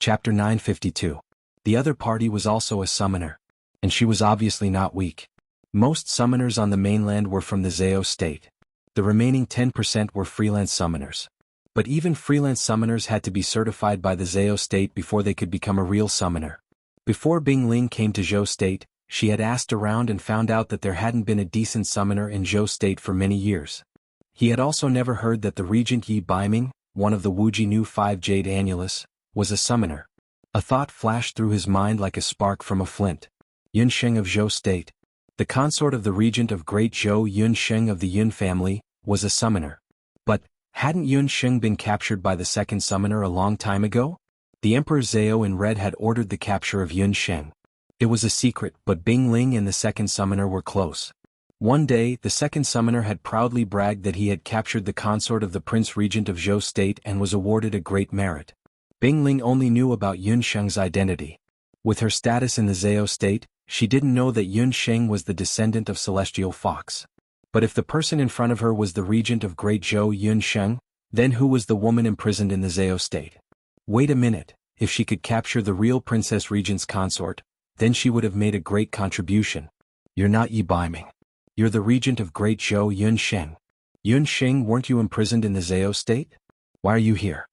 Chapter 952. The other party was also a summoner. And she was obviously not weak. Most summoners on the mainland were from the Zhao state. The remaining 10% were freelance summoners. But even freelance summoners had to be certified by the Zhao state before they could become a real summoner. Before Bing Ling came to Zhou state, she had asked around and found out that there hadn't been a decent summoner in Zhou state for many years. He had also never heard that the regent Yi Baiming, one of the Wuji New 5 Jade Annulus, was a summoner. A thought flashed through his mind like a spark from a flint. Yunsheng of Zhou state, the consort of the regent of Great Zhou Yunsheng of the Yun family, was a summoner. But, hadn't Yunsheng been captured by the second summoner a long time ago? The Emperor Zhao in red had ordered the capture of Yunsheng. It was a secret, but Bing Ling and the second summoner were close. One day, the second summoner had proudly bragged that he had captured the consort of the Prince Regent of Zhou state and was awarded a great merit. Bing Ling only knew about Yunsheng's identity. With her status in the Zhao state, she didn't know that Yunsheng was the descendant of Celestial Fox. But if the person in front of her was the regent of Great Zhou Yunsheng, then who was the woman imprisoned in the Zhao state? Wait a minute, if she could capture the real Princess Regent's consort, then she would have made a great contribution. You're not Yi Baiming. You're the regent of Great Zhou Yunsheng. Yunsheng, weren't you imprisoned in the Zhao state? Why are you here?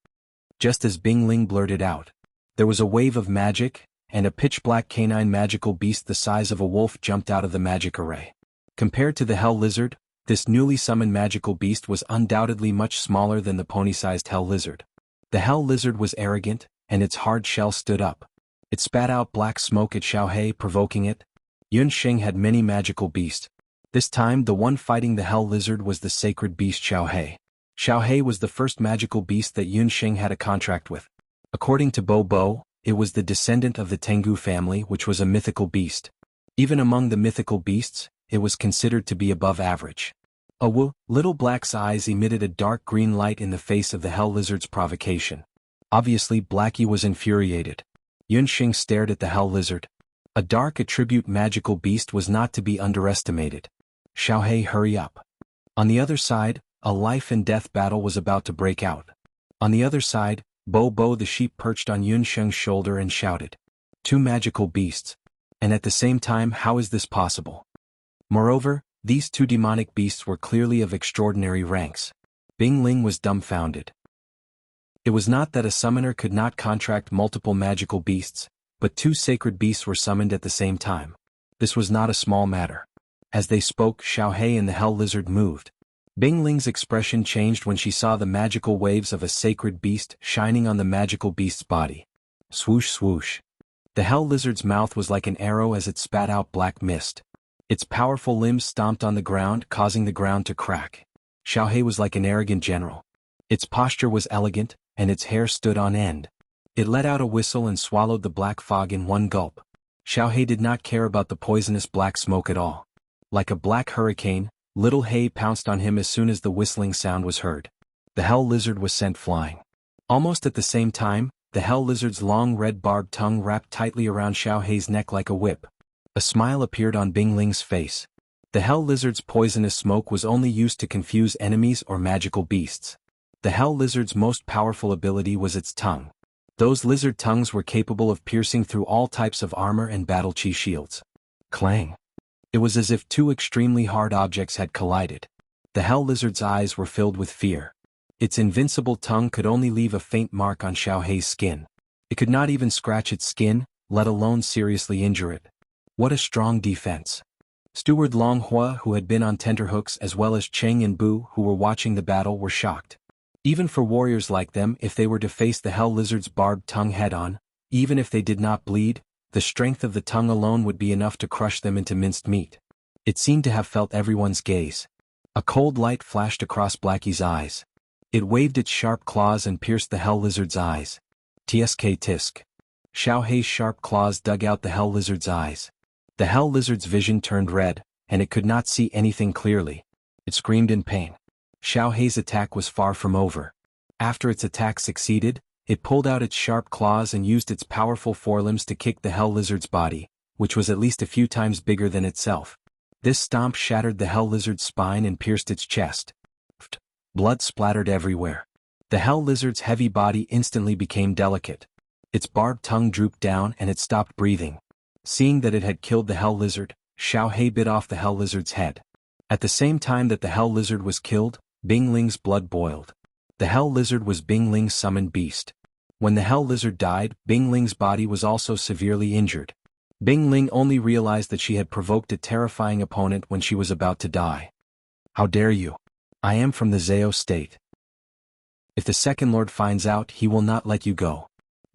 Just as Bing Ling blurted out, there was a wave of magic, and a pitch-black canine magical beast the size of a wolf jumped out of the magic array. Compared to the Hell Lizard, this newly summoned magical beast was undoubtedly much smaller than the pony-sized Hell Lizard. The Hell Lizard was arrogant, and its hard shell stood up. It spat out black smoke at Xiaohei, provoking it. Yunsheng had many magical beasts. This time the one fighting the Hell Lizard was the sacred beast Xiaohei. Xiaohei was the first magical beast that Yunsheng had a contract with. According to Bo Bo, it was the descendant of the Tengu family, which was a mythical beast. Even among the mythical beasts, it was considered to be above average. Little Black's eyes emitted a dark green light in the face of the Hell Lizard's provocation. Obviously Blackie was infuriated. Yunsheng stared at the Hell Lizard. A dark attribute magical beast was not to be underestimated. Xiaohei, hurry up. On the other side, a life and death battle was about to break out. On the other side, Bo Bo the sheep perched on Yunsheng's shoulder and shouted. Two magical beasts. And at the same time, how is this possible? Moreover, these two demonic beasts were clearly of extraordinary ranks. Bing Ling was dumbfounded. It was not that a summoner could not contract multiple magical beasts, but two sacred beasts were summoned at the same time. This was not a small matter. As they spoke, Xiaohei and the Hell Lizard moved. Bing Ling's expression changed when she saw the magical waves of a sacred beast shining on the magical beast's body. Swoosh swoosh. The Hell Lizard's mouth was like an arrow as it spat out black mist. Its powerful limbs stomped on the ground, causing the ground to crack. Xiaohei was like an arrogant general. Its posture was elegant, and its hair stood on end. It let out a whistle and swallowed the black fog in one gulp. Xiaohei did not care about the poisonous black smoke at all. Like a black hurricane, Little Hay pounced on him as soon as the whistling sound was heard. The Hell Lizard was sent flying. Almost at the same time, the Hell Lizard's long red barbed tongue wrapped tightly around Xiaohei's neck like a whip. A smile appeared on Bing Ling's face. The Hell Lizard's poisonous smoke was only used to confuse enemies or magical beasts. The Hell Lizard's most powerful ability was its tongue. Those lizard tongues were capable of piercing through all types of armor and battle chi shields. Clang. It was as if two extremely hard objects had collided. The Hell Lizard's eyes were filled with fear. Its invincible tongue could only leave a faint mark on Xiaohei's skin. It could not even scratch its skin, let alone seriously injure it. What a strong defense. Steward Long Hua, who had been on tenterhooks, as well as Cheng and Bu, who were watching the battle, were shocked. Even for warriors like them, if they were to face the Hell Lizard's barbed tongue head-on, even if they did not bleed, the strength of the tongue alone would be enough to crush them into minced meat. It seemed to have felt everyone's gaze. A cold light flashed across Blackie's eyes. It waved its sharp claws and pierced the Hell Lizard's eyes. Tsk tisk. Xiaohei's sharp claws dug out the Hell Lizard's eyes. The Hell Lizard's vision turned red, and it could not see anything clearly. It screamed in pain. Xiaohei's attack was far from over. After its attack succeeded, it pulled out its sharp claws and used its powerful forelimbs to kick the Hell Lizard's body, which was at least a few times bigger than itself. This stomp shattered the Hell Lizard's spine and pierced its chest. Blood splattered everywhere. The Hell Lizard's heavy body instantly became delicate. Its barbed tongue drooped down and it stopped breathing. Seeing that it had killed the hell lizard, Xiao He bit off the hell lizard's head. At the same time that the hell lizard was killed, Bing Ling's blood boiled. The hell lizard was Bing Ling's summoned beast. When the hell lizard died, Bing Ling's body was also severely injured. Bing Ling only realized that she had provoked a terrifying opponent when she was about to die. How dare you? I am from the Zhao state. If the second lord finds out, he will not let you go.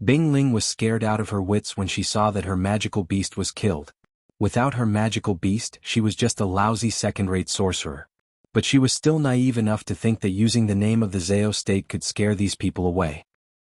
Bing Ling was scared out of her wits when she saw that her magical beast was killed. Without her magical beast, she was just a lousy second-rate sorcerer. But she was still naive enough to think that using the name of the Zhao state could scare these people away.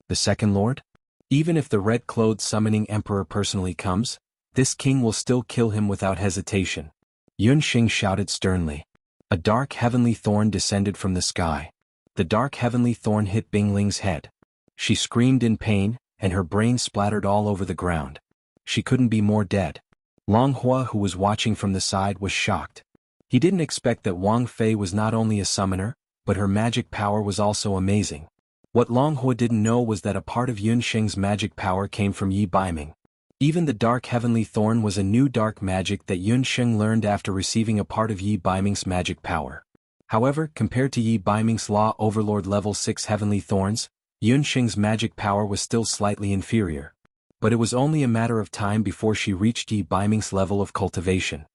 The second lord? Even if the red-clothed summoning emperor personally comes, this king will still kill him without hesitation. Yun Xing shouted sternly. A dark heavenly thorn descended from the sky. The dark heavenly thorn hit Bing Ling's head. She screamed in pain, and her brain splattered all over the ground. She couldn't be more dead. Long Hua, who was watching from the side, was shocked. He didn't expect that Wang Fei was not only a summoner, but her magic power was also amazing. What Long Hua didn't know was that a part of Yun Xing's magic power came from Yi Baiming. Even the dark heavenly thorn was a new dark magic that Yun Xing learned after receiving a part of Yi Baiming's magic power. However, compared to Yi Baiming's Law Overlord level 6 heavenly thorns, Yun Xing's magic power was still slightly inferior. But it was only a matter of time before she reached Yi Baiming's level of cultivation.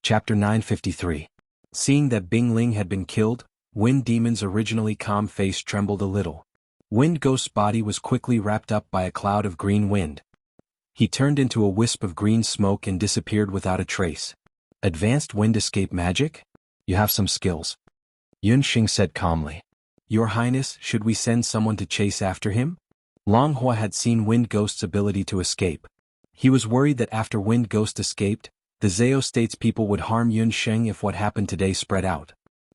Chapter 953. Seeing that Bing Ling had been killed, Wind Demon's originally calm face trembled a little. Wind Ghost's body was quickly wrapped up by a cloud of green wind. He turned into a wisp of green smoke and disappeared without a trace. Advanced wind escape magic? You have some skills. Yun Xing said calmly. Your Highness, should we send someone to chase after him? Long Hua had seen Wind Ghost's ability to escape. He was worried that after Wind Ghost escaped, the Zhao state's people would harm Yun Xing if what happened today spread out.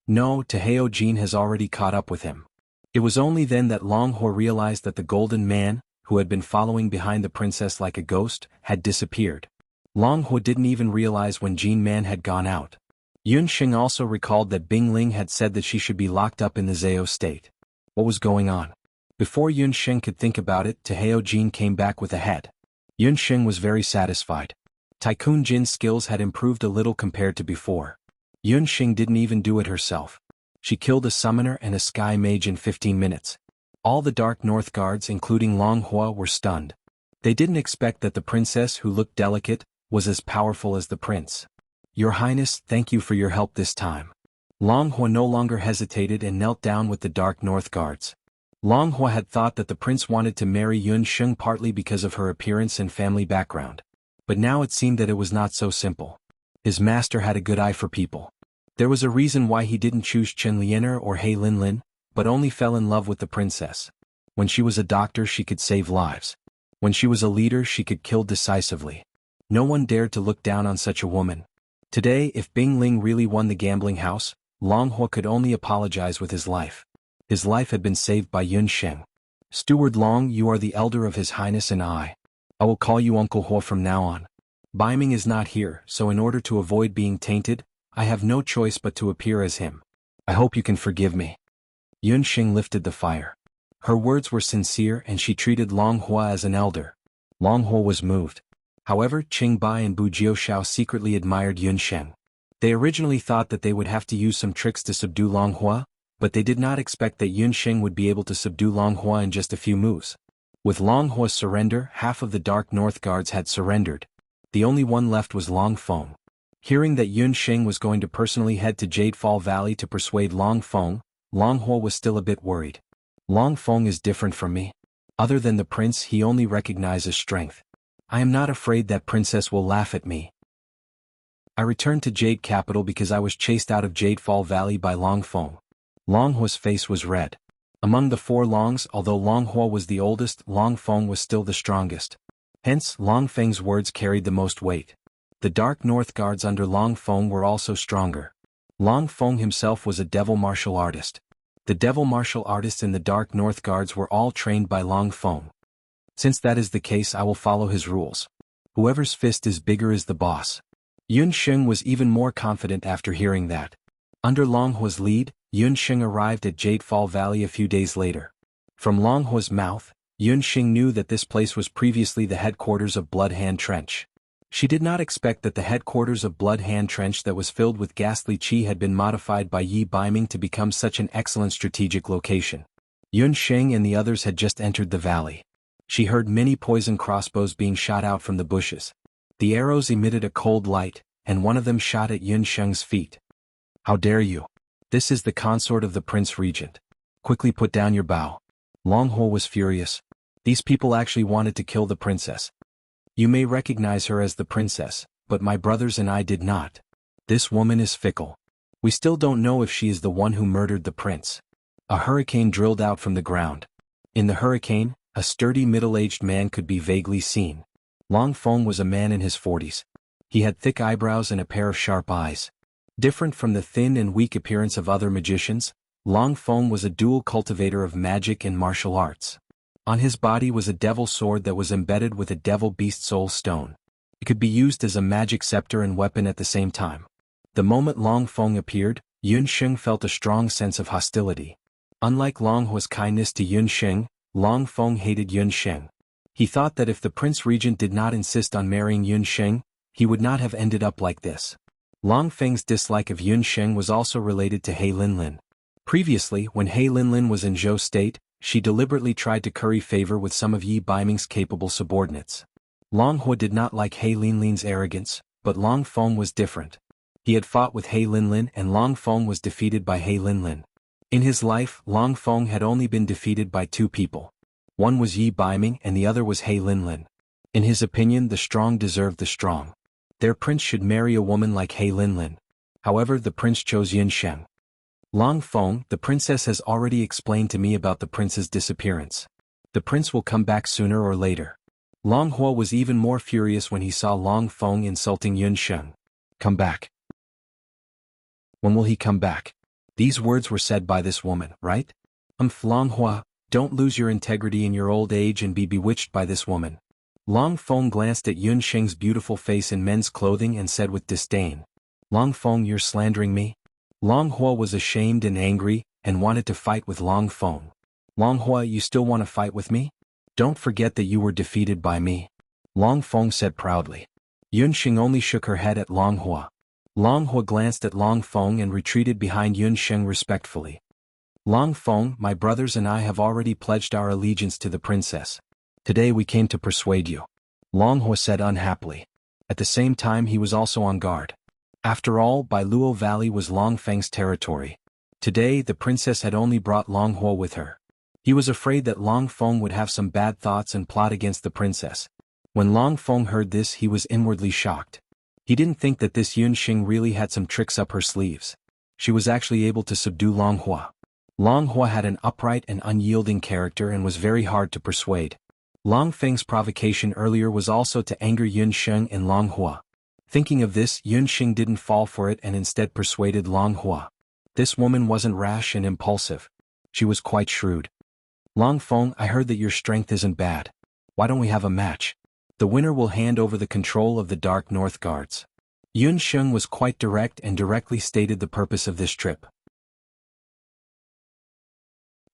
No, Taheo Jin has already caught up with him. It was only then that Long Hua realized that the golden man, who had been following behind the princess like a ghost, had disappeared. Long Hua didn't even realize when Jin Man had gone out. Yun Xing also recalled that Bing Ling had said that she should be locked up in the Zhao state. What was going on? Before Yun Xing could think about it, Taheo Jin came back with a head. Yun Xing was very satisfied. Tycoon Jin's skills had improved a little compared to before. Yun Xing didn't even do it herself. She killed a summoner and a sky mage in 15 minutes. All the Dark North guards, including Long Hua, were stunned. They didn't expect that the princess, who looked delicate, was as powerful as the prince. Your Highness, thank you for your help this time. Long Hua no longer hesitated and knelt down with the Dark North guards. Long Hua had thought that the prince wanted to marry Yun Xing partly because of her appearance and family background. But now it seemed that it was not so simple. His master had a good eye for people. There was a reason why he didn't choose Chen Liener or He Linlin, but only fell in love with the princess. When she was a doctor, she could save lives. When she was a leader, she could kill decisively. No one dared to look down on such a woman. Today, if Bing Ling really won the gambling house, Long Hua could only apologize with his life. His life had been saved by Yun Xing. Steward Long, you are the elder of His Highness and I will call you Uncle Hua from now on. Baiming is not here, so in order to avoid being tainted, I have no choice but to appear as him. I hope you can forgive me. Yun Xing lifted the fire. Her words were sincere and she treated Long Hua as an elder. Long Hua was moved. However, Qing Bai and Bu Jiushao secretly admired Yun Xing. They originally thought that they would have to use some tricks to subdue Long Hua, but they did not expect that Yun Xing would be able to subdue Long Hua in just a few moves. With Long Hua's surrender, half of the Dark North guards had surrendered. The only one left was Long Feng. Hearing that Yun Xing was going to personally head to Jadefall Valley to persuade Long Feng, Long Hua was still a bit worried. Long Feng is different from me. Other than the prince, he only recognizes strength. I am not afraid that princess will laugh at me. I returned to Jade Capital because I was chased out of Jadefall Valley by Long Feng. Long Hua's face was red. Among the four Longs, although Long Hua was the oldest, Long Feng was still the strongest. Hence, Long Feng's words carried the most weight. The Dark North guards under Long Feng were also stronger. Long Feng himself was a devil martial artist. The devil martial artists in the Dark North guards were all trained by Long Feng. Since that is the case, I will follow his rules. Whoever's fist is bigger is the boss. Yun Xing was even more confident after hearing that. Under Long Hua's lead, Yun Xing arrived at Jadefall Valley a few days later. From Long Hua's mouth, Yun Xing knew that this place was previously the headquarters of Blood Hand Trench. She did not expect that the headquarters of Blood Hand Trench that was filled with ghastly qi had been modified by Yi Baiming to become such an excellent strategic location. Yun Xing and the others had just entered the valley. She heard many poison crossbows being shot out from the bushes. The arrows emitted a cold light, and one of them shot at Yun Xing's feet. "How dare you? This is the consort of the Prince Regent. Quickly put down your bow." Long Ho was furious. These people actually wanted to kill the princess. "You may recognize her as the princess, but my brothers and I did not. This woman is fickle. We still don't know if she is the one who murdered the prince." A hurricane drilled out from the ground. In the hurricane, a sturdy middle-aged man could be vaguely seen. Long Feng was a man in his 40s. He had thick eyebrows and a pair of sharp eyes. Different from the thin and weak appearance of other magicians, Long Feng was a dual cultivator of magic and martial arts. On his body was a devil sword that was embedded with a devil beast soul stone. It could be used as a magic scepter and weapon at the same time. The moment Long Feng appeared, Yun Xing felt a strong sense of hostility. Unlike Long Hua's kindness to Yun Xing, Long Feng hated Yun Xing. He thought that if the Prince Regent did not insist on marrying Yun Xing, he would not have ended up like this. Long Feng's dislike of Yun Xing was also related to He Linlin. Previously, when He Linlin was in Zhou State, she deliberately tried to curry favor with some of Yi Baiming's capable subordinates. Long Hua did not like He Linlin's arrogance, but Long Feng was different. He had fought with He Linlin and Long Feng was defeated by He Linlin. In his life, Long Feng had only been defeated by two people. One was Yi Baiming and the other was He Linlin. In his opinion, the strong deserved the strong. Their prince should marry a woman like He Linlin. However, the prince chose Yun Sheng. "Long Feng, the princess has already explained to me about the prince's disappearance. The prince will come back sooner or later." Long Hua was even more furious when he saw Long Feng insulting Yun Sheng. "Come back. When will he come back?" These words were said by this woman, right? Long Hua, don't lose your integrity in your old age and be bewitched by this woman." Long Feng glanced at Yun Sheng's beautiful face in men's clothing and said with disdain, "Long Feng, you're slandering me?" Long Hua was ashamed and angry, and wanted to fight with Long Feng. "Long Hua, you still want to fight with me? Don't forget that you were defeated by me," Long Feng said proudly. Yun Sheng only shook her head at Long Hua. Long Hua glanced at Long Feng and retreated behind Yun Sheng respectfully. "Long Feng, my brothers and I have already pledged our allegiance to the princess. Today we came to persuade you," Long Hua said unhappily. At the same time he was also on guard. After all, Bailuo Valley was Long Feng's territory. Today the princess had only brought Long Hua with her. He was afraid that Long Feng would have some bad thoughts and plot against the princess. When Long Feng heard this, he was inwardly shocked. He didn't think that this Yun Xing really had some tricks up her sleeves. She was actually able to subdue Long Hua. Long Hua had an upright and unyielding character and was very hard to persuade. Long Feng's provocation earlier was also to anger Yun Sheng and Long Hua. Thinking of this, Yun Xing didn't fall for it and instead persuaded Long Hua. This woman wasn't rash and impulsive. She was quite shrewd. "Long Feng, I heard that your strength isn't bad. Why don't we have a match? The winner will hand over the control of the Dark North Guards." Yun Sheng was quite direct and directly stated the purpose of this trip.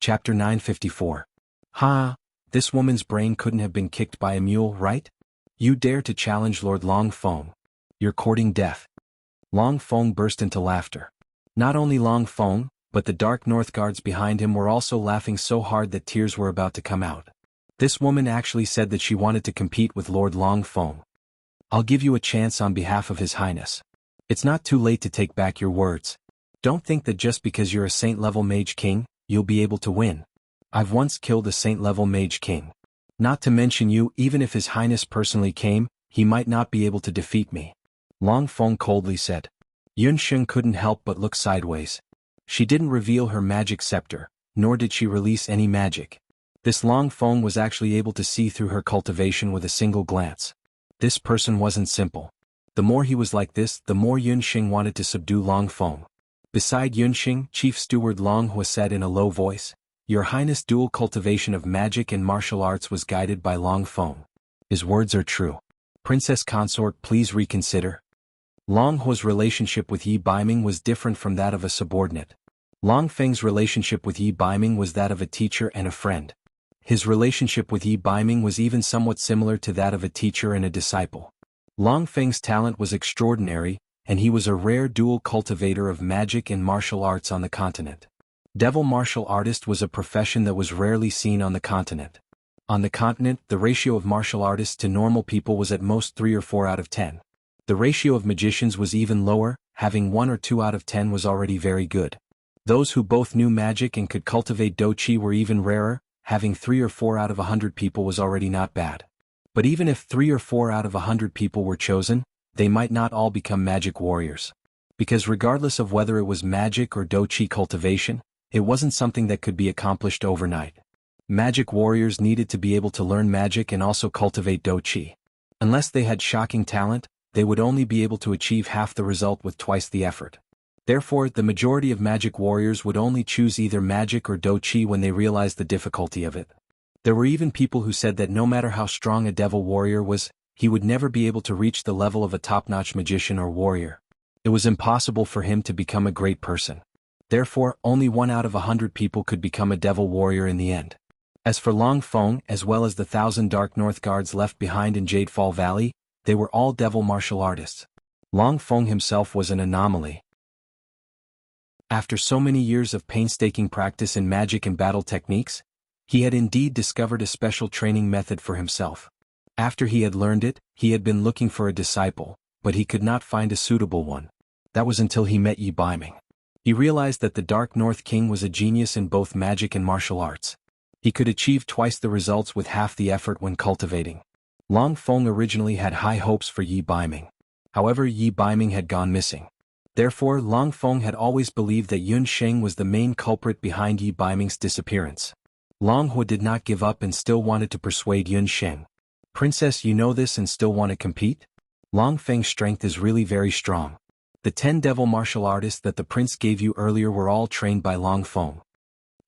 Chapter 954. "Ha! This woman's brain couldn't have been kicked by a mule, right? You dare to challenge Lord Long Feng. You're courting death." Long Feng burst into laughter. Not only Long Feng, but the Dark North Guards behind him were also laughing so hard that tears were about to come out. This woman actually said that she wanted to compete with Lord Long Feng. "I'll give you a chance on behalf of His Highness. It's not too late to take back your words. Don't think that just because you're a saint-level mage king, you'll be able to win. I've once killed a saint-level mage king. Not to mention you, even if His Highness personally came, he might not be able to defeat me," Long Feng coldly said. Yun Sheng couldn't help but look sideways. She didn't reveal her magic scepter, nor did she release any magic. This Long Feng was actually able to see through her cultivation with a single glance. This person wasn't simple. The more he was like this, the more Yun Xing wanted to subdue Long Feng. Beside Yun Xing, Chief Steward Long Hua said in a low voice, "Your Highness' dual cultivation of magic and martial arts was guided by Long Feng. His words are true. Princess Consort, please reconsider." Long Hua's relationship with Yi Baiming was different from that of a subordinate. Long Feng's relationship with Yi Baiming was that of a teacher and a friend. His relationship with Yi Baiming was even somewhat similar to that of a teacher and a disciple. Long Feng's talent was extraordinary, and he was a rare dual cultivator of magic and martial arts on the continent. Devil martial artist was a profession that was rarely seen on the continent. On the continent, the ratio of martial artists to normal people was at most 3 or 4 out of 10. The ratio of magicians was even lower, having 1 or 2 out of 10 was already very good. Those who both knew magic and could cultivate doqi were even rarer, having 3 or 4 out of 100 people was already not bad. But even if 3 or 4 out of 100 people were chosen, they might not all become magic warriors. Because regardless of whether it was magic or doqi cultivation, it wasn't something that could be accomplished overnight. Magic warriors needed to be able to learn magic and also cultivate doqi. Unless they had shocking talent, they would only be able to achieve half the result with twice the effort. Therefore, the majority of magic warriors would only choose either magic or doqi when they realized the difficulty of it. There were even people who said that no matter how strong a devil warrior was, he would never be able to reach the level of a top-notch magician or warrior. It was impossible for him to become a great person. Therefore, only 1 out of 100 people could become a devil warrior in the end. As for Long Feng, as well as the 1,000 Dark North guards left behind in Jadefall Valley, they were all devil martial artists. Long Feng himself was an anomaly. After so many years of painstaking practice in magic and battle techniques, he had indeed discovered a special training method for himself. After he had learned it, he had been looking for a disciple, but he could not find a suitable one. That was until he met Yi Baiming. He realized that the Dark North King was a genius in both magic and martial arts. He could achieve twice the results with half the effort when cultivating. Long Feng originally had high hopes for Yi Baiming. However, Yi Baiming had gone missing. Therefore, Long Feng had always believed that Yun Sheng was the main culprit behind Yi Baiming's disappearance. Long Hu did not give up and still wanted to persuade Yun Sheng. "Princess, you know this and still want to compete? Long Feng's strength is really very strong. The 10 devil martial artists that the prince gave you earlier were all trained by Long Feng."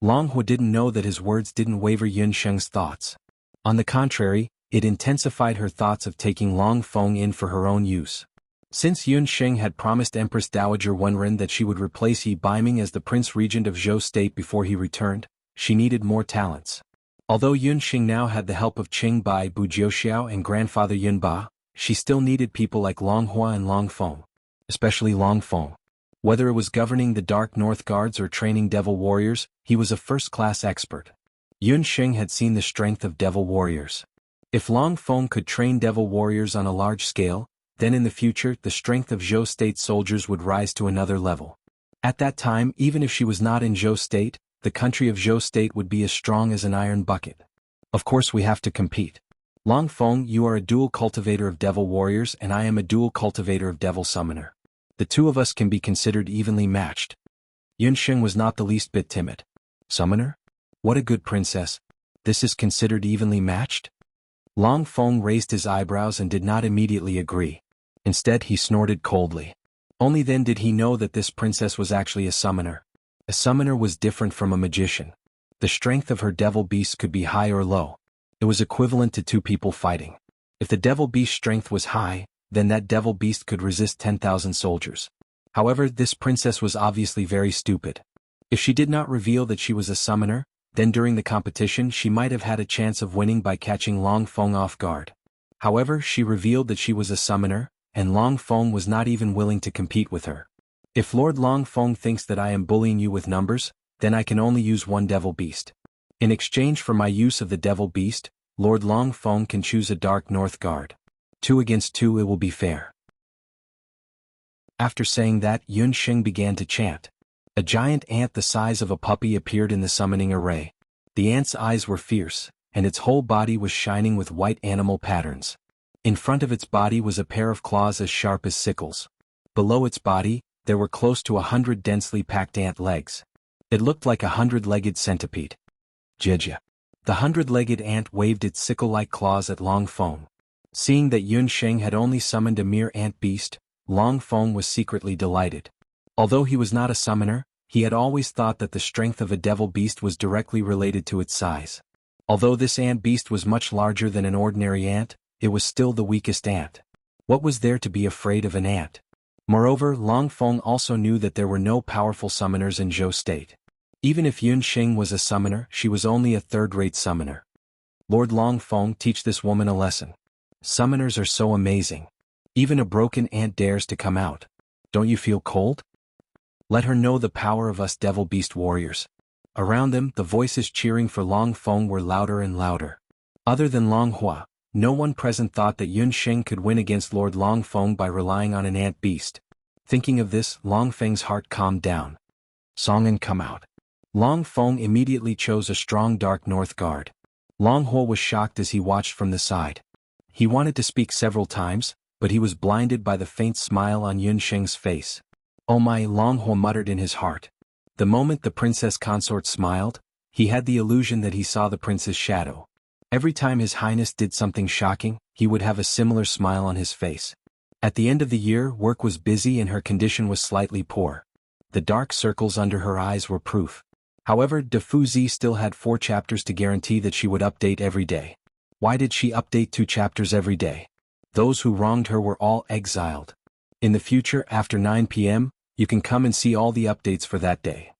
Long Hu didn't know that his words didn't waver Yun Sheng's thoughts. On the contrary, it intensified her thoughts of taking Long Feng in for her own use. Since Yun Sheng had promised Empress Dowager Wenren that she would replace Yi Baiming as the Prince Regent of Zhou State before he returned, she needed more talents. Although Yun Sheng now had the help of Qing Bai Bu Jiuxiao and grandfather Yun Ba, she still needed people like Long Hua and Long Feng. Especially Long Feng. Whether it was governing the Dark North Guards or training devil warriors, he was a first-class expert. Yun Sheng had seen the strength of devil warriors. If Long Feng could train devil warriors on a large scale, then in the future the strength of Zhou State soldiers would rise to another level. At that time, even if she was not in Zhou State, the country of Zhou State would be as strong as an iron bucket. Of course we have to compete. Long Feng, you are a dual cultivator of devil warriors and I am a dual cultivator of devil summoner. The two of us can be considered evenly matched. Yun Sheng was not the least bit timid. Summoner? What a good princess. This is considered evenly matched? Long Feng raised his eyebrows and did not immediately agree. Instead he snorted coldly. Only then did he know that this princess was actually a summoner. A summoner was different from a magician. The strength of her devil beast could be high or low. It was equivalent to two people fighting. If the devil beast's strength was high, then that devil beast could resist 10,000 soldiers. However, this princess was obviously very stupid. If she did not reveal that she was a summoner, then during the competition she might have had a chance of winning by catching Long Feng off guard. However, she revealed that she was a summoner, and Long Feng was not even willing to compete with her. If Lord Long Feng thinks that I am bullying you with numbers, then I can only use one devil beast. In exchange for my use of the devil beast, Lord Long Feng can choose a Dark North Guard. 2 against 2, it will be fair. After saying that, Yun Sheng began to chant. A giant ant the size of a puppy appeared in the summoning array. The ant's eyes were fierce, and its whole body was shining with white animal patterns. In front of its body was a pair of claws as sharp as sickles. Below its body, there were close to 100 densely packed ant legs. It looked like a 100-legged centipede. Jijia. The 100-legged ant waved its sickle-like claws at Long Feng. Seeing that Yun Sheng had only summoned a mere ant beast, Long Feng was secretly delighted. Although he was not a summoner, he had always thought that the strength of a devil beast was directly related to its size. Although this ant beast was much larger than an ordinary ant, it was still the weakest ant. What was there to be afraid of an ant? Moreover, Long Feng also knew that there were no powerful summoners in Zhou State. Even if Yun Sheng was a summoner, she was only a third-rate summoner. Lord Longfeng, teach this woman a lesson. Summoners are so amazing. Even a broken ant dares to come out. Don't you feel cold? Let her know the power of us devil beast warriors. Around them, the voices cheering for Longfeng were louder and louder. Other than Longhua, no one present thought that Yun Sheng could win against Lord Longfeng by relying on an ant beast. Thinking of this, Longfeng's heart calmed down. Song and come out. Longfeng immediately chose a strong dark north guard. Longhua was shocked as he watched from the side. He wanted to speak several times, but he was blinded by the faint smile on Yun Sheng's face. Oh my, Longhua muttered in his heart. The moment the princess consort smiled, he had the illusion that he saw the prince's shadow. Every time His Highness did something shocking, he would have a similar smile on his face. At the end of the year, work was busy and her condition was slightly poor. The dark circles under her eyes were proof. However, De Fuzi still had 4 chapters to guarantee that she would update every day. Why did she update 2 chapters every day? Those who wronged her were all exiled. In the future, after 9 p.m., you can come and see all the updates for that day.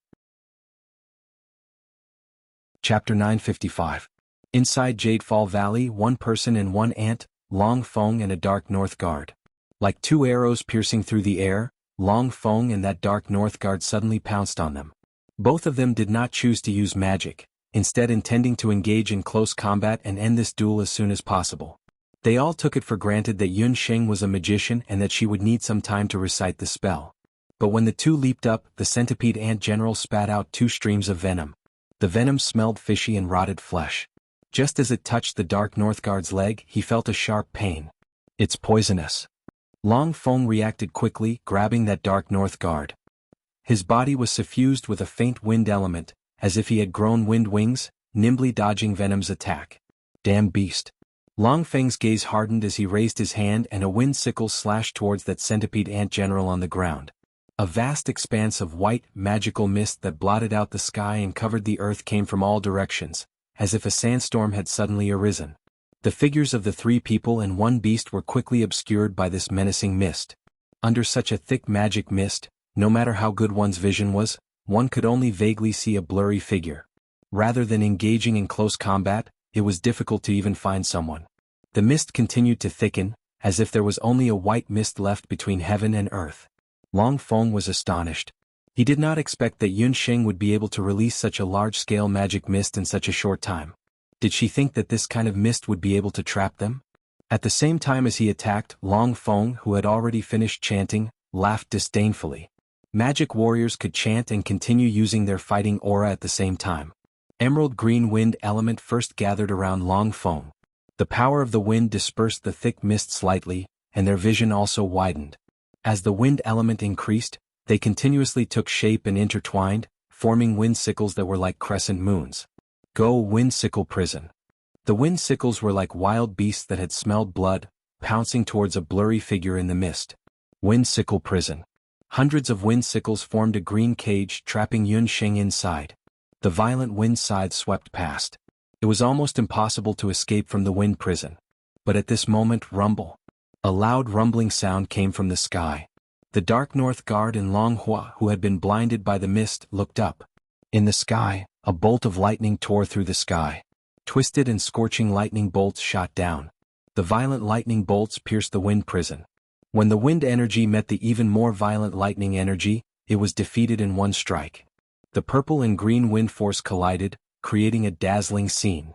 Chapter 955. Inside Jadefall Valley, 1 person and 1 ant, Longfeng and a dark north guard. Like 2 arrows piercing through the air, Longfeng and that dark north guard suddenly pounced on them. Both of them did not choose to use magic, instead intending to engage in close combat and end this duel as soon as possible. They all took it for granted that Yun Sheng was a magician and that she would need some time to recite the spell. But when the 2 leaped up, the centipede ant general spat out 2 streams of venom. The venom smelled fishy and rotted flesh. Just as it touched the dark north guard's leg, he felt a sharp pain. It's poisonous. Longfeng reacted quickly, grabbing that dark north guard. His body was suffused with a faint wind element, as if he had grown wind wings, nimbly dodging Venom's attack. Damn beast. Longfeng's gaze hardened as he raised his hand and a wind sickle slashed towards that centipede ant general on the ground. A vast expanse of white, magical mist that blotted out the sky and covered the earth came from all directions, as if a sandstorm had suddenly arisen. The figures of the 3 people and 1 beast were quickly obscured by this menacing mist. Under such a thick magic mist, no matter how good one's vision was, one could only vaguely see a blurry figure. Rather than engaging in close combat, it was difficult to even find someone. The mist continued to thicken, as if there was only a white mist left between heaven and earth. Longfeng was astonished. He did not expect that Yun Sheng would be able to release such a large-scale magic mist in such a short time. Did she think that this kind of mist would be able to trap them? At the same time as he attacked, Longfeng, who had already finished chanting, laughed disdainfully. Magic warriors could chant and continue using their fighting aura at the same time. Emerald green wind element first gathered around Longfeng. The power of the wind dispersed the thick mist slightly, and their vision also widened. As the wind element increased, they continuously took shape and intertwined, forming wind sickles that were like crescent moons. Go wind sickle prison. The wind sickles were like wild beasts that had smelled blood, pouncing towards a blurry figure in the mist. Wind sickle prison. Hundreds of wind sickles formed a green cage trapping Yun Sheng inside. The violent wind scythe swept past. It was almost impossible to escape from the wind prison. But at this moment, rumble. A loud rumbling sound came from the sky. The dark north guard and Longhua, who had been blinded by the mist, looked up. In the sky, a bolt of lightning tore through the sky. Twisted and scorching lightning bolts shot down. The violent lightning bolts pierced the wind prison. When the wind energy met the even more violent lightning energy, it was defeated in one strike. The purple and green wind force collided, creating a dazzling scene.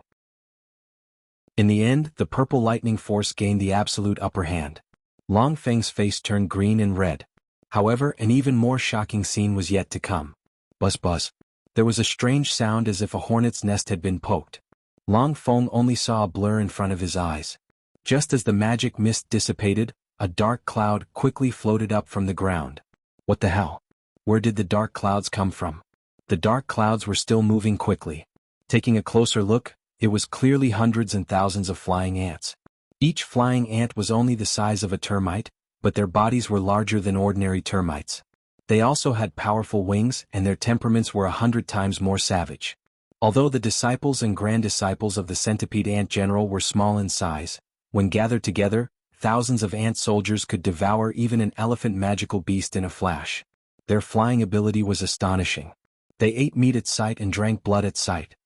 In the end, the purple lightning force gained the absolute upper hand. Longfeng's face turned green and red. However, an even more shocking scene was yet to come. Buzz buzz. There was a strange sound as if a hornet's nest had been poked. Longfeng only saw a blur in front of his eyes. Just as the magic mist dissipated, a dark cloud quickly floated up from the ground. What the hell? Where did the dark clouds come from? The dark clouds were still moving quickly. Taking a closer look, it was clearly hundreds and thousands of flying ants. Each flying ant was only the size of a termite, but their bodies were larger than ordinary termites. They also had powerful wings and their temperaments were 100 times more savage. Although the disciples and grand disciples of the centipede ant general were small in size, when gathered together, thousands of ant soldiers could devour even an elephant magical beast in a flash. Their flying ability was astonishing. They ate meat at sight and drank blood at sight.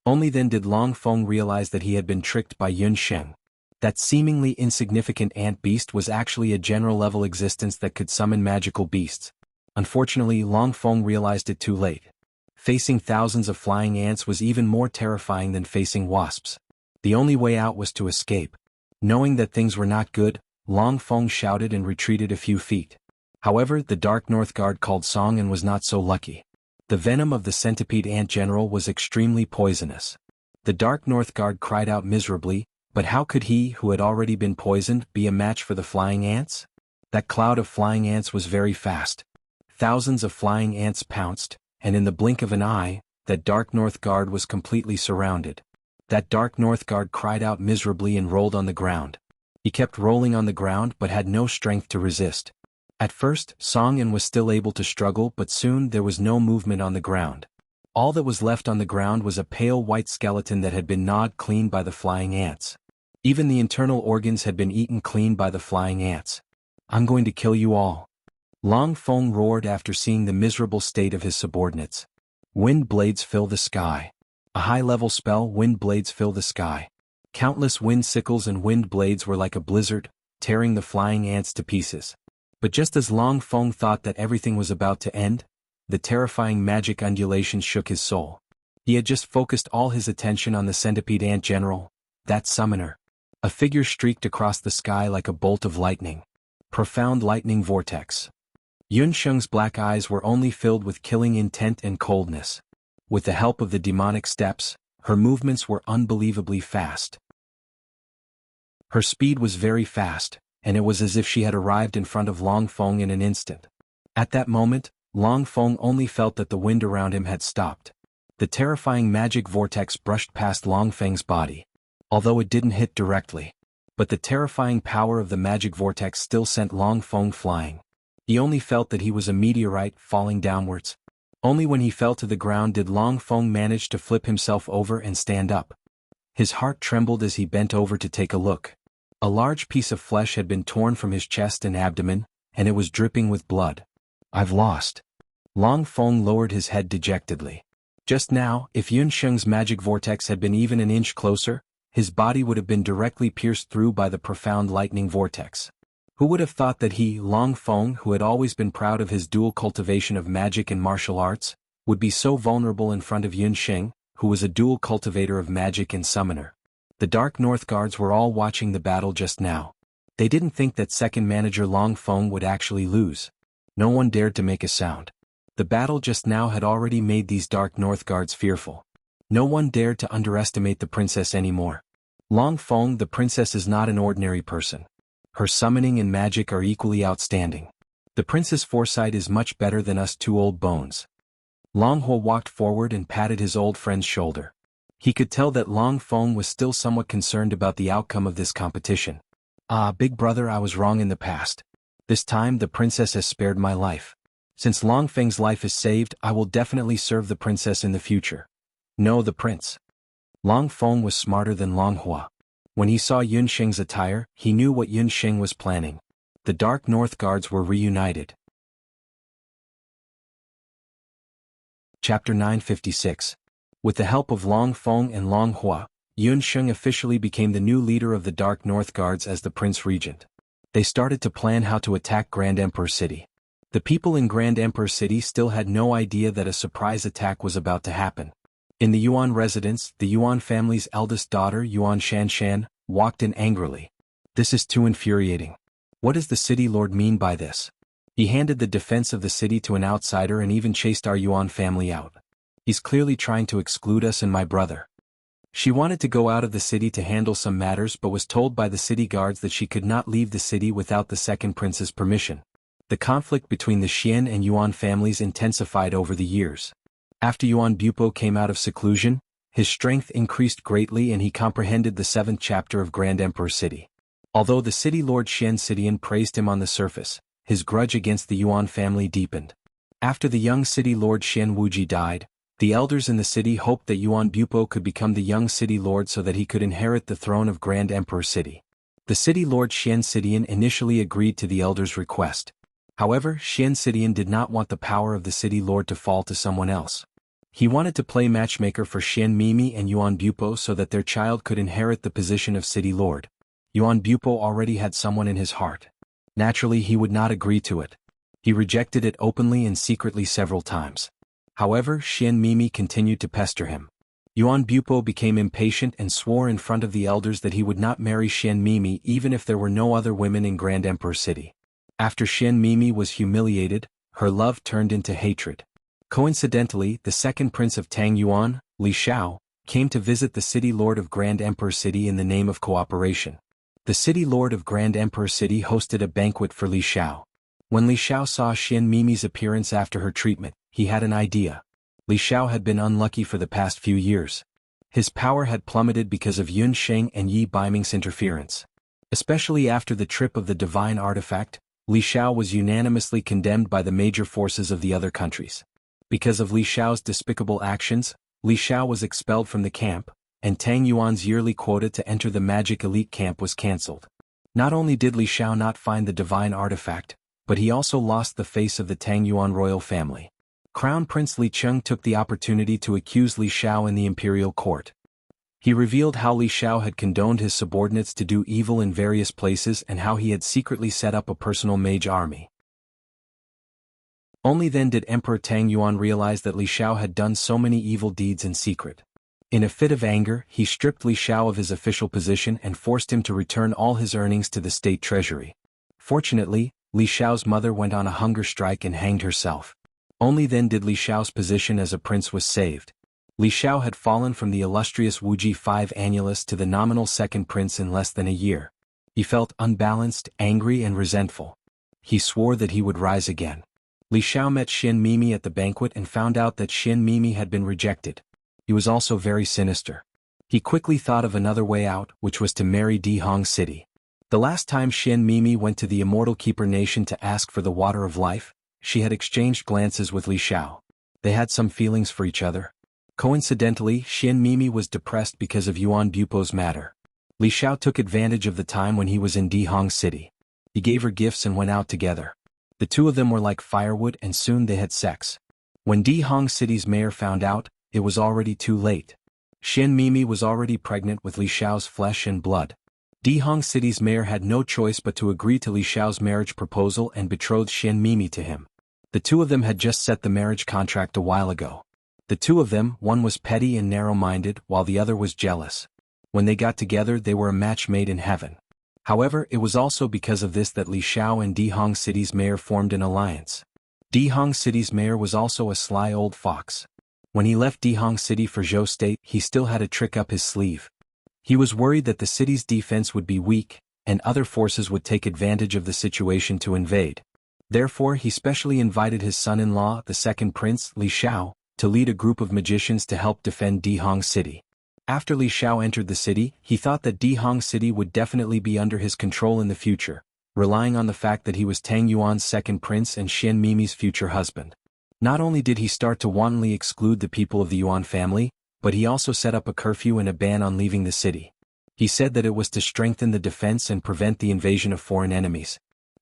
Only then did Long Feng realize that he had been tricked by Yun Sheng. That seemingly insignificant ant beast was actually a general-level existence that could summon magical beasts. Unfortunately, Long Feng realized it too late. Facing thousands of flying ants was even more terrifying than facing wasps. The only way out was to escape. Knowing that things were not good, Long Feng shouted and retreated a few feet. However, the Dark North Guard called Song and was not so lucky. The venom of the centipede ant general was extremely poisonous. The Dark North Guard cried out miserably, but how could he, who had already been poisoned, be a match for the flying ants? That cloud of flying ants was very fast. Thousands of flying ants pounced, and in the blink of an eye, that Dark North Guard was completely surrounded. That Dark North Guard cried out miserably and rolled on the ground. He kept rolling on the ground but had no strength to resist. At first, Song An was still able to struggle, but soon there was no movement on the ground. All that was left on the ground was a pale white skeleton that had been gnawed clean by the flying ants. Even the internal organs had been eaten clean by the flying ants. "I'm going to kill you all." Long Feng roared after seeing the miserable state of his subordinates. Wind blades fill the sky. A high-level spell, wind blades fill the sky. Countless wind sickles and wind blades were like a blizzard, tearing the flying ants to pieces. But just as Long Feng thought that everything was about to end, the terrifying magic undulations shook his soul. He had just focused all his attention on the centipede ant general, that summoner. A figure streaked across the sky like a bolt of lightning. Profound lightning vortex. Yun Sheng's black eyes were only filled with killing intent and coldness. With the help of the demonic steps, her movements were unbelievably fast. Her speed was very fast, and it was as if she had arrived in front of Long Feng in an instant. At that moment, Long Feng only felt that the wind around him had stopped. The terrifying magic vortex brushed past Long Feng's body. Although it didn't hit directly. But the terrifying power of the magic vortex still sent Long Feng flying. He only felt that he was a meteorite falling downwards. Only when he fell to the ground did Long Feng manage to flip himself over and stand up. His heart trembled as he bent over to take a look. A large piece of flesh had been torn from his chest and abdomen, and it was dripping with blood. "I've lost." Long Feng lowered his head dejectedly. Just now, if Yun Sheng's magic vortex had been even an inch closer, his body would have been directly pierced through by the profound lightning vortex. Who would have thought that he, Long Feng, who had always been proud of his dual cultivation of magic and martial arts, would be so vulnerable in front of Yun Sheng, who was a dual cultivator of magic and summoner? The Dark North Guards were all watching the battle just now. They didn't think that second manager Long Feng would actually lose. No one dared to make a sound. The battle just now had already made these Dark North Guards fearful. No one dared to underestimate the princess anymore. Long Feng, the princess, is not an ordinary person. Her summoning and magic are equally outstanding. The prince's foresight is much better than us two old bones. Long Huo walked forward and patted his old friend's shoulder. He could tell that Long Feng was still somewhat concerned about the outcome of this competition. "Ah, big brother, I was wrong in the past. This time the princess has spared my life. Since Long Feng's life is saved, I will definitely serve the princess in the future." "No, the prince." Long Feng was smarter than Long Hua. When he saw Yun Sheng's attire, he knew what Yun Sheng was planning. The Dark North Guards were reunited. Chapter 956. With the help of Long Feng and Long Hua, Yun Sheng officially became the new leader of the Dark North Guards as the Prince Regent. They started to plan how to attack Grand Emperor City. The people in Grand Emperor City still had no idea that a surprise attack was about to happen. In the Yuan residence, the Yuan family's eldest daughter, Yuan Shanshan, walked in angrily. "This is too infuriating. What does the city lord mean by this? He handed the defense of the city to an outsider and even chased our Yuan family out. He's clearly trying to exclude us and my brother." She wanted to go out of the city to handle some matters but was told by the city guards that she could not leave the city without the second prince's permission. The conflict between the Xian and Yuan families intensified over the years. After Yuan Bupo came out of seclusion, his strength increased greatly and he comprehended the 7th chapter of Grand Emperor City. Although the city lord Xian Cidian praised him on the surface, his grudge against the Yuan family deepened. After the young city lord Xian Wuji died, the elders in the city hoped that Yuan Bupo could become the young city lord so that he could inherit the throne of Grand Emperor City. The city lord Xian Cidian initially agreed to the elders' request. However, Xian Cidian did not want the power of the city lord to fall to someone else. He wanted to play matchmaker for Xian Mimi and Yuan Bupo so that their child could inherit the position of city lord. Yuan Bupo already had someone in his heart. Naturally, he would not agree to it. He rejected it openly and secretly several times. However, Xian Mimi continued to pester him. Yuan Bupo became impatient and swore in front of the elders that he would not marry Xian Mimi even if there were no other women in Grand Emperor City. After Xian Mimi was humiliated, her love turned into hatred. Coincidentally, the second prince of Tang Yuan, Li Xiao, came to visit the city lord of Grand Emperor City in the name of cooperation. The city lord of Grand Emperor City hosted a banquet for Li Xiao. When Li Xiao saw Xian Mimi's appearance after her treatment, he had an idea. Li Xiao had been unlucky for the past few years. His power had plummeted because of Yun Sheng and Yi Baiming's interference. Especially after the trip of the divine artifact, Li Xiao was unanimously condemned by the major forces of the other countries. Because of Li Xiao's despicable actions, Li Xiao was expelled from the camp, and Tang Yuan's yearly quota to enter the magic elite camp was cancelled. Not only did Li Xiao not find the divine artifact, but he also lost the face of the Tang Yuan royal family. Crown Prince Li Cheng took the opportunity to accuse Li Xiao in the imperial court. He revealed how Li Xiao had condoned his subordinates to do evil in various places and how he had secretly set up a personal mage army. Only then did Emperor Tang Yuan realize that Li Xiao had done so many evil deeds in secret. In a fit of anger, he stripped Li Xiao of his official position and forced him to return all his earnings to the state treasury. Fortunately, Li Xiao's mother went on a hunger strike and hanged herself. Only then did Li Xiao's position as a prince was saved. Li Xiao had fallen from the illustrious Wuji 5 annulus to the nominal second prince in less than a year. He felt unbalanced, angry and resentful. He swore that he would rise again. Li Xiao met Xian Mimi at the banquet and found out that Xian Mimi had been rejected. He was also very sinister. He quickly thought of another way out, which was to marry Dihong City. The last time Xian Mimi went to the Immortal Keeper Nation to ask for the Water of Life, she had exchanged glances with Li Xiao. They had some feelings for each other. Coincidentally, Xian Mimi was depressed because of Yuan Bupo's matter. Li Xiao took advantage of the time when he was in Dihong City. He gave her gifts and went out together. The two of them were like firewood and soon they had sex. When Dihong City's mayor found out, it was already too late. Xian Mimi was already pregnant with Li Xiao's flesh and blood. Dihong City's mayor had no choice but to agree to Li Xiao's marriage proposal and betroth Xian Mimi to him. The two of them had just set the marriage contract a while ago. The two of them, one was petty and narrow-minded while the other was jealous. When they got together they were a match made in heaven. However, it was also because of this that Li Xiao and Dihong City's mayor formed an alliance. Dihong City's mayor was also a sly old fox. When he left Dihong City for Zhou State, he still had a trick up his sleeve. He was worried that the city's defense would be weak, and other forces would take advantage of the situation to invade. Therefore, he specially invited his son-in-law, the second prince, Li Xiao, to lead a group of magicians to help defend Dihong City. After Li Xiao entered the city, he thought that Dihong City would definitely be under his control in the future, relying on the fact that he was Tang Yuan's second prince and Xian Mimi's future husband. Not only did he start to wantonly exclude the people of the Yuan family, but he also set up a curfew and a ban on leaving the city. He said that it was to strengthen the defense and prevent the invasion of foreign enemies.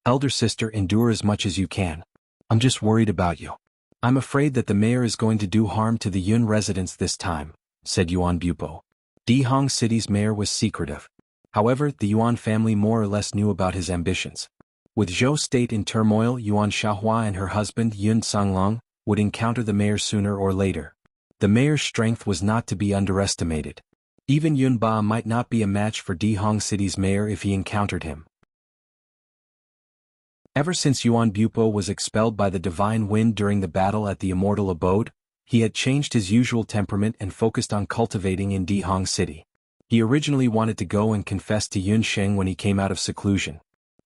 Elder sister, endure as much as you can. I'm just worried about you. I'm afraid that the mayor is going to do harm to the Yun residents this time, said Yuan Bupo. Dihong City's mayor was secretive. However, the Yuan family more or less knew about his ambitions. With Zhou State in turmoil, Yuan Xiaohua and her husband Yun Songlong would encounter the mayor sooner or later. The mayor's strength was not to be underestimated. Even Yun Ba might not be a match for Dihong City's mayor if he encountered him. Ever since Yuan Bupo was expelled by the Divine Wind during the battle at the Immortal Abode, he had changed his usual temperament and focused on cultivating in Dihong City. He originally wanted to go and confess to Yun Sheng when he came out of seclusion.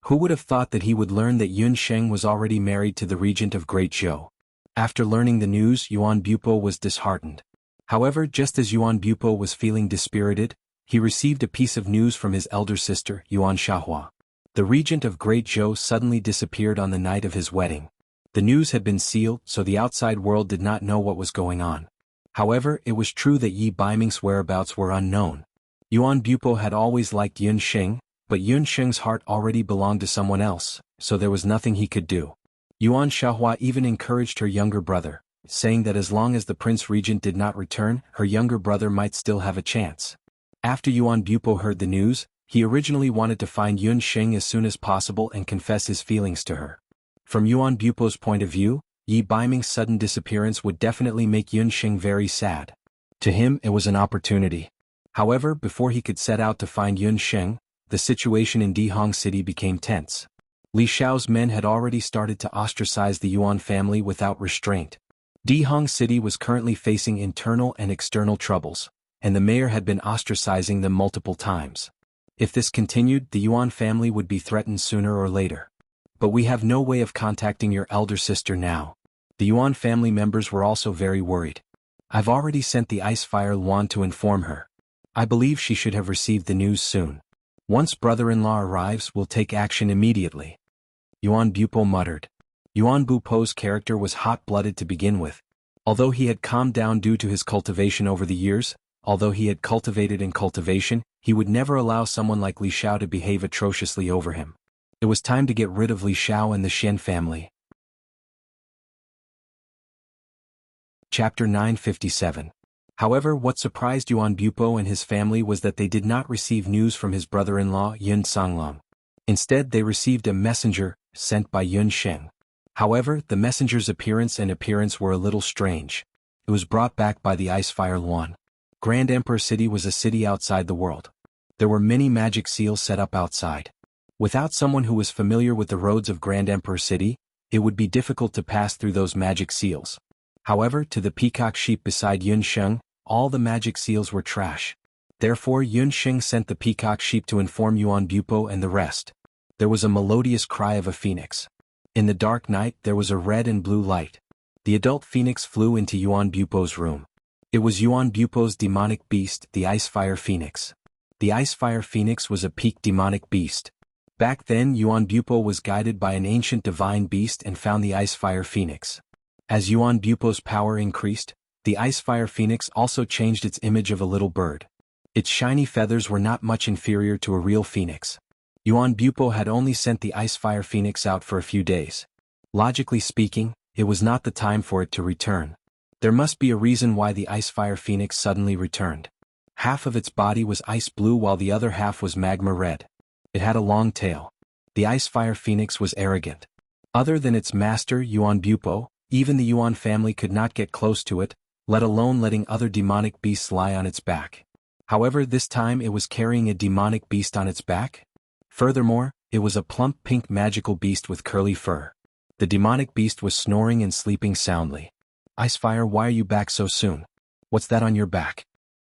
Who would have thought that he would learn that Yun Sheng was already married to the regent of Great Zhou? After learning the news, Yuan Bupo was disheartened. However, just as Yuan Bupo was feeling dispirited, he received a piece of news from his elder sister, Yuan Xiaohua. The regent of Great Zhou suddenly disappeared on the night of his wedding. The news had been sealed, so the outside world did not know what was going on. However, it was true that Yi Baiming's whereabouts were unknown. Yuan Bupo had always liked Yun Sheng, but Yun Sheng's heart already belonged to someone else, so there was nothing he could do. Yuan Xiaohua even encouraged her younger brother, saying that as long as the Prince Regent did not return, her younger brother might still have a chance. After Yuan Bupo heard the news, he originally wanted to find Yun Xing as soon as possible and confess his feelings to her. From Yuan Bupo's point of view, Yi Baiming's sudden disappearance would definitely make Yun Xing very sad. To him it was an opportunity. However, before he could set out to find Yun Xing, the situation in Dihong City became tense. Li Xiao's men had already started to ostracize the Yuan family without restraint. Dihong City was currently facing internal and external troubles, and the mayor had been ostracizing them multiple times. If this continued, the Yuan family would be threatened sooner or later. But we have no way of contacting your elder sister now. The Yuan family members were also very worried. I've already sent the Icefire Luan to inform her. I believe she should have received the news soon. Once brother-in-law arrives, we'll take action immediately. Yuan Bupo muttered. Yuan Bupo's character was hot-blooded to begin with. Although he had calmed down due to his cultivation over the years, although he had cultivated in cultivation, he would never allow someone like Li Xiao to behave atrociously over him. It was time to get rid of Li Xiao and the Xian family. Chapter 957. However, what surprised Yuan Bupo and his family was that they did not receive news from his brother-in-law Yun Songlong. Instead, they received a messenger, sent by Yun Xing. However, the messenger's appearance were a little strange. It was brought back by the Icefire Luan. Grand Emperor City was a city outside the world. There were many magic seals set up outside. Without someone who was familiar with the roads of Grand Emperor City, it would be difficult to pass through those magic seals. However, to the peacock sheep beside Yun Xing, all the magic seals were trash. Therefore Yun Xing sent the peacock sheep to inform Yuan Bupo and the rest. There was a melodious cry of a phoenix. In the dark night there was a red and blue light. The adult phoenix flew into Yuan Bupo's room. It was Yuan Bupo's demonic beast, the Icefire Phoenix. The Icefire Phoenix was a peak demonic beast. Back then Yuan Bupo was guided by an ancient divine beast and found the Icefire Phoenix. As Yuan Bupo's power increased, the Icefire Phoenix also changed its image of a little bird. Its shiny feathers were not much inferior to a real phoenix. Yuan Bupo had only sent the Icefire Phoenix out for a few days. Logically speaking, it was not the time for it to return. There must be a reason why the Icefire Phoenix suddenly returned. Half of its body was ice blue while the other half was magma red. It had a long tail. The Icefire Phoenix was arrogant. Other than its master Yuan Bupo, even the Yuan family could not get close to it, let alone letting other demonic beasts lie on its back. However, this time it was carrying a demonic beast on its back. Furthermore, it was a plump pink magical beast with curly fur. The demonic beast was snoring and sleeping soundly. Icefire, why are you back so soon? What's that on your back?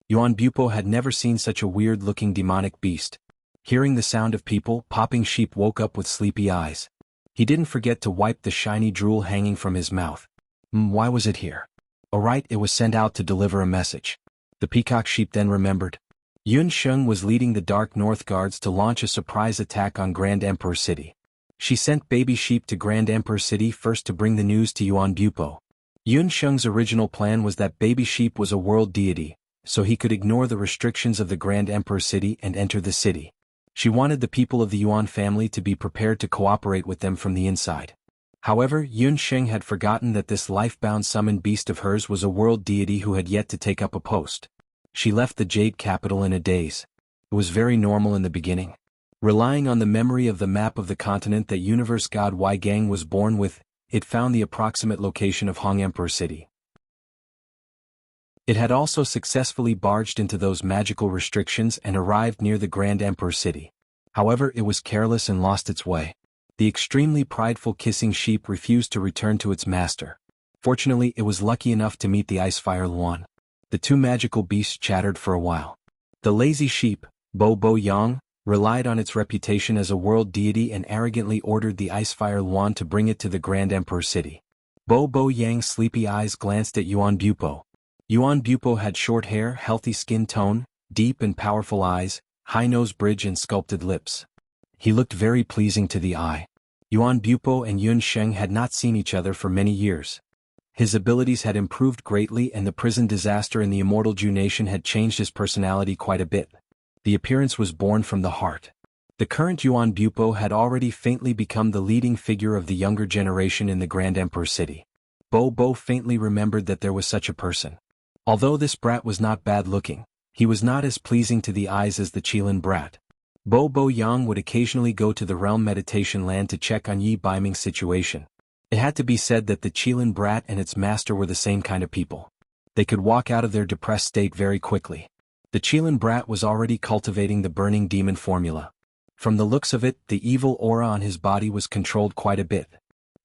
Yuan Bupo had never seen such a weird-looking demonic beast. Hearing the sound of people, Popping Sheep woke up with sleepy eyes. He didn't forget to wipe the shiny drool hanging from his mouth. Why was it here? Alright, it was sent out to deliver a message. The peacock sheep then remembered. Yun Xing was leading the Dark North Guards to launch a surprise attack on Grand Emperor City. She sent baby sheep to Grand Emperor City first to bring the news to Yuan Bupo. Yun Xing's original plan was that baby sheep was a world deity, so he could ignore the restrictions of the Grand Emperor City and enter the city. She wanted the people of the Yuan family to be prepared to cooperate with them from the inside. However, Yun Xing had forgotten that this life-bound summoned beast of hers was a world deity who had yet to take up a post. She left the Jade capital in a daze. It was very normal in the beginning. Relying on the memory of the map of the continent that universe god Wei Gang was born with, it found the approximate location of Hong Emperor City. It had also successfully barged into those magical restrictions and arrived near the Grand Emperor City. However, it was careless and lost its way. The extremely prideful kissing sheep refused to return to its master. Fortunately, it was lucky enough to meet the Icefire Luan. The two magical beasts chattered for a while. The lazy sheep, Bo Bo Yang, relied on its reputation as a world deity and arrogantly ordered the Icefire Luan to bring it to the Grand Emperor City. Bo Bo Yang's sleepy eyes glanced at Yuan Bupo. Yuan Bupo had short hair, healthy skin tone, deep and powerful eyes, high nose bridge and sculpted lips. He looked very pleasing to the eye. Yuan Bupo and Yun Xing had not seen each other for many years. His abilities had improved greatly and the prison disaster in the immortal Ju nation had changed his personality quite a bit. The appearance was born from the heart. The current Yuan Bupo had already faintly become the leading figure of the younger generation in the Grand Emperor City. Bo faintly remembered that there was such a person. Although this brat was not bad-looking, he was not as pleasing to the eyes as the Qilin brat. Bo Yang would occasionally go to the realm meditation land to check on Yi Baiming's situation. It had to be said that the Qilin brat and its master were the same kind of people. They could walk out of their depressed state very quickly. The Qilin brat was already cultivating the burning demon formula. From the looks of it, the evil aura on his body was controlled quite a bit.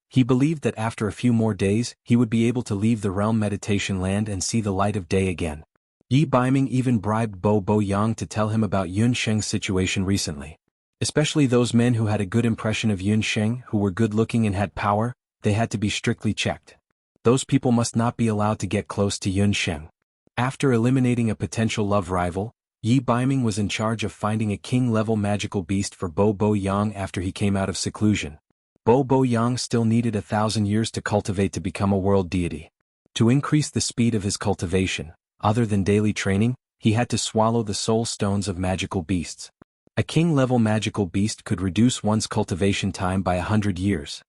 He believed that after a few more days, he would be able to leave the realm meditation land and see the light of day again. Yi Baiming even bribed Bo Yang to tell him about Yun Sheng's situation recently. Especially those men who had a good impression of Yun Sheng, who were good-looking and had power, they had to be strictly checked. Those people must not be allowed to get close to Yun Sheng. After eliminating a potential love rival, Yi Baiming was in charge of finding a king-level magical beast for Bo Yang after he came out of seclusion. Bo Yang still needed 1,000 years to cultivate to become a world deity. To increase the speed of his cultivation, other than daily training, he had to swallow the soul stones of magical beasts. A king-level magical beast could reduce one's cultivation time by 100 years.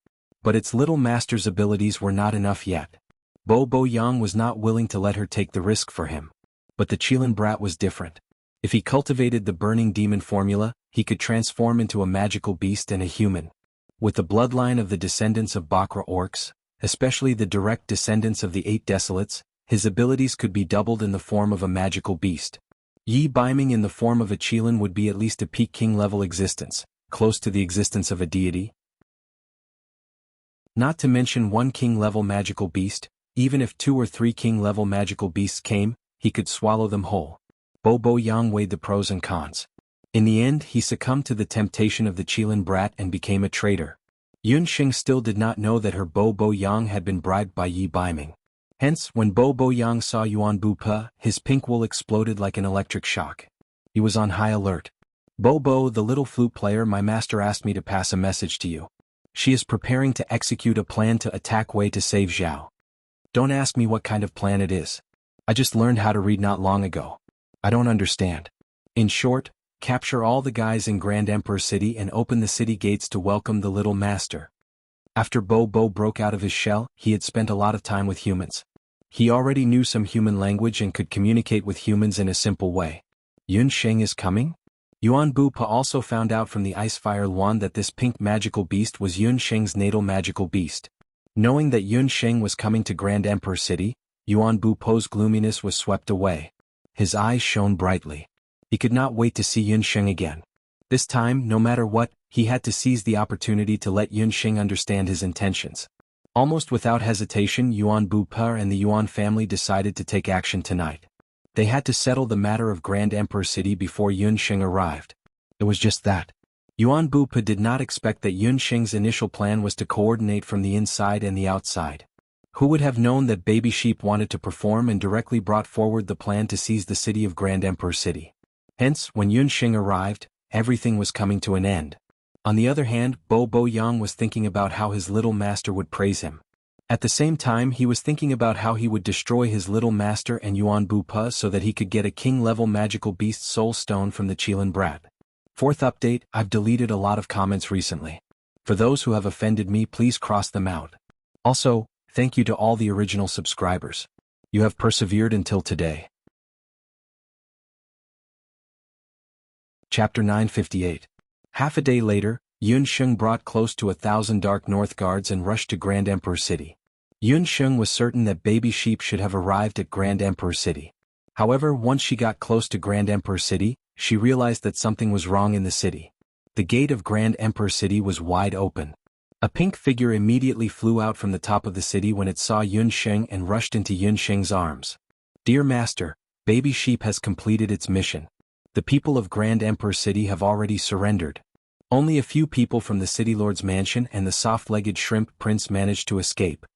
But its little master's abilities were not enough yet. Bo Yang was not willing to let her take the risk for him. But the Qilin brat was different. If he cultivated the burning demon formula, he could transform into a magical beast and a human. With the bloodline of the descendants of Bakra orcs, especially the direct descendants of the 8 Desolates, his abilities could be doubled in the form of a magical beast. Yi Baiming in the form of a Qilin would be at least a peak king-level existence, close to the existence of a deity. Not to mention one king-level magical beast, even if 2 or 3 king-level magical beasts came, he could swallow them whole. Bo Yang weighed the pros and cons. In the end, he succumbed to the temptation of the Qilin brat and became a traitor. Yun Sheng still did not know that her Bo Yang had been bribed by Yi Baiming. Hence, when Bo Yang saw Yuan Bu Pe, his pink wool exploded like an electric shock. He was on high alert. Bo, the little flute player, my master asked me to pass a message to you. She is preparing to execute a plan to attack Wei to save Zhao. Don't ask me what kind of plan it is. I just learned how to read not long ago. I don't understand. In short, capture all the guys in Grand Emperor City and open the city gates to welcome the little master. After Bo broke out of his shell, he had spent a lot of time with humans. He already knew some human language and could communicate with humans in a simple way. Yun Sheng is coming? Yuan Bu Pe also found out from the Icefire Luan that this pink magical beast was Yun Sheng's natal magical beast. Knowing that Yun Sheng was coming to Grand Emperor City, Yuan Bu Pe's gloominess was swept away. His eyes shone brightly. He could not wait to see Yun Sheng again. This time, no matter what, he had to seize the opportunity to let Yun Sheng understand his intentions. Almost without hesitation, Yuan Bu Pe and the Yuan family decided to take action tonight. They had to settle the matter of Grand Emperor City before Yun Sheng arrived. It was just that. Yuan Bu Pe did not expect that Yun Sheng's initial plan was to coordinate from the inside and the outside. Who would have known that Baby Sheep wanted to perform and directly brought forward the plan to seize the city of Grand Emperor City? Hence, when Yun Sheng arrived, everything was coming to an end. On the other hand, Bo Yang was thinking about how his little master would praise him. At the same time, he was thinking about how he would destroy his little master and Yuan Bu Pe so that he could get a king-level magical beast soul stone from the Qilin brat. Fourth update, I've deleted a lot of comments recently. For those who have offended me, please cross them out. Also, thank you to all the original subscribers. You have persevered until today. Chapter 958. Half a day later, Yun Sheng brought close to 1,000 Dark North guards and rushed to Grand Emperor City. Yun Sheng was certain that Baby Sheep should have arrived at Grand Emperor City. However, once she got close to Grand Emperor City, she realized that something was wrong in the city. The gate of Grand Emperor City was wide open. A pink figure immediately flew out from the top of the city when it saw Yun Sheng and rushed into Yun Sheng's arms. Dear Master, Baby Sheep has completed its mission. The people of Grand Emperor City have already surrendered. Only a few people from the City Lord's mansion and the soft-legged shrimp prince managed to escape.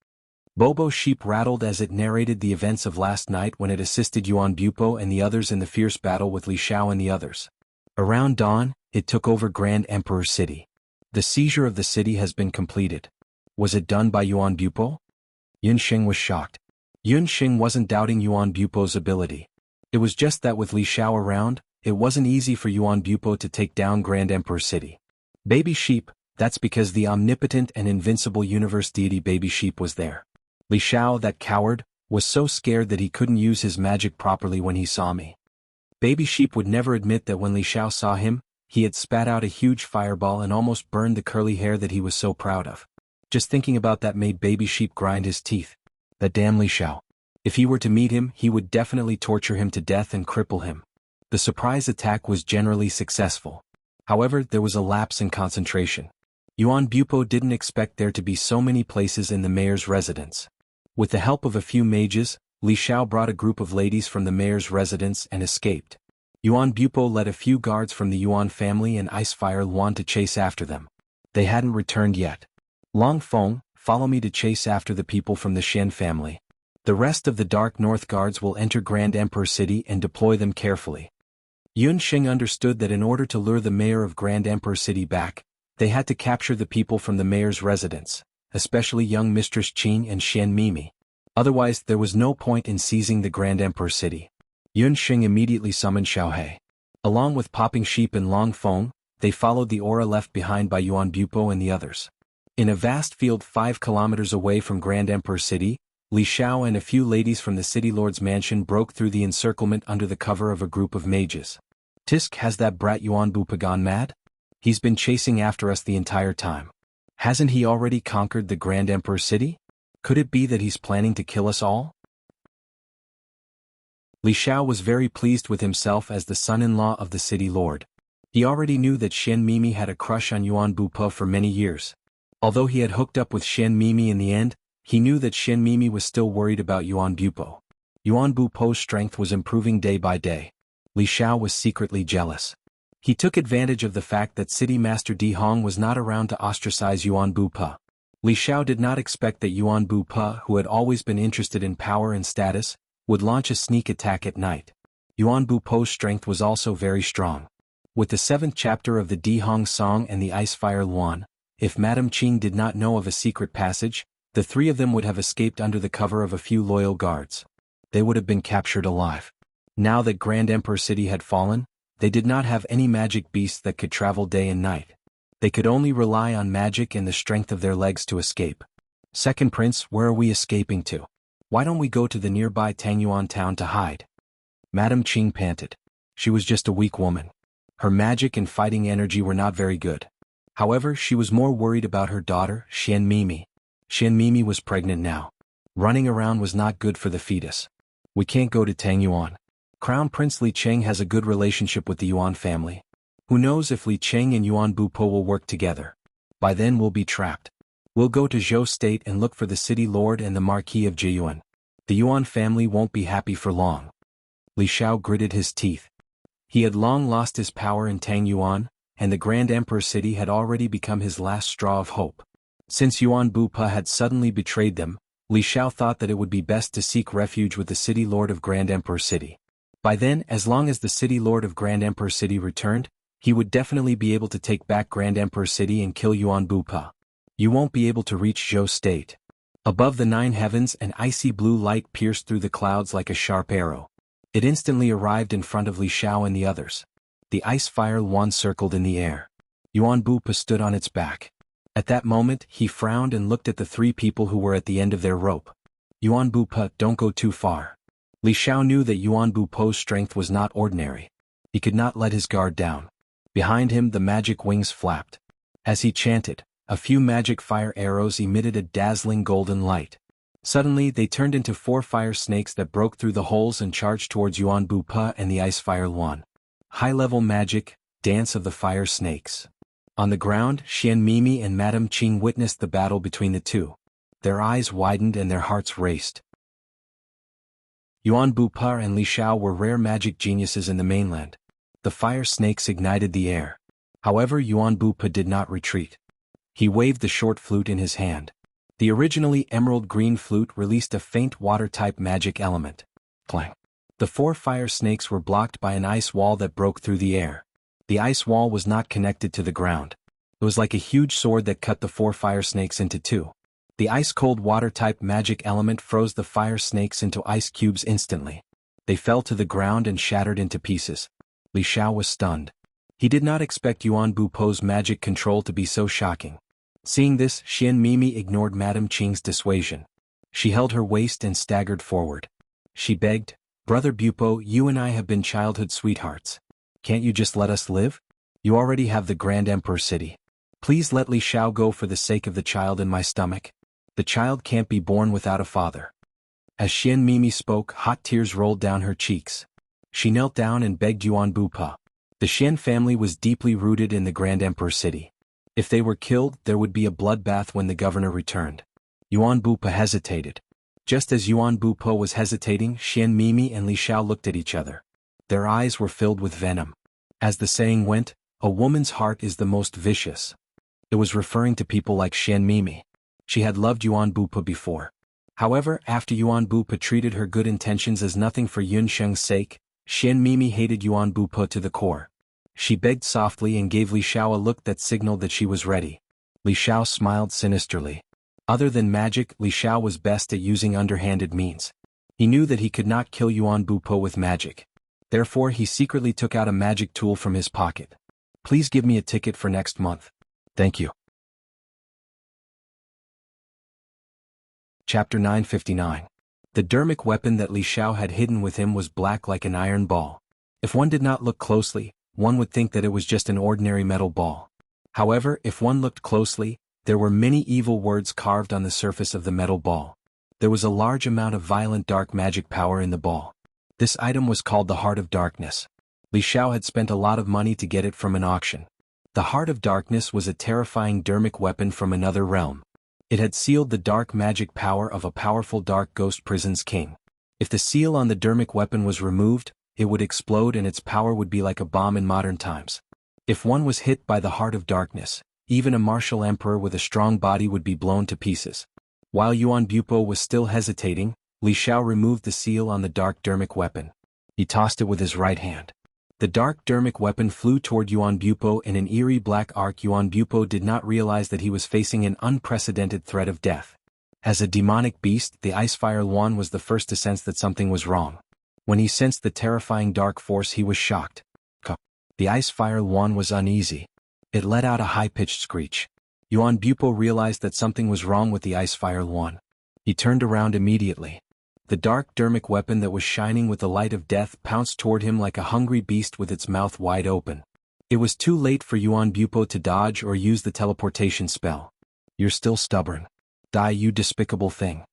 Bobo Sheep rattled as it narrated the events of last night when it assisted Yuan Bupo and the others in the fierce battle with Li Xiao and the others. Around dawn, it took over Grand Emperor City. The seizure of the city has been completed. Was it done by Yuan Bupo? Yun Sheng was shocked. Yun Sheng wasn't doubting Yuan Bupo's ability. It was just that with Li Xiao around, it wasn't easy for Yuan Bupo to take down Grand Emperor City. Baby Sheep, that's because the omnipotent and invincible universe deity Baby Sheep was there. Li Xiao, that coward, was so scared that he couldn't use his magic properly when he saw me. Baby Sheep would never admit that when Li Xiao saw him, he had spat out a huge fireball and almost burned the curly hair that he was so proud of. Just thinking about that made Baby Sheep grind his teeth. That damn Li Xiao. If he were to meet him, he would definitely torture him to death and cripple him. The surprise attack was generally successful. However, there was a lapse in concentration. Yuan Bupo didn't expect there to be so many places in the mayor's residence. With the help of a few mages, Li Xiao brought a group of ladies from the mayor's residence and escaped. Yuan Bupo led a few guards from the Yuan family and Icefire Luan to chase after them. They hadn't returned yet. Long Feng, follow me to chase after the people from the Shen family. The rest of the Dark North Guards will enter Grand Emperor City and deploy them carefully. Yun Xing understood that in order to lure the mayor of Grand Emperor City back, they had to capture the people from the mayor's residence, especially young Mistress Qing and Shen Mimi. Otherwise, there was no point in seizing the Grand Emperor City. Yun Xing immediately summoned Xiaohe. Along with Popping Sheep and Long Feng, they followed the aura left behind by Yuan Bupo and the others. In a vast field 5 kilometers away from Grand Emperor City, Li Xiao and a few ladies from the city lord's mansion broke through the encirclement under the cover of a group of mages. Tisk, has that brat Yuan Bupo gone mad? He's been chasing after us the entire time. Hasn't he already conquered the Grand Emperor City? Could it be that he's planning to kill us all? Li Xiao was very pleased with himself as the son-in-law of the city lord. He already knew that Shen Mimi had a crush on Yuan Bupo for many years. Although he had hooked up with Shen Mimi in the end, he knew that Shen Mimi was still worried about Yuan Bupo. Yuan Bupo's strength was improving day by day. Li Xiao was secretly jealous. He took advantage of the fact that City Master Di Hong was not around to ostracize Yuan Bupo. Li Xiao did not expect that Yuan Bupo, who had always been interested in power and status, would launch a sneak attack at night. Yuan Bupo's strength was also very strong. With the 7th chapter of the Di Hong Song and the Icefire Luan, if Madame Qing did not know of a secret passage, the 3 of them would have escaped under the cover of a few loyal guards. They would have been captured alive. Now that Grand Emperor City had fallen, they did not have any magic beasts that could travel day and night. They could only rely on magic and the strength of their legs to escape. Second Prince, where are we escaping to? Why don't we go to the nearby Tangyuan town to hide? Madame Qing panted. She was just a weak woman. Her magic and fighting energy were not very good. However, she was more worried about her daughter, Shen Mimi. Shen Mimi was pregnant now. Running around was not good for the fetus. We can't go to Tangyuan. Crown Prince Li Cheng has a good relationship with the Yuan family. Who knows if Li Cheng and Yuan Bupo will work together. By then we'll be trapped. We'll go to Zhou State and look for the city lord and the Marquis of Jiyuan. The Yuan family won't be happy for long. Li Xiao gritted his teeth. He had long lost his power in Tangyuan, and the Grand Emperor City had already become his last straw of hope. Since Yuan Bupo had suddenly betrayed them, Li Xiao thought that it would be best to seek refuge with the city lord of Grand Emperor City. By then, as long as the city lord of Grand Emperor City returned, he would definitely be able to take back Grand Emperor City and kill Yuan Bupo. You won't be able to reach Zhou State. Above the 9 heavens, an icy blue light pierced through the clouds like a sharp arrow. It instantly arrived in front of Li Xiao and the others. The ice fire Luan circled in the air. Yuan Bupo stood on its back. At that moment, he frowned and looked at the 3 people who were at the end of their rope. Yuan Bupo, don't go too far. Li Xiao knew that Yuan Bupo's strength was not ordinary. He could not let his guard down. Behind him the magic wings flapped. As he chanted, a few magic fire arrows emitted a dazzling golden light. Suddenly they turned into 4 fire snakes that broke through the holes and charged towards Yuan Bupo and the ice fire Luan. High-level magic, dance of the fire snakes. On the ground, Shen Mimi and Madame Qing witnessed the battle between the 2. Their eyes widened and their hearts raced. Yuan Bupo and Li Xiao were rare magic geniuses in the mainland. The fire snakes ignited the air. However, Yuan Bupo did not retreat. He waved the short flute in his hand. The originally emerald green flute released a faint water-type magic element. Clang. The 4 fire snakes were blocked by an ice wall that broke through the air. The ice wall was not connected to the ground. It was like a huge sword that cut the 4 fire snakes into 2. The ice-cold water-type magic element froze the fire snakes into ice cubes instantly. They fell to the ground and shattered into pieces. Li Xiao was stunned. He did not expect Yuan Bupo's magic control to be so shocking. Seeing this, Shen Mimi ignored Madame Qing's dissuasion. She held her waist and staggered forward. She begged, "Brother Bupo, you and I have been childhood sweethearts. Can't you just let us live? You already have the Grand Emperor city. Please let Li Xiao go for the sake of the child in my stomach. The child can't be born without a father." As Xian Mimi spoke, hot tears rolled down her cheeks. She knelt down and begged Yuan Bupa. The Xian family was deeply rooted in the Grand Emperor city. If they were killed, there would be a bloodbath when the governor returned. Yuan Bupa hesitated. Just as Yuan Bupa was hesitating, Xian Mimi and Li Xiao looked at each other. Their eyes were filled with venom. As the saying went, a woman's heart is the most vicious. It was referring to people like Xian Mimi. She had loved Yuan Bupa before. However, after Yuan Bupa treated her good intentions as nothing for Yun Sheng's sake, Xian Mimi hated Yuan Bupa to the core. She begged softly and gave Li Xiao a look that signaled that she was ready. Li Xiao smiled sinisterly. Other than magic, Li Xiao was best at using underhanded means. He knew that he could not kill Yuan Bupo with magic. Therefore he secretly took out a magic tool from his pocket. "Please give me a ticket for next month. Thank you." Chapter 959. The dermic weapon that Li Xiao had hidden with him was black like an iron ball. If one did not look closely, one would think that it was just an ordinary metal ball. However, if one looked closely, there were many evil words carved on the surface of the metal ball. There was a large amount of violent dark magic power in the ball. This item was called the Heart of Darkness. Li Xiao had spent a lot of money to get it from an auction. The Heart of Darkness was a terrifying dermic weapon from another realm. It had sealed the dark magic power of a powerful dark ghost prison's king. If the seal on the dermic weapon was removed, it would explode and its power would be like a bomb in modern times. If one was hit by the Heart of Darkness, even a martial emperor with a strong body would be blown to pieces. While Yuan Bupo was still hesitating, Li Xiao removed the seal on the dark dermic weapon. He tossed it with his right hand. The dark dermic weapon flew toward Yuan Bupo in an eerie black arc. Yuan Bupo did not realize that he was facing an unprecedented threat of death. As a demonic beast, the Icefire Luan was the first to sense that something was wrong. When he sensed the terrifying dark force, he was shocked. The Icefire Luan was uneasy. It let out a high-pitched screech. Yuan Bupo realized that something was wrong with the Icefire Luan. He turned around immediately. The dark dermic weapon that was shining with the light of death pounced toward him like a hungry beast with its mouth wide open. It was too late for Yuan Bupo to dodge or use the teleportation spell. "You're still stubborn. Die, you despicable thing."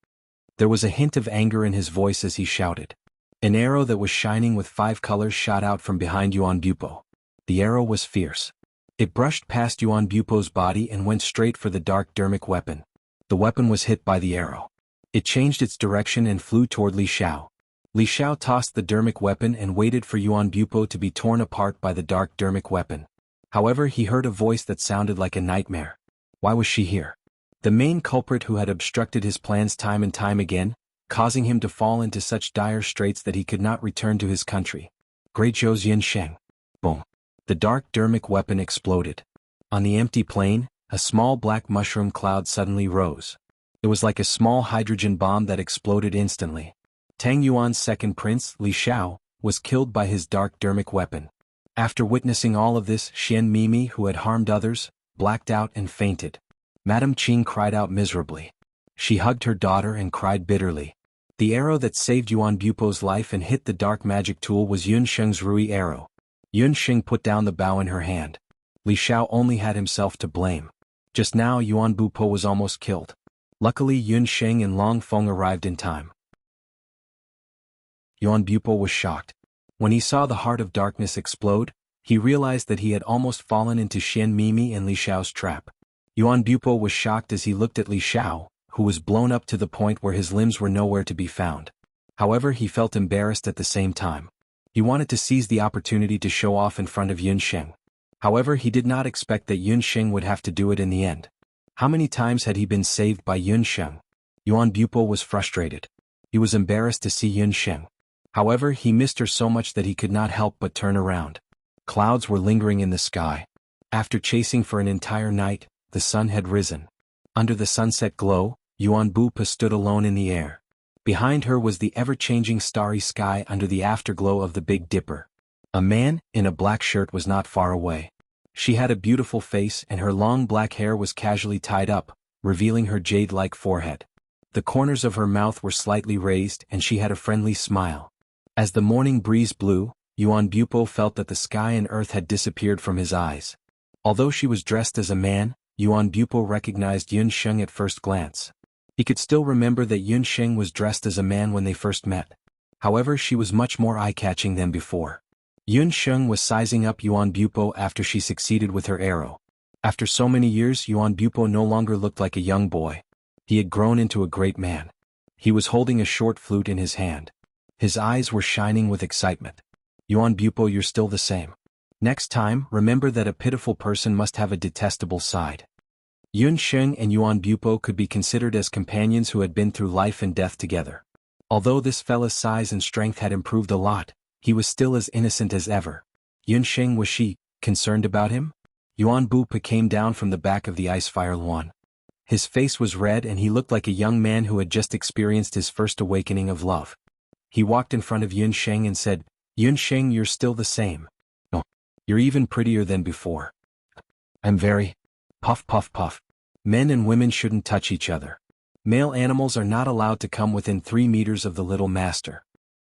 There was a hint of anger in his voice as he shouted. An arrow that was shining with 5 colors shot out from behind Yuan Bupo. The arrow was fierce. It brushed past Yuan Bupo's body and went straight for the dark dermic weapon. The weapon was hit by the arrow. It changed its direction and flew toward Li Xiao. Li Xiao tossed the dermic weapon and waited for Yuan Bupo to be torn apart by the dark dermic weapon. However, he heard a voice that sounded like a nightmare. Why was she here? The main culprit who had obstructed his plans time and time again, causing him to fall into such dire straits that he could not return to his country. Great Zhou's Yin Sheng. Boom. The dark dermic weapon exploded. On the empty plain, a small black mushroom cloud suddenly rose. It was like a small hydrogen bomb that exploded instantly. Tang Yuan's second prince, Li Xiao, was killed by his dark dermic weapon. After witnessing all of this, Xian Mimi, who had harmed others, blacked out and fainted. Madame Qing cried out miserably. She hugged her daughter and cried bitterly. The arrow that saved Yuan Bupo's life and hit the dark magic tool was Yun Sheng's Rui arrow. Yun Sheng put down the bow in her hand. Li Xiao only had himself to blame. Just now Yuan Bupo was almost killed. Luckily Yun Sheng and Long Feng arrived in time. Yuan Bupo was shocked. When he saw the Heart of Darkness explode, he realized that he had almost fallen into Xian Mimi and Li Xiao's trap. Yuan Bupo was shocked as he looked at Li Xiao, who was blown up to the point where his limbs were nowhere to be found. However, he felt embarrassed at the same time. He wanted to seize the opportunity to show off in front of Yun Sheng. However, he did not expect that Yun Sheng would have to do it in the end. How many times had he been saved by Yun Sheng? Yuan Bupo was frustrated. He was embarrassed to see Yun Sheng. However, he missed her so much that he could not help but turn around. Clouds were lingering in the sky. After chasing for an entire night, the sun had risen. Under the sunset glow, Yuan Bupo stood alone in the air. Behind her was the ever-changing starry sky under the afterglow of the Big Dipper. A man, in a black shirt, was not far away. She had a beautiful face and her long black hair was casually tied up, revealing her jade-like forehead. The corners of her mouth were slightly raised and she had a friendly smile. As the morning breeze blew, Yuan Bupo felt that the sky and earth had disappeared from his eyes. Although she was dressed as a man, Yuan Bupo recognized Yun Sheng at first glance. He could still remember that Yun Sheng was dressed as a man when they first met. However, she was much more eye-catching than before. Yun Sheng was sizing up Yuan Bupo after she succeeded with her arrow. After so many years, Yuan Bupo no longer looked like a young boy. He had grown into a great man. He was holding a short flute in his hand. His eyes were shining with excitement. Yuan Bupo, you're still the same. Next time, remember that a pitiful person must have a detestable side. Yun Sheng and Yuan Bupo could be considered as companions who had been through life and death together. Although this fella's size and strength had improved a lot, he was still as innocent as ever. Yun Sheng, was she concerned about him? Yuan Bupo came down from the back of the Icefire Luan. His face was red and he looked like a young man who had just experienced his first awakening of love. He walked in front of Yun Sheng and said, Yun Sheng, you're still the same. No, you're even prettier than before. I'm very... Puff puff puff. Men and women shouldn't touch each other. Male animals are not allowed to come within 3 meters of the little master.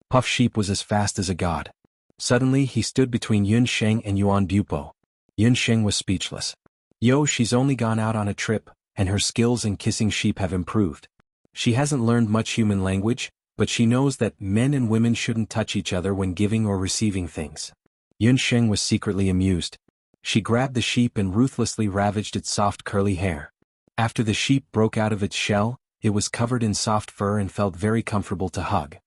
Puff Sheep was as fast as a god. Suddenly he stood between Yun Sheng and Yuan Bupo. Yun Sheng was speechless. Yo, she's only gone out on a trip, and her skills in kissing sheep have improved. She hasn't learned much human language, but she knows that men and women shouldn't touch each other when giving or receiving things. Yun Sheng was secretly amused. She grabbed the sheep and ruthlessly ravaged its soft curly hair. After the sheep broke out of its shell, it was covered in soft fur and felt very comfortable to hug.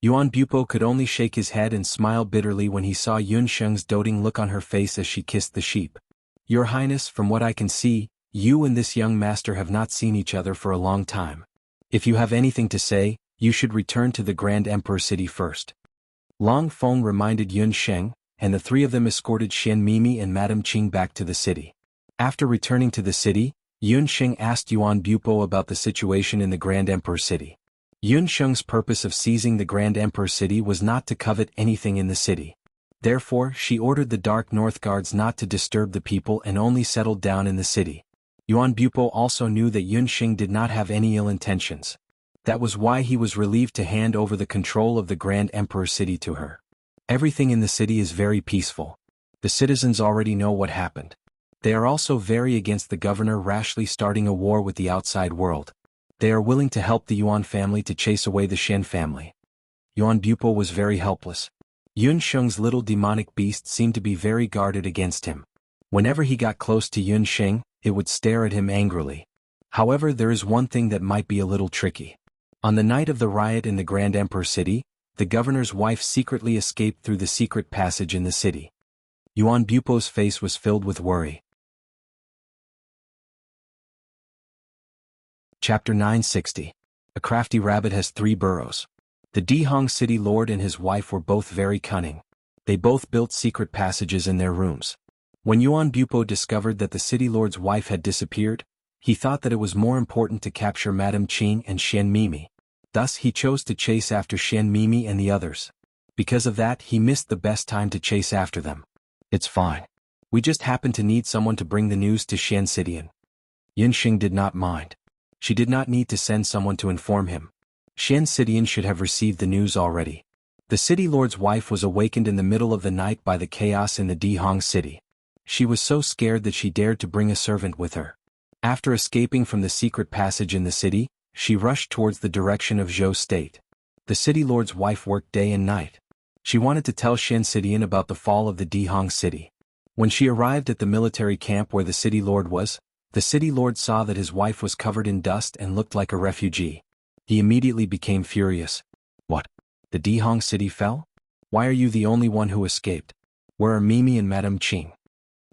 Yuan Bupo could only shake his head and smile bitterly when he saw Yun Sheng's doting look on her face as she kissed the sheep. Your Highness, from what I can see, you and this young master have not seen each other for a long time. If you have anything to say, you should return to the Grand Emperor city first. Long Feng reminded Yun Sheng, and the three of them escorted Xian Mimi and Madame Qing back to the city. After returning to the city, Yun Sheng asked Yuan Bupo about the situation in the Grand Emperor city. Yun Sheng's purpose of seizing the Grand Emperor city was not to covet anything in the city. Therefore, she ordered the Dark North Guards not to disturb the people and only settled down in the city. Yuan Bupo also knew that Yun Sheng did not have any ill intentions. That was why he was relieved to hand over the control of the Grand Emperor city to her. Everything in the city is very peaceful. The citizens already know what happened. They are also very against the governor rashly starting a war with the outside world. They are willing to help the Yuan family to chase away the Shen family. Yuan Bupo was very helpless. Yun Sheng's little demonic beast seemed to be very guarded against him. Whenever he got close to Yun Sheng, it would stare at him angrily. However, there is one thing that might be a little tricky. On the night of the riot in the Grand Emperor city, the governor's wife secretly escaped through the secret passage in the city. Yuan Bupo's face was filled with worry. Chapter 960. A crafty rabbit has 3 burrows. The Dihong city lord and his wife were both very cunning. They both built secret passages in their rooms. When Yuan Bupo discovered that the city lord's wife had disappeared, he thought that it was more important to capture Madame Qing and Xian Mimi. Thus he chose to chase after Xian Mimi and the others. Because of that, he missed the best time to chase after them. It's fine. We just happen to need someone to bring the news to Xian Cidian. Yun Sheng did not mind. She did not need to send someone to inform him. Xian Cidian should have received the news already. The city lord's wife was awakened in the middle of the night by the chaos in the Dihong city. She was so scared that she dared to bring a servant with her. After escaping from the secret passage in the city, she rushed towards the direction of Zhou State. The city lord's wife worked day and night. She wanted to tell Xian Cidian about the fall of the Dihong city. When she arrived at the military camp where the city lord was, the city lord saw that his wife was covered in dust and looked like a refugee. He immediately became furious. What? The Dihong city fell? Why are you the only one who escaped? Where are Mimi and Madame Qing?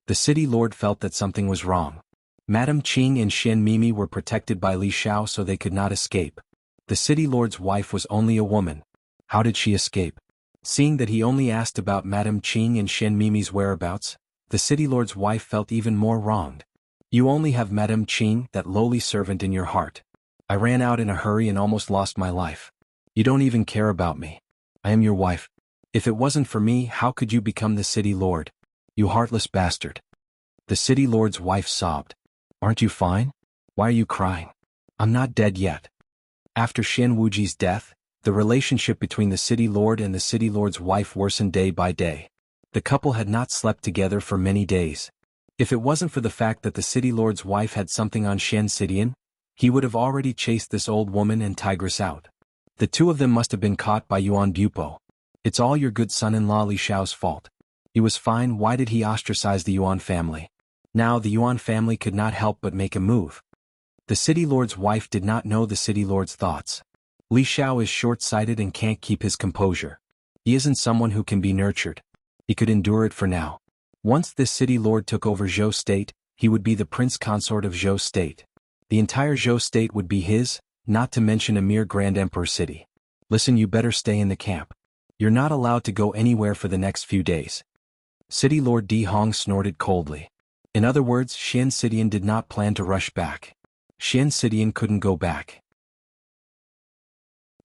The city lord felt that something was wrong. Madame Qing and Xian Mimi were protected by Li Shao so they could not escape. The city lord's wife was only a woman. How did she escape? Seeing that he only asked about Madame Qing and Xian Mimi's whereabouts, the city lord's wife felt even more wronged. You only have Madame Qing, that lowly servant, in your heart. I ran out in a hurry and almost lost my life. You don't even care about me. I am your wife. If it wasn't for me, how could you become the city lord? You heartless bastard. The city lord's wife sobbed. Aren't you fine? Why are you crying? I'm not dead yet. After Xian Wuji's death, the relationship between the city lord and the city lord's wife worsened day by day. The couple had not slept together for many days. If it wasn't for the fact that the city lord's wife had something on Xian Xidian, he would have already chased this old woman and tigress out. The two of them must have been caught by Yuan Bupo. It's all your good son-in-law Li Xiao's fault. He was fine, why did he ostracize the Yuan family? Now the Yuan family could not help but make a move. The city lord's wife did not know the city lord's thoughts. Li Xiao is short-sighted and can't keep his composure. He isn't someone who can be nurtured. He could endure it for now. Once this city lord took over Zhou state, he would be the prince consort of Zhou state. The entire Zhou state would be his, not to mention a mere Grand Emperor city. Listen, you better stay in the camp. You're not allowed to go anywhere for the next few days. City Lord Di Hong snorted coldly. In other words, Xian Xidian did not plan to rush back. Xian Xidian couldn't go back.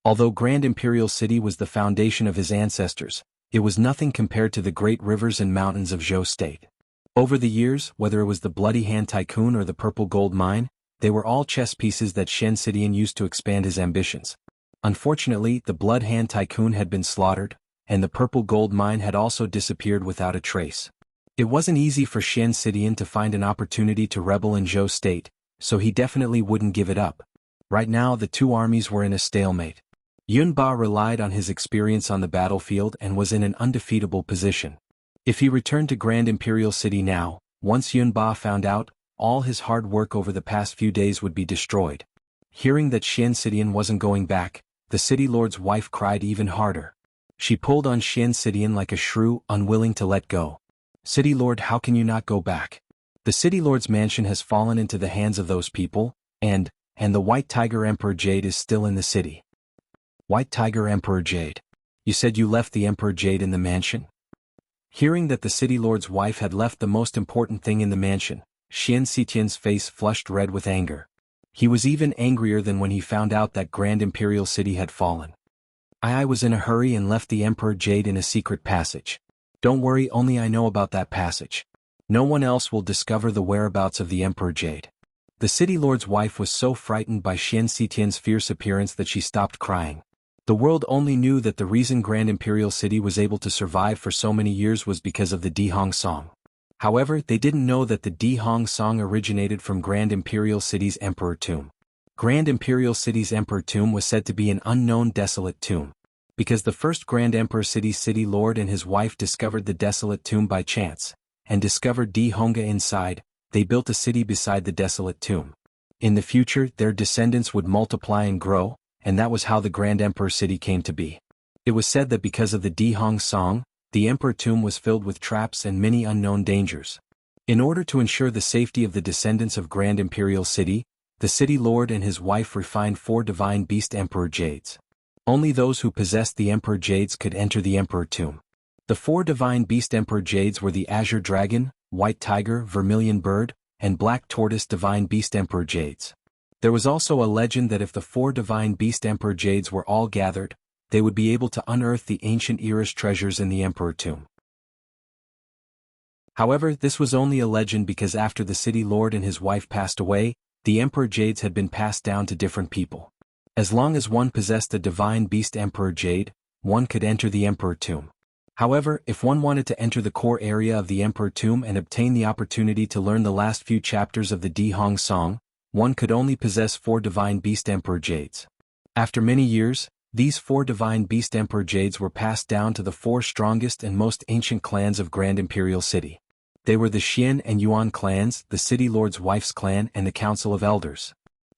Although Grand Imperial City was the foundation of his ancestors, it was nothing compared to the great rivers and mountains of Zhou State. Over the years, whether it was the Bloody Hand Tycoon or the Purple Gold Mine, they were all chess pieces that Xian Xidian used to expand his ambitions. Unfortunately, the Blood Hand Tycoon had been slaughtered, and the Purple Gold Mine had also disappeared without a trace. It wasn't easy for Xian Xidian to find an opportunity to rebel in Zhou State, so he definitely wouldn't give it up. Right now the two armies were in a stalemate. Yun Ba relied on his experience on the battlefield and was in an undefeatable position. If he returned to Grand Imperial City now, once Yun Ba found out, all his hard work over the past few days would be destroyed. Hearing that Xian Xidian wasn't going back, the city lord's wife cried even harder. She pulled on Xian Xidian like a shrew, unwilling to let go. City lord, how can you not go back? The city lord's mansion has fallen into the hands of those people, and the White Tiger Emperor Jade is still in the city. White Tiger Emperor Jade. You said you left the Emperor Jade in the mansion? Hearing that the city lord's wife had left the most important thing in the mansion, Xian Xidian's face flushed red with anger. He was even angrier than when he found out that Grand Imperial City had fallen. I was in a hurry and left the Emperor Jade in a secret passage. Don't worry, only I know about that passage. No one else will discover the whereabouts of the Emperor Jade. The city lord's wife was so frightened by Xian Xidian's fierce appearance that she stopped crying. The world only knew that the reason Grand Imperial City was able to survive for so many years was because of the Di Hong song. However, they didn't know that the Di Hong song originated from Grand Imperial City's Emperor Tomb. Grand Imperial City's Emperor Tomb was said to be an unknown desolate tomb. Because the first Grand Emperor City's city lord and his wife discovered the desolate tomb by chance, and discovered Di Hongga inside, they built a city beside the desolate tomb. In the future, their descendants would multiply and grow, and that was how the Grand Emperor City came to be. It was said that because of the Di Hong song, the Emperor Tomb was filled with traps and many unknown dangers. In order to ensure the safety of the descendants of Grand Imperial City, the city lord and his wife refined 4 divine beast Emperor Jades. Only those who possessed the Emperor Jades could enter the Emperor Tomb. The 4 divine beast Emperor Jades were the Azure Dragon, White Tiger, Vermilion Bird, and Black Tortoise divine beast Emperor Jades. There was also a legend that if the 4 divine beast Emperor Jades were all gathered, they would be able to unearth the ancient era's treasures in the Emperor Tomb. However, this was only a legend because after the city lord and his wife passed away, the Emperor Jades had been passed down to different people. As long as one possessed the divine beast Emperor Jade, one could enter the Emperor Tomb. However, if one wanted to enter the core area of the Emperor Tomb and obtain the opportunity to learn the last few chapters of the Di Hong song, one could only possess 4 divine beast Emperor Jades. After many years, these 4 divine beast Emperor Jades were passed down to the 4 strongest and most ancient clans of Grand Imperial City. They were the Xian and Yuan clans, the city lord's wife's clan, and the Council of Elders.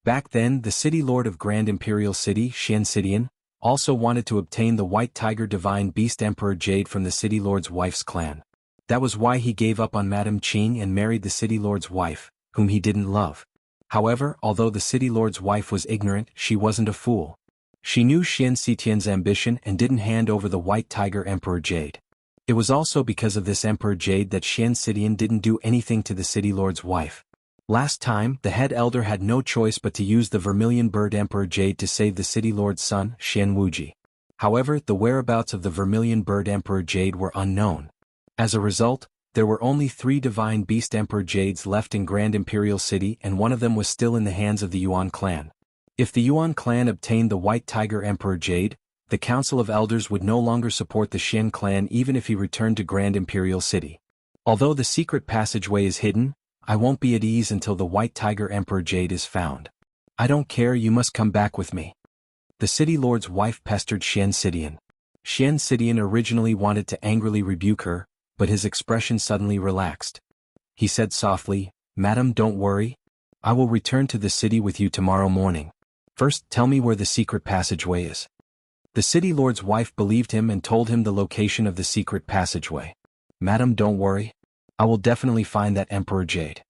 Back then, the city lord of Grand Imperial City, Xian Xidian, also wanted to obtain the White Tiger divine beast Emperor Jade from the city lord's wife's clan. That was why he gave up on Madame Qing and married the city lord's wife, whom he didn't love. However, although the city lord's wife was ignorant, she wasn't a fool. She knew Xian Xidian's ambition and didn't hand over the White Tiger Emperor Jade. It was also because of this Emperor Jade that Xian Xidian didn't do anything to the city lord's wife. Last time, the head elder had no choice but to use the Vermilion Bird Emperor Jade to save the city lord's son, Xian Wuji. However, the whereabouts of the Vermilion Bird Emperor Jade were unknown. As a result, there were only 3 divine beast Emperor Jades left in Grand Imperial City, and one of them was still in the hands of the Yuan clan. If the Yuan clan obtained the White Tiger Emperor Jade, the Council of Elders would no longer support the Xian clan even if he returned to Grand Imperial City. Although the secret passageway is hidden, I won't be at ease until the White Tiger Emperor Jade is found. I don't care, you must come back with me. The city lord's wife pestered Xian Sidian. Xian Sidian originally wanted to angrily rebuke her, but his expression suddenly relaxed. He said softly, "Madam, don't worry. I will return to the city with you tomorrow morning. First, tell me where the secret passageway is." The city lord's wife believed him and told him the location of the secret passageway. "Madam, don't worry. I will definitely find that Emperor Jade."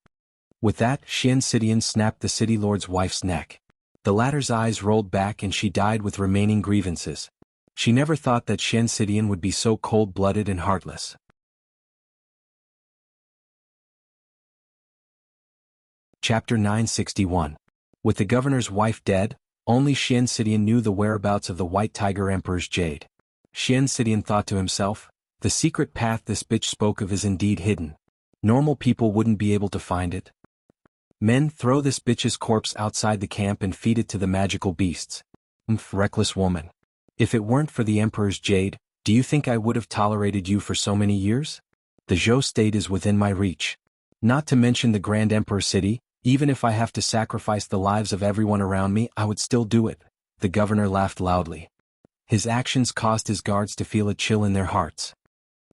With that, Xian Sidian snapped the city lord's wife's neck. The latter's eyes rolled back and she died with remaining grievances. She never thought that Xian Sidian would be so cold-blooded and heartless. Chapter 961. With the governor's wife dead, only Xian Sidian knew the whereabouts of the White Tiger Emperor's jade. Xian Sidian thought to himself, the secret path this bitch spoke of is indeed hidden. Normal people wouldn't be able to find it. Men, throw this bitch's corpse outside the camp and feed it to the magical beasts. Reckless woman. If it weren't for the Emperor's jade, do you think I would have tolerated you for so many years? The Zhou state is within my reach. Not to mention the Grand Emperor city. Even if I have to sacrifice the lives of everyone around me, I would still do it. The governor laughed loudly. His actions caused his guards to feel a chill in their hearts.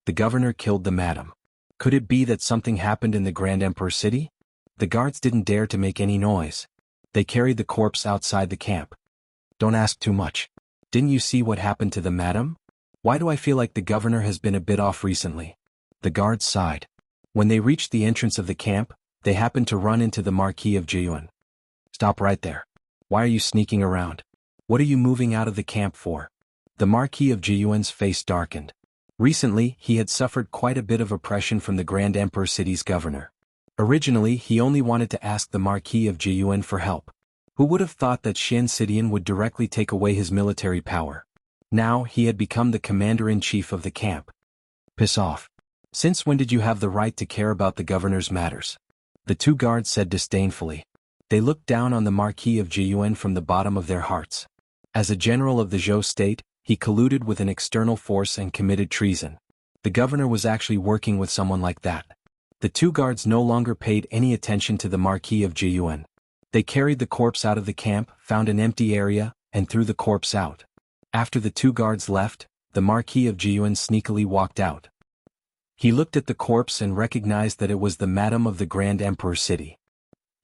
The governor killed the madam. Could it be that something happened in the Grand Emperor city? The guards didn't dare to make any noise. They carried the corpse outside the camp. Don't ask too much. Didn't you see what happened to the madam? Why do I feel like the governor has been a bit off recently? The guards sighed. When they reached the entrance of the camp, they happened to run into the Marquis of Jianghu. Stop right there. Why are you sneaking around? What are you moving out of the camp for? The Marquis of Jianghu's face darkened. Recently, he had suffered quite a bit of oppression from the Grand Emperor city's governor. Originally, he only wanted to ask the Marquis of Jianghu for help. Who would have thought that Xian Sidian would directly take away his military power? Now, he had become the commander-in-chief of the camp. Piss off. Since when did you have the right to care about the governor's matters? The two guards said disdainfully. They looked down on the Marquis of Jianghu from the bottom of their hearts. As a general of the Zhou state, he colluded with an external force and committed treason. The governor was actually working with someone like that. The two guards no longer paid any attention to the Marquis of Jianghu. They carried the corpse out of the camp, found an empty area, and threw the corpse out. After the two guards left, the Marquis of Jianghu sneakily walked out. He looked at the corpse and recognized that it was the madam of the Grand Emperor city.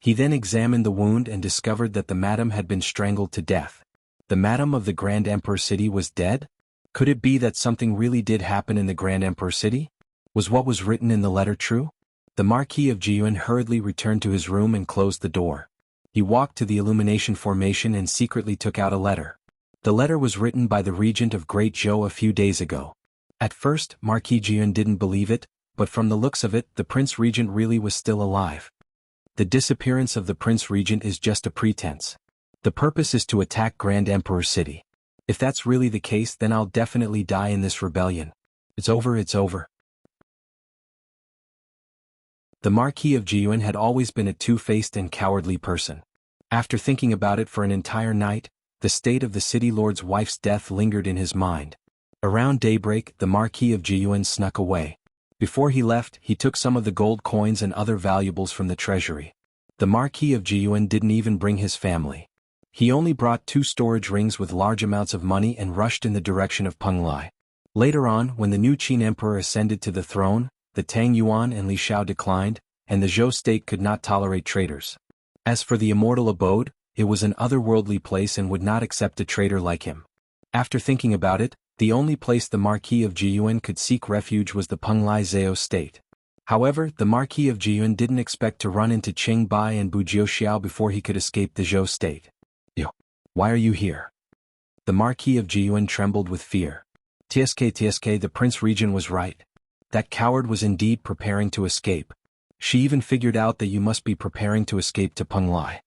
He then examined the wound and discovered that the madam had been strangled to death. The madam of the Grand Emperor city was dead? Could it be that something really did happen in the Grand Emperor city? Was what was written in the letter true? The Marquis of Jianghu hurriedly returned to his room and closed the door. He walked to the illumination formation and secretly took out a letter. The letter was written by the regent of Great Zhou a few days ago. At first, Marquis Jianghu didn't believe it, but from the looks of it, the Prince Regent really was still alive. The disappearance of the Prince Regent is just a pretense. The purpose is to attack Grand Emperor City. If that's really the case, then I'll definitely die in this rebellion. It's over, it's over. The Marquis of Jianghu had always been a two-faced and cowardly person. After thinking about it for an entire night, the state of the city lord's wife's death lingered in his mind. Around daybreak, the Marquis of Jianghu snuck away. Before he left, he took some of the gold coins and other valuables from the treasury. The Marquis of Jianghu didn't even bring his family. He only brought 2 storage rings with large amounts of money and rushed in the direction of Penglai. Later on, when the new Qin emperor ascended to the throne, the Tang Yuan and Li Shao declined, and the Zhou state could not tolerate traitors. As for the immortal abode, it was an otherworldly place and would not accept a traitor like him. After thinking about it, the only place the Marquis of Jianghu could seek refuge was the Penglai Zhou state. However, the Marquis of Jianghu didn't expect to run into Qing Bai and Bujiuxiao before he could escape the Zhou state. Why are you here? The Marquis of Jianghu trembled with fear. TSK, the Prince Regent was right. That coward was indeed preparing to escape. She even figured out that you must be preparing to escape to Penglai.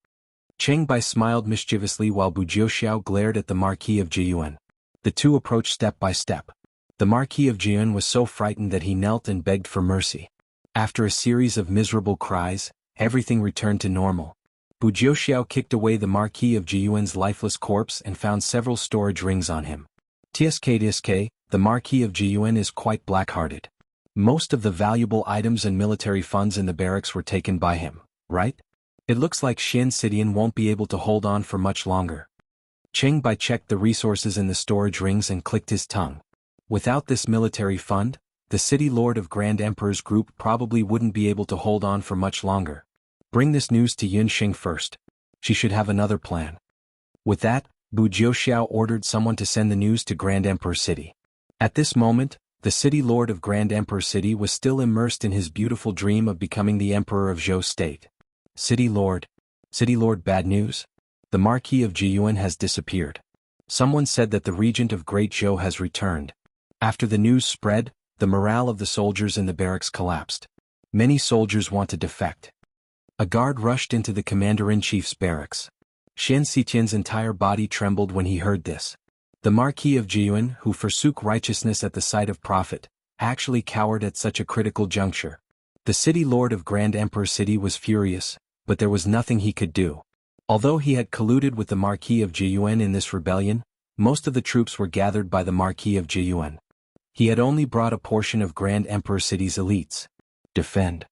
Qing Bai smiled mischievously while Bujiuxiao glared at the Marquis of Jianghu. The two approached step by step. The Marquis of Jianghu was so frightened that he knelt and begged for mercy. After a series of miserable cries, everything returned to normal. Bu Jiuxiao kicked away the Marquis of Jiyuan's lifeless corpse and found several storage rings on him. TSK, the Marquis of Jiyuan is quite black-hearted. Most of the valuable items and military funds in the barracks were taken by him, right? It looks like Xian Sidian won't be able to hold on for much longer. Cheng Bai checked the resources in the storage rings and clicked his tongue. Without this military fund, the city lord of Grand Emperor's group probably wouldn't be able to hold on for much longer. Bring this news to Yun Xing first. She should have another plan. With that, Bu Jiuxiao ordered someone to send the news to Grand Emperor City. At this moment, the city lord of Grand Emperor City was still immersed in his beautiful dream of becoming the emperor of Zhou State. City Lord, bad news? The Marquis of Jiyuan has disappeared. Someone said that the regent of Great Zhou has returned. After the news spread, the morale of the soldiers in the barracks collapsed. Many soldiers want to defect. A guard rushed into the commander-in-chief's barracks. Xian Xiqian's entire body trembled when he heard this. The Marquis of Jiyuan, who forsook righteousness at the sight of profit, actually cowered at such a critical juncture. The city lord of Grand Emperor City was furious, but there was nothing he could do. Although he had colluded with the Marquis of Jiyuan in this rebellion, most of the troops were gathered by the Marquis of Jiyuan. He had only brought a portion of Grand Emperor City's elites. Defend.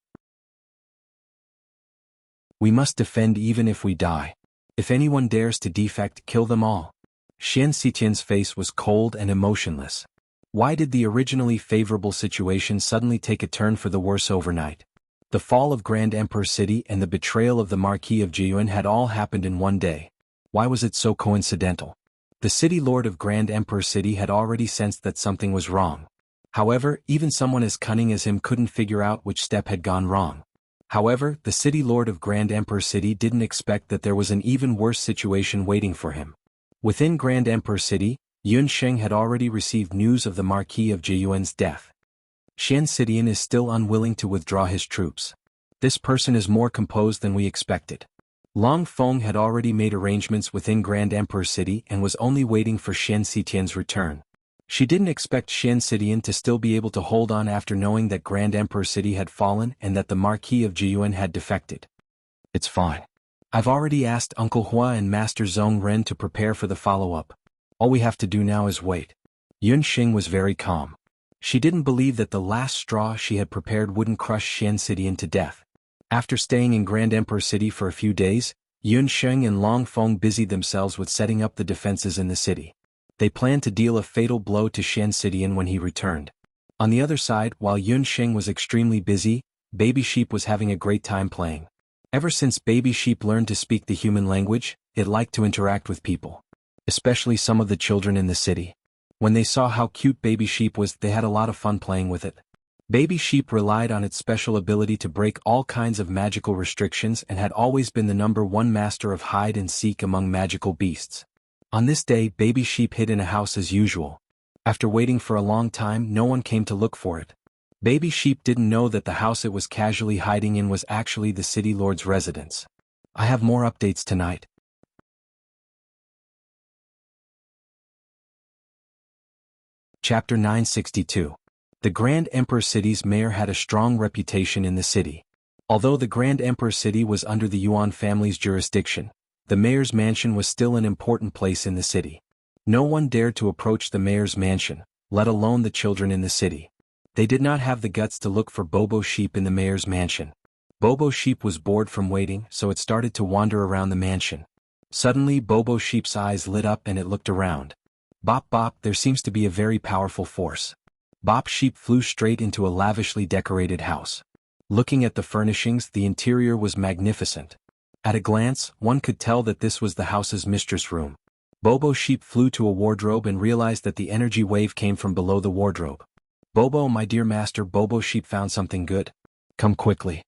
We must defend even if we die. If anyone dares to defect, kill them all. Xian Xiqian's face was cold and emotionless. Why did the originally favorable situation suddenly take a turn for the worse overnight? The fall of Grand Emperor City and the betrayal of the Marquis of Jiyuan had all happened in one day. Why was it so coincidental? The city lord of Grand Emperor City had already sensed that something was wrong. However, even someone as cunning as him couldn't figure out which step had gone wrong. However, the city lord of Grand Emperor City didn't expect that there was an even worse situation waiting for him. Within Grand Emperor City, Yun Xing had already received news of the Marquis of Jiyuan's death. Xian Sidian is still unwilling to withdraw his troops. This person is more composed than we expected. Long Feng had already made arrangements within Grand Emperor City and was only waiting for Xian Xiqian's return. She didn't expect Xian Sidian to still be able to hold on after knowing that Grand Emperor City had fallen and that the Marquis of Jiyuan had defected. It's fine. I've already asked Uncle Hua and Master Zhong Ren to prepare for the follow-up. All we have to do now is wait. Yun Xing was very calm. She didn't believe that the last straw she had prepared wouldn't crush Xian Sidian to death. After staying in Grand Emperor City for a few days, Yun Xing and Long Feng busied themselves with setting up the defenses in the city. They planned to deal a fatal blow to Xian Sidian when he returned. On the other side, while Yun Xing was extremely busy, Baby Sheep was having a great time playing. Ever since Baby Sheep learned to speak the human language, it liked to interact with people. Especially some of the children in the city. When they saw how cute Baby Sheep was, they had a lot of fun playing with it. Baby Sheep relied on its special ability to break all kinds of magical restrictions and had always been the #1 master of hide and seek among magical beasts. On this day, Baby Sheep hid in a house as usual. After waiting for a long time, no one came to look for it. Baby Sheep didn't know that the house it was casually hiding in was actually the city lord's residence. I have more updates tonight. Chapter 962. The Grand Emperor City's mayor had a strong reputation in the city. Although the Grand Emperor City was under the Yuan family's jurisdiction, the mayor's mansion was still an important place in the city. No one dared to approach the mayor's mansion, let alone the children in the city. They did not have the guts to look for Bobo Sheep in the mayor's mansion. Bobo Sheep was bored from waiting, so it started to wander around the mansion. Suddenly Bobo Sheep's eyes lit up and it looked around. Bop bop, there seems to be a very powerful force. Bop Sheep flew straight into a lavishly decorated house. Looking at the furnishings, the interior was magnificent. At a glance, one could tell that this was the house's mistress room. Bobo Sheep flew to a wardrobe and realized that the energy wave came from below the wardrobe. Bobo, my dear master, Bobo Sheep found something good. Come quickly.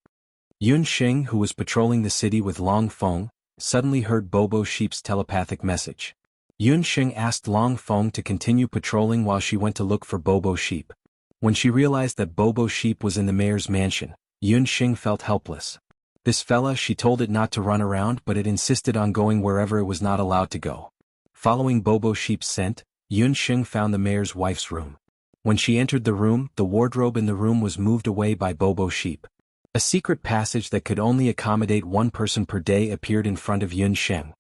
Yun Xing, who was patrolling the city with Long Feng, suddenly heard Bobo Sheep's telepathic message. Yun Xing asked Long Feng to continue patrolling while she went to look for Bobo Sheep. When she realized that Bobo Sheep was in the mayor's mansion, Yun Xing felt helpless. This fella, she told it not to run around, but it insisted on going wherever it was not allowed to go. Following Bobo Sheep's scent, Yun Xing found the mayor's wife's room. When she entered the room, the wardrobe in the room was moved away by Bobo Sheep. A secret passage that could only accommodate one person per day appeared in front of Yun Sheng.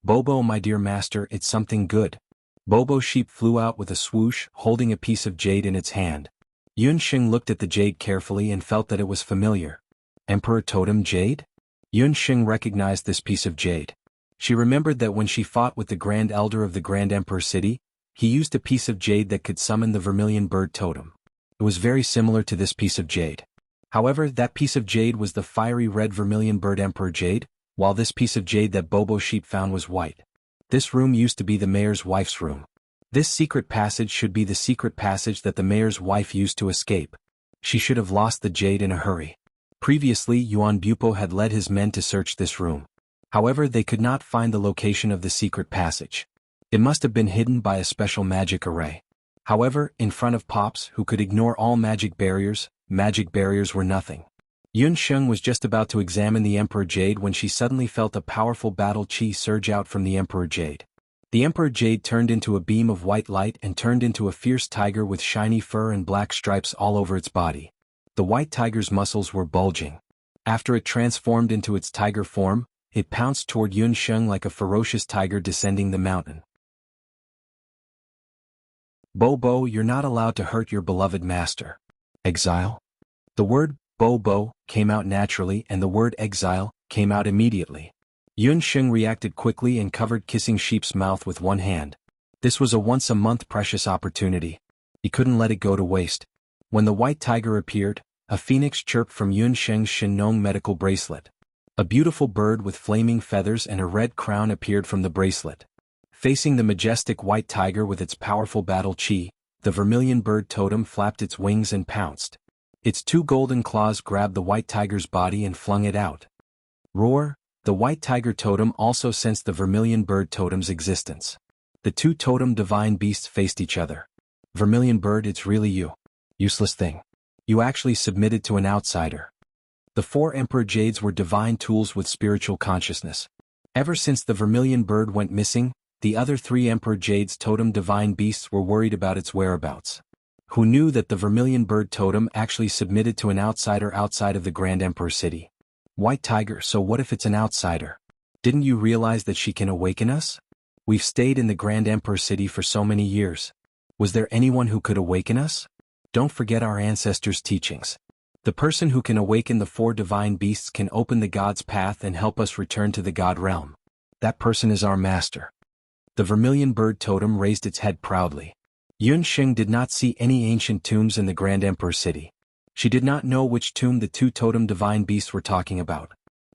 "Bobo, my dear master, it's something good." Bobo Sheep flew out with a swoosh, holding a piece of jade in its hand. Yun Sheng looked at the jade carefully and felt that it was familiar. Emperor Totem Jade? Yun Sheng recognized this piece of jade. She remembered that when she fought with the Grand Elder of the Grand Emperor City, he used a piece of jade that could summon the Vermilion Bird Totem. It was very similar to this piece of jade. However, that piece of jade was the fiery red Vermilion Bird Emperor jade, while this piece of jade that Bobo Sheep found was white. This room used to be the mayor's wife's room. This secret passage should be the secret passage that the mayor's wife used to escape. She should have lost the jade in a hurry. Previously, Yuan Bupo had led his men to search this room. However, they could not find the location of the secret passage. It must have been hidden by a special magic array. However, in front of Pops, who could ignore all magic barriers were nothing. Yun Sheng was just about to examine the Emperor Jade when she suddenly felt a powerful battle chi surge out from the Emperor Jade. The Emperor Jade turned into a beam of white light and turned into a fierce tiger with shiny fur and black stripes all over its body. The white tiger's muscles were bulging. After it transformed into its tiger form, it pounced toward Yun Sheng like a ferocious tiger descending the mountain. "Bobo, you're not allowed to hurt your beloved master." "Exile?" The word "Bobo" came out naturally and the word "exile" came out immediately. Yun Sheng reacted quickly and covered Kissing Sheep's mouth with one hand. This was a once-a-month precious opportunity. He couldn't let it go to waste. When the white tiger appeared, a phoenix chirped from Yun Sheng's Shinong medical bracelet. A beautiful bird with flaming feathers and a red crown appeared from the bracelet. Facing the majestic white tiger with its powerful battle chi, the Vermilion Bird Totem flapped its wings and pounced. Its two golden claws grabbed the white tiger's body and flung it out. Roar! The white tiger totem also sensed the Vermilion Bird Totem's existence. The two totem divine beasts faced each other. "Vermilion Bird, it's really you. Useless thing. You actually submitted to an outsider." The four Emperor Jades were divine tools with spiritual consciousness. Ever since the Vermilion Bird went missing, the other three Emperor Jades totem divine beasts were worried about its whereabouts. Who knew that the Vermilion Bird Totem actually submitted to an outsider outside of the Grand Emperor City? "White Tiger, so what if it's an outsider? Didn't you realize that she can awaken us? We've stayed in the Grand Emperor City for so many years. Was there anyone who could awaken us? Don't forget our ancestors' teachings. The person who can awaken the four divine beasts can open the God's path and help us return to the God realm. That person is our master." The Vermilion Bird Totem raised its head proudly. Yun Sheng did not see any ancient tombs in the Grand Emperor City. She did not know which tomb the two totem divine beasts were talking about.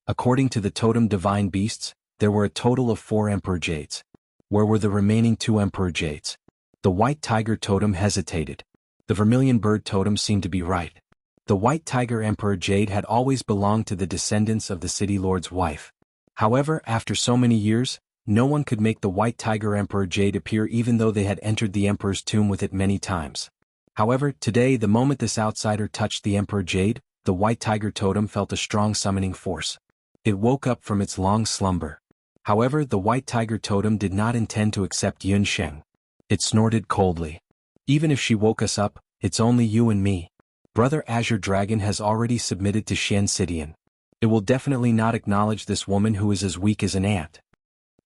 According to the totem divine beasts, there were a total of 4 Emperor Jades. Where were the remaining 2 Emperor Jades? The white tiger totem hesitated. The Vermilion Bird Totem seemed to be right. The white tiger Emperor Jade had always belonged to the descendants of the city lord's wife. However, after so many years, no one could make the white tiger Emperor Jade appear even though they had entered the Emperor's tomb with it many times. However, today the moment this outsider touched the Emperor Jade, the white tiger totem felt a strong summoning force. It woke up from its long slumber. However, the white tiger totem did not intend to accept Yun Sheng. It snorted coldly. "Even if she woke us up, it's only you and me. Brother Azure Dragon has already submitted to Xian Sidian. It will definitely not acknowledge this woman who is as weak as an ant."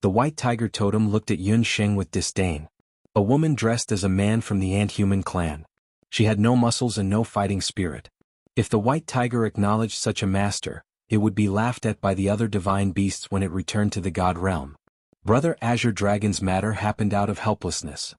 The white tiger totem looked at Yun Sheng with disdain. A woman dressed as a man from the ant-human clan. She had no muscles and no fighting spirit. If the white tiger acknowledged such a master, it would be laughed at by the other divine beasts when it returned to the God realm. Brother Azure Dragon's matter happened out of helplessness.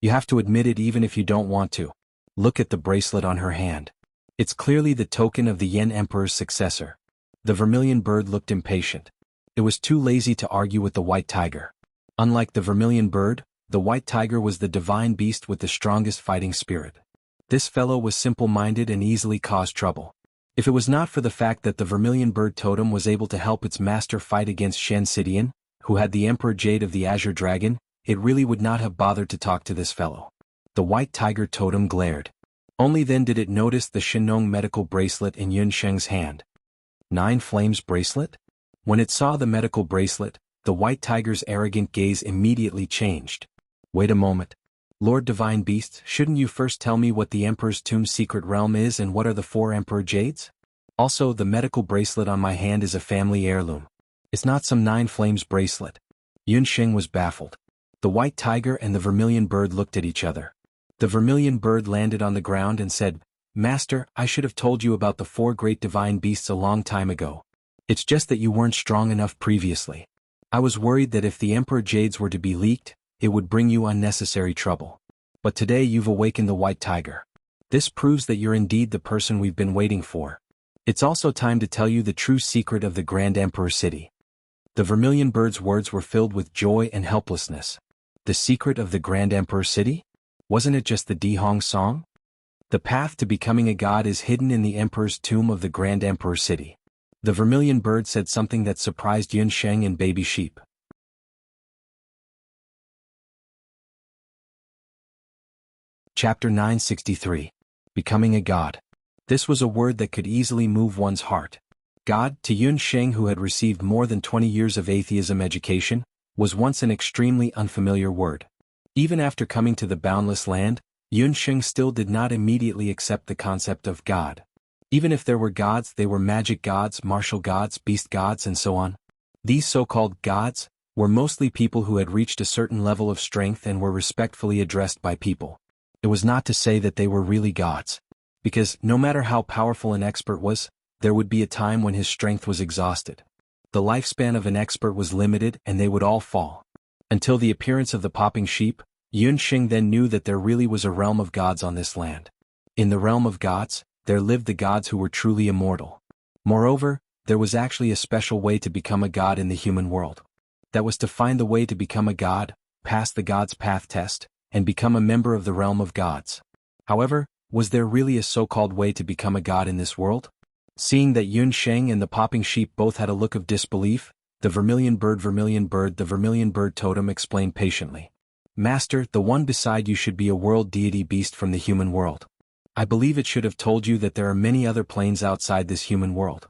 You have to admit it even if you don't want to. Look at the bracelet on her hand. It's clearly the token of the Yen Emperor's successor. The Vermilion Bird looked impatient. It was too lazy to argue with the white tiger. Unlike the Vermilion Bird, the white tiger was the divine beast with the strongest fighting spirit. This fellow was simple-minded and easily caused trouble. If it was not for the fact that the Vermilion Bird Totem was able to help its master fight against Shen Sidian, who had the Emperor Jade of the Azure Dragon, it really would not have bothered to talk to this fellow. The white tiger totem glared. Only then did it notice the Shinong medical bracelet in Yun Sheng's hand. 9 Flames bracelet? When it saw the medical bracelet, the white tiger's arrogant gaze immediately changed. Wait a moment. Lord Divine Beast, shouldn't you first tell me what the Emperor's Tomb's secret realm is and what are the 4 Emperor Jades? Also, the medical bracelet on my hand is a family heirloom. It's not some 9 flames bracelet. Yun Sheng was baffled. The white tiger and the vermilion bird looked at each other. The vermilion bird landed on the ground and said, Master, I should have told you about the 4 great divine beasts a long time ago. It's just that you weren't strong enough previously. I was worried that if the Emperor Jades were to be leaked, it would bring you unnecessary trouble. But today you've awakened the white tiger. This proves that you're indeed the person we've been waiting for. It's also time to tell you the true secret of the Grand Emperor City. The vermilion bird's words were filled with joy and helplessness. The secret of the Grand Emperor City? Wasn't it just the Dihong song? The path to becoming a god is hidden in the Emperor's tomb of the Grand Emperor City. The vermilion bird said something that surprised Yun Sheng and Baby Sheep. Chapter 963. Becoming a God. This was a word that could easily move one's heart. God, to Yun Sheng, who had received more than 20 years of atheism education, was once an extremely unfamiliar word. Even after coming to the boundless land, Yun Sheng still did not immediately accept the concept of God. Even if there were gods, they were magic gods, martial gods, beast gods, and so on. These so-called gods were mostly people who had reached a certain level of strength and were respectfully addressed by people. It was not to say that they were really gods. Because, no matter how powerful an expert was, there would be a time when his strength was exhausted. The lifespan of an expert was limited and they would all fall. Until the appearance of the popping sheep, Yun Sheng then knew that there really was a realm of gods on this land. In the realm of gods, there lived the gods who were truly immortal. Moreover, there was actually a special way to become a god in the human world. That was to find the way to become a god, pass the god's path test, and become a member of the realm of gods. However, was there really a so-called way to become a god in this world? Seeing that Yun Sheng and the popping sheep both had a look of disbelief, the vermilion bird totem explained patiently. Master, the one beside you should be a world deity beast from the human world. I believe it should have told you that there are many other planes outside this human world.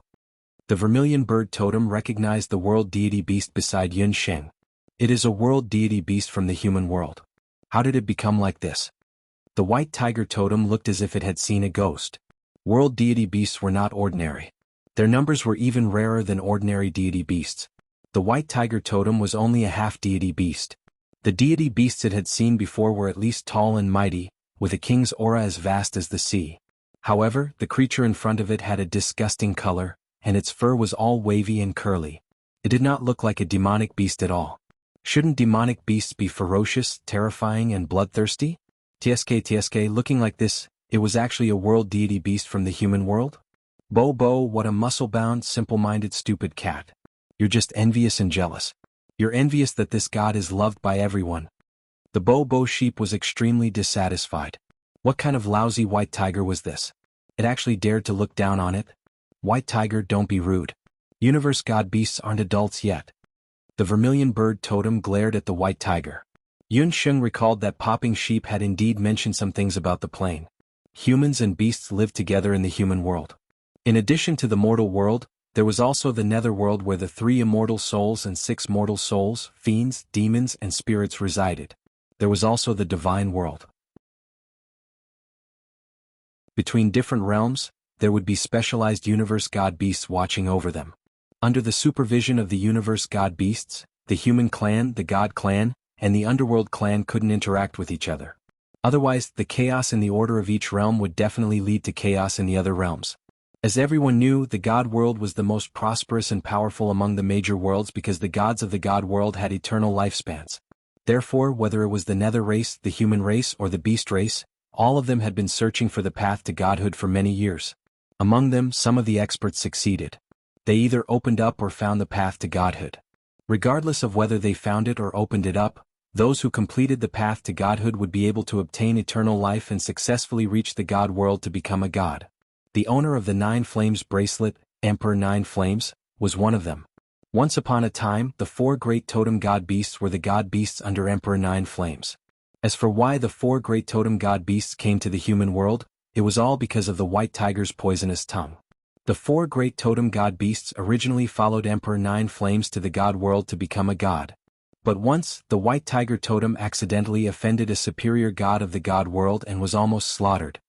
The vermilion bird totem recognized the world deity beast beside Yun Sheng. It is a world deity beast from the human world. How did it become like this? The white tiger totem looked as if it had seen a ghost. World deity beasts were not ordinary. Their numbers were even rarer than ordinary deity beasts. The white tiger totem was only a half-deity beast. The deity beasts it had seen before were at least tall and mighty, with a king's aura as vast as the sea. However, the creature in front of it had a disgusting color, and its fur was all wavy and curly. It did not look like a demonic beast at all. Shouldn't demonic beasts be ferocious, terrifying, and bloodthirsty? TSK, looking like this, it was actually a world deity beast from the human world? Bo, what a muscle-bound, simple-minded, stupid cat. You're just envious and jealous. You're envious that this god is loved by everyone. The Bo sheep was extremely dissatisfied. What kind of lousy white tiger was this? It actually dared to look down on it? White tiger, don't be rude. Universe god beasts aren't adults yet. The vermilion bird totem glared at the white tiger. Yun Sheng recalled that popping sheep had indeed mentioned some things about the plane. Humans and beasts lived together in the human world. In addition to the mortal world, there was also the nether world where the 3 immortal souls and 6 mortal souls, fiends, demons, and spirits resided. There was also the divine world. Between different realms, there would be specialized universe god beasts watching over them. Under the supervision of the universe god beasts, the human clan, the god clan, and the underworld clan couldn't interact with each other. Otherwise, the chaos in the order of each realm would definitely lead to chaos in the other realms. As everyone knew, the god world was the most prosperous and powerful among the major worlds because the gods of the god world had eternal lifespans. Therefore, whether it was the nether race, the human race, or the beast race, all of them had been searching for the path to godhood for many years. Among them, some of the experts succeeded. They either opened up or found the path to godhood. Regardless of whether they found it or opened it up, those who completed the path to godhood would be able to obtain eternal life and successfully reach the god world to become a god. The owner of the 9 Flames bracelet, Emperor 9 Flames, was one of them. Once upon a time, the 4 great totem god beasts were the god beasts under Emperor 9 Flames. As for why the 4 great totem god beasts came to the human world, it was all because of the white tiger's poisonous tongue. The 4 great totem god beasts originally followed Emperor 9 Flames to the god world to become a god. But once, the white tiger totem accidentally offended a superior god of the god world and was almost slaughtered.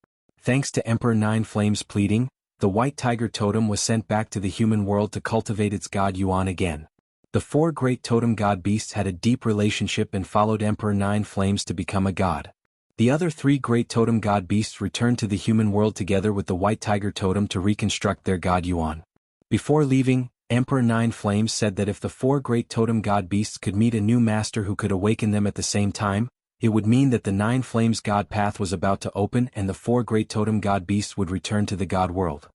Thanks to Emperor Nine Flames' pleading, the white tiger totem was sent back to the human world to cultivate its god Yuan again. The four great totem god beasts had a deep relationship and followed Emperor Nine Flames to become a god. The other three great totem god beasts returned to the human world together with the white tiger totem to reconstruct their god Yuan. Before leaving, Emperor Nine Flames said that if the four great totem god beasts could meet a new master who could awaken them at the same time, it would mean that the Nine Flames god path was about to open and the four great totem god beasts would return to the god world.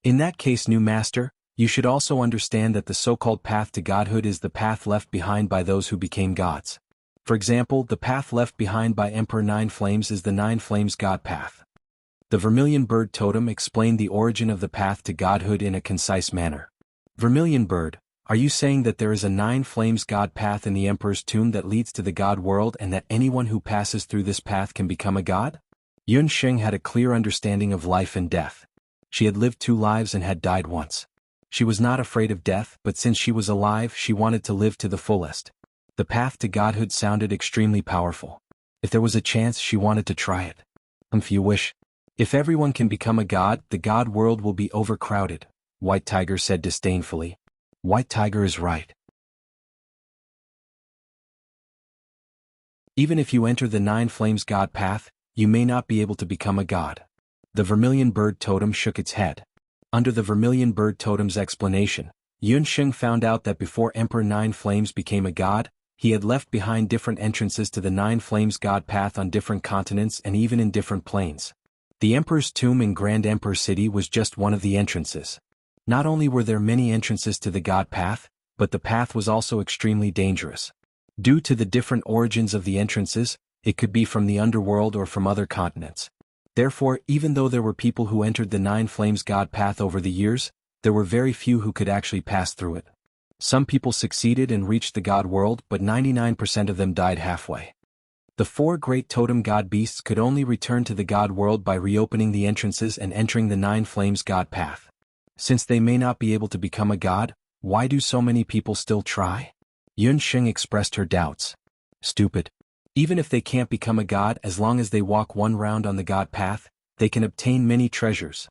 In that case, new master, you should also understand that the so-called path to godhood is the path left behind by those who became gods. For example, the path left behind by Emperor Nine Flames is the Nine Flames god path. The Vermilion Bird Totem explained the origin of the path to godhood in a concise manner. Vermilion Bird, are you saying that there is a Nine Flames god path in the Emperor's tomb that leads to the god world and that anyone who passes through this path can become a god? Yun Sheng had a clear understanding of life and death. She had lived 2 lives and had died once. She was not afraid of death, but since she was alive, she wanted to live to the fullest. The path to godhood sounded extremely powerful. If there was a chance, she wanted to try it. If you wish. If everyone can become a god, the god world will be overcrowded, White Tiger said disdainfully. White Tiger is right. Even if you enter the Nine Flames god path, you may not be able to become a god. The Vermilion Bird Totem shook its head. Under the Vermilion Bird Totem's explanation, Yun Sheng found out that before Emperor Nine Flames became a god, he had left behind different entrances to the Nine Flames god path on different continents and even in different planes. The Emperor's tomb in Grand Emperor City was just one of the entrances. Not only were there many entrances to the god path, but the path was also extremely dangerous. Due to the different origins of the entrances, it could be from the underworld or from other continents. Therefore, even though there were people who entered the Nine Flames god path over the years, there were very few who could actually pass through it. Some people succeeded and reached the god world, but 99% of them died halfway. The 4 great totem god beasts could only return to the god world by reopening the entrances and entering the Nine Flames god path. Since they may not be able to become a god, why do so many people still try? Yun Sheng expressed her doubts. Stupid. Even if they can't become a god, as long as they walk 1 round on the god path, they can obtain many treasures.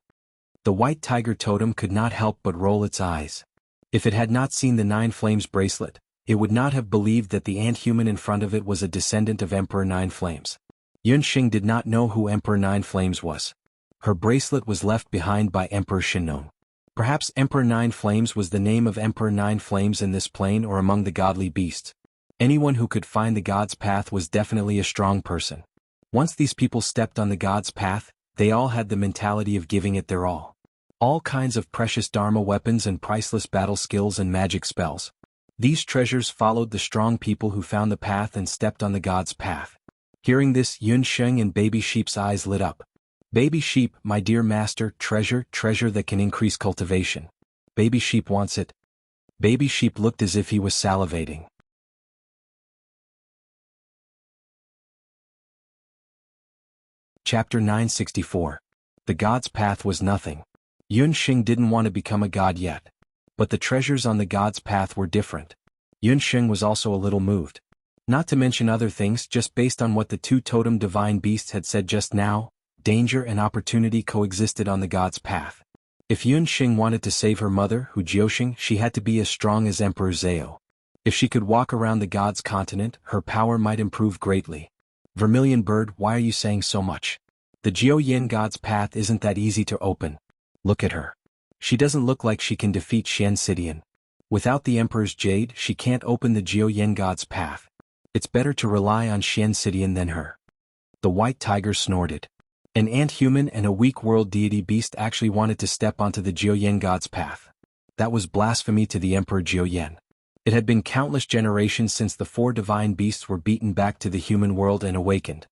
The white tiger totem could not help but roll its eyes. If it had not seen the Nine Flames bracelet, it would not have believed that the ant-human in front of it was a descendant of Emperor Nine Flames. Yun Sheng did not know who Emperor Nine Flames was. Her bracelet was left behind by Emperor Shinon. Perhaps Emperor Nine Flames was the name of Emperor Nine Flames in this plane or among the godly beasts. Anyone who could find the god's path was definitely a strong person. Once these people stepped on the god's path, they all had the mentality of giving it their all. All kinds of precious dharma weapons and priceless battle skills and magic spells. These treasures followed the strong people who found the path and stepped on the god's path. Hearing this, Yun Sheng and Baby Sheep's eyes lit up. Baby Sheep, my dear master, treasure that can increase cultivation. Baby Sheep wants it. Baby Sheep looked as if he was salivating. Chapter 964. The God's Path was nothing. Yun Sheng didn't want to become a god yet. But the treasures on the God's Path were different. Yun Sheng was also a little moved. Not to mention other things, just based on what the 2 totem divine beasts had said just now, danger and opportunity coexisted on the God's Path. If Yun Sheng wanted to save her mother, Hu Jiuxing, she had to be as strong as Emperor Zhao. If she could walk around the God's continent, her power might improve greatly. Vermilion Bird, why are you saying so much? The Jiao Yin God's Path isn't that easy to open. Look at her. She doesn't look like she can defeat Xian Sidian. Without the Emperor's Jade, she can't open the Jiao Yin God's Path. It's better to rely on Xian Sidian than her. The white tiger snorted. An ant-human and a weak world deity beast actually wanted to step onto the Jiao Yin God's path. That was blasphemy to the Emperor Jiao Yin. It had been countless generations since the 4 divine beasts were beaten back to the human world and awakened.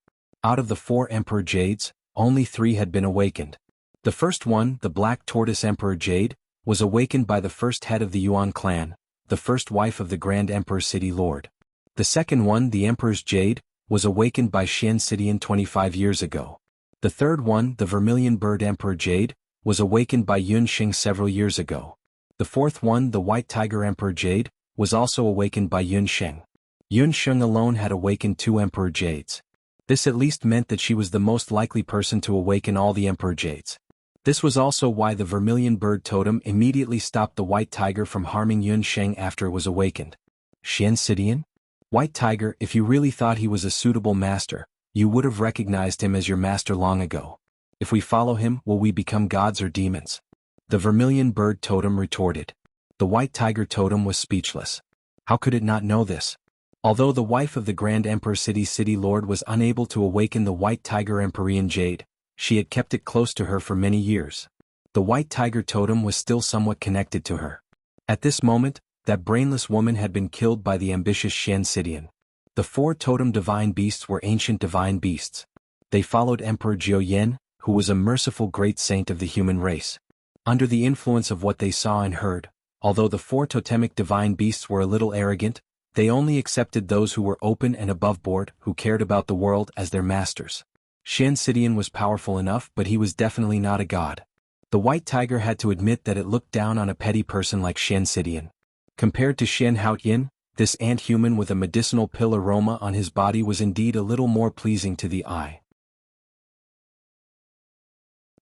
Out of the 4 Emperor Jades, only 3 had been awakened. The first one, the Black Tortoise Emperor Jade, was awakened by the first head of the Yuan clan, the first wife of the Grand Emperor City Lord. The second one, the Emperor's Jade, was awakened by Xian Sidian 25 years ago. The third one, the Vermilion Bird Emperor Jade, was awakened by Yun Sheng several years ago. The fourth one, the White Tiger Emperor Jade, was also awakened by Yun Sheng. Yun Sheng alone had awakened 2 Emperor Jades. This at least meant that she was the most likely person to awaken all the Emperor Jades. This was also why the vermilion bird totem immediately stopped the white tiger from harming Yun Sheng after it was awakened. Xian Sidian? White tiger, if you really thought he was a suitable master, you would have recognized him as your master long ago. If we follow him, will we become gods or demons? The vermilion bird totem retorted. The white tiger totem was speechless. How could it not know this? Although the wife of the Grand Emperor City Lord was unable to awaken the white tiger Empyrean Jade, she had kept it close to her for many years. The white tiger totem was still somewhat connected to her. At this moment, that brainless woman had been killed by the ambitious Xian Sidian. The 4 totem divine beasts were ancient divine beasts. They followed Emperor Jiao Yan, who was a merciful great saint of the human race. Under the influence of what they saw and heard, although the 4 totemic divine beasts were a little arrogant, they only accepted those who were open and aboveboard, who cared about the world as their masters. Xian Sidian was powerful enough, but he was definitely not a god. The white tiger had to admit that it looked down on a petty person like Xian Sidian. Compared to Xian Haotian, this ant-human with a medicinal pill aroma on his body was indeed a little more pleasing to the eye.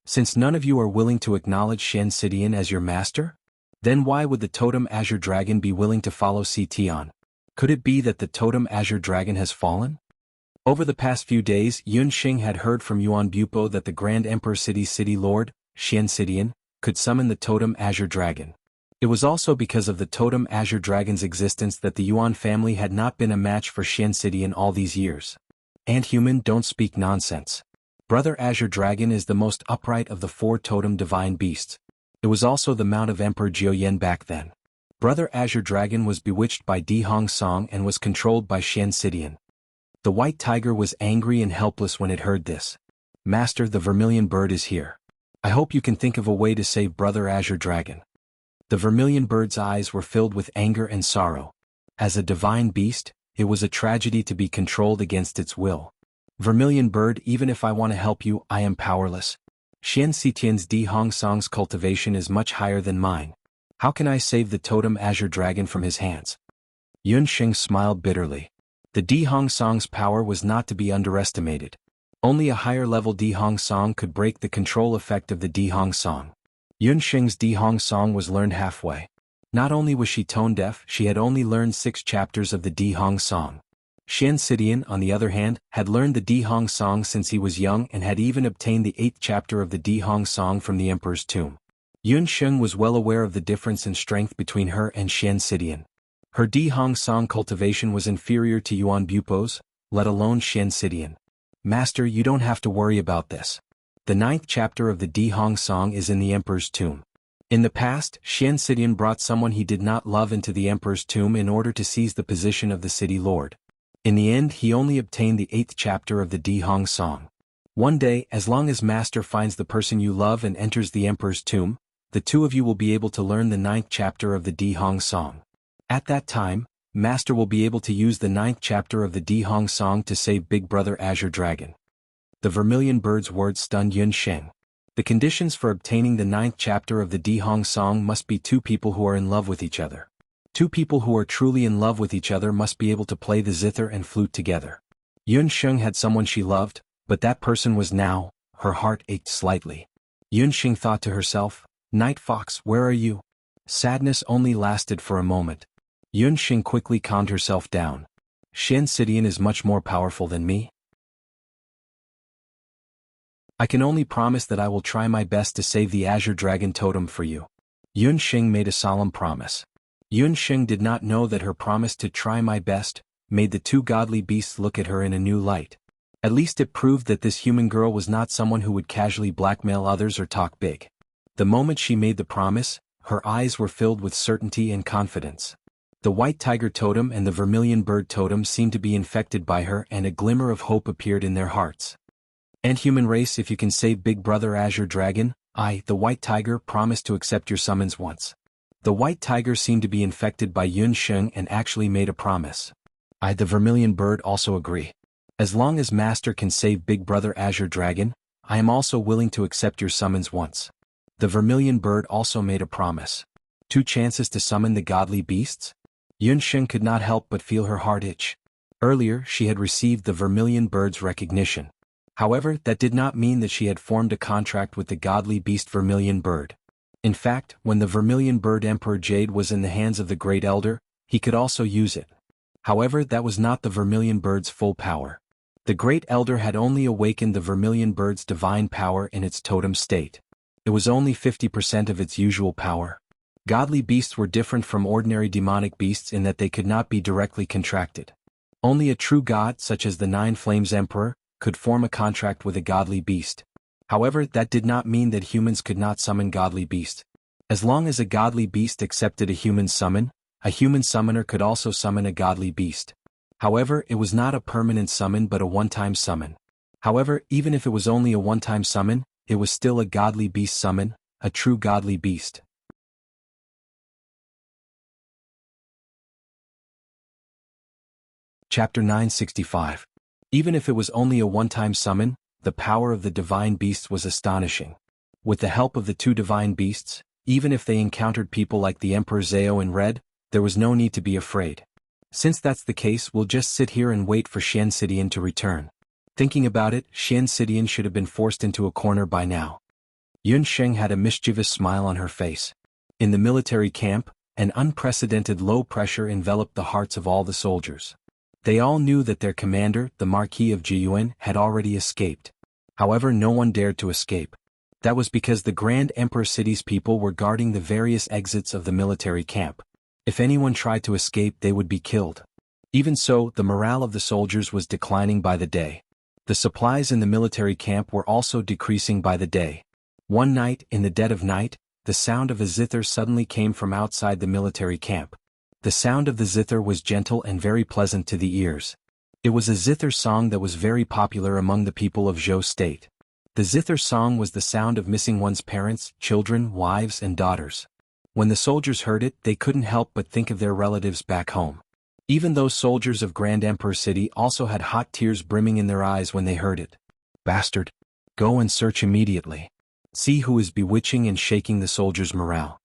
Since none of you are willing to acknowledge Xian Sidian as your master, then why would the totem Azure Dragon be willing to follow Tion? Could it be that the totem Azure Dragon has fallen? Over the past few days, Yun Xing had heard from Yuan Bupo that the Grand Emperor City Lord, Xian Sidian, could summon the totem Azure Dragon. It was also because of the totem Azure Dragon's existence that the Yuan family had not been a match for Xian Sidian all these years. Ant-human, don't speak nonsense. Brother Azure Dragon is the most upright of the 4 totem divine beasts. It was also the mount of Emperor Jiao Yan back then. Brother Azure Dragon was bewitched by Di Hong Song and was controlled by Xian Sidian. The white tiger was angry and helpless when it heard this. Master, the vermilion bird is here. I hope you can think of a way to save Brother Azure Dragon. The vermilion bird's eyes were filled with anger and sorrow. As a divine beast, it was a tragedy to be controlled against its will. Vermilion bird, even if I want to help you, I am powerless. Xian Sitian's Di Hong Song's cultivation is much higher than mine. How can I save the totem Azure Dragon from his hands? Yun Xing smiled bitterly. The Di Hong Song's power was not to be underestimated. Only a higher level Di Hong Song could break the control effect of the Di Hong Song. Yun Xing's Di Hong Song was learned halfway. Not only was she tone deaf, she had only learned 6 chapters of the Di Hong Song. Xian Sidian, on the other hand, had learned the Di Hong Song since he was young and had even obtained the 8th chapter of the Di Hong Song from the Emperor's tomb. Yun Sheng was well aware of the difference in strength between her and Xian Sidian. Her Di Hong Song cultivation was inferior to Yuan Bupo's, let alone Xian Sidian. Master, you don't have to worry about this. The 9th chapter of the Di Hong Song is in the Emperor's tomb. In the past, Xian Sidian brought someone he did not love into the Emperor's tomb in order to seize the position of the city lord. In the end, he only obtained the 8th chapter of the Di Hong Song. One day, as long as Master finds the person you love and enters the Emperor's tomb, the 2 of you will be able to learn the 9th chapter of the Di Hong Song. At that time, Master will be able to use the 9th chapter of the Di Hong Song to save Big Brother Azure Dragon. The vermilion bird's words stunned Yun Sheng. The conditions for obtaining the 9th chapter of the Di Hong Song must be 2 people who are in love with each other. 2 people who are truly in love with each other must be able to play the zither and flute together. Yun Sheng had someone she loved, but that person was now, her heart ached slightly. Yun Sheng thought to herself, Night Fox, where are you? Sadness only lasted for a moment. Yun Sheng quickly calmed herself down. Xian Sidian is much more powerful than me. I can only promise that I will try my best to save the Azure Dragon totem for you. Yun Sheng made a solemn promise. Yun Sheng did not know that her promise to try my best made the 2 godly beasts look at her in a new light. At least it proved that this human girl was not someone who would casually blackmail others or talk big. The moment she made the promise, her eyes were filled with certainty and confidence. The white tiger totem and the vermilion bird totem seemed to be infected by her, and a glimmer of hope appeared in their hearts. And human race, if you can save Big Brother Azure Dragon, I, the white tiger, promise to accept your summons once. The white tiger seemed to be infected by Yun Sheng and actually made a promise. I, the vermilion bird, also agree. As long as Master can save Big Brother Azure Dragon, I am also willing to accept your summons once. The vermilion bird also made a promise. 2 chances to summon the godly beasts? Yunsheng could not help but feel her heart itch. Earlier she had received the vermilion bird's recognition. However, that did not mean that she had formed a contract with the godly beast vermilion bird. In fact, when the vermilion bird Emperor Jade was in the hands of the Great Elder, he could also use it. However, that was not the vermilion bird's full power. The Great Elder had only awakened the vermilion bird's divine power in its totem state. It was only 50% of its usual power. Godly beasts were different from ordinary demonic beasts in that they could not be directly contracted. Only a true god, such as the Nine Flames Emperor, could form a contract with a godly beast. However, that did not mean that humans could not summon godly beasts. As long as a godly beast accepted a human summon, a human summoner could also summon a godly beast. However, it was not a permanent summon but a one-time summon. However, even if it was only a one-time summon, it was still a godly beast summon, a true godly beast. Chapter 965. Even if it was only a one-time summon, the power of the divine beasts was astonishing. With the help of the two divine beasts, even if they encountered people like the Emperor Zhao in red, there was no need to be afraid. Since that's the case, we'll just sit here and wait for Xian Sidian to return. Thinking about it, Xian Sidian should have been forced into a corner by now. Yunsheng had a mischievous smile on her face. In the military camp, an unprecedented low pressure enveloped the hearts of all the soldiers. They all knew that their commander, the Marquis of Jiyuan, had already escaped. However, no one dared to escape. That was because the Grand Emperor City's people were guarding the various exits of the military camp. If anyone tried to escape, they would be killed. Even so, the morale of the soldiers was declining by the day. The supplies in the military camp were also decreasing by the day. One night, in the dead of night, the sound of a zither suddenly came from outside the military camp. The sound of the zither was gentle and very pleasant to the ears. It was a zither song that was very popular among the people of Zhou State. The zither song was the sound of missing one's parents, children, wives, and daughters. When the soldiers heard it, they couldn't help but think of their relatives back home. Even those soldiers of Grand Emperor City also had hot tears brimming in their eyes when they heard it. Bastard! Go and search immediately. See who is bewitching and shaking the soldiers' morale.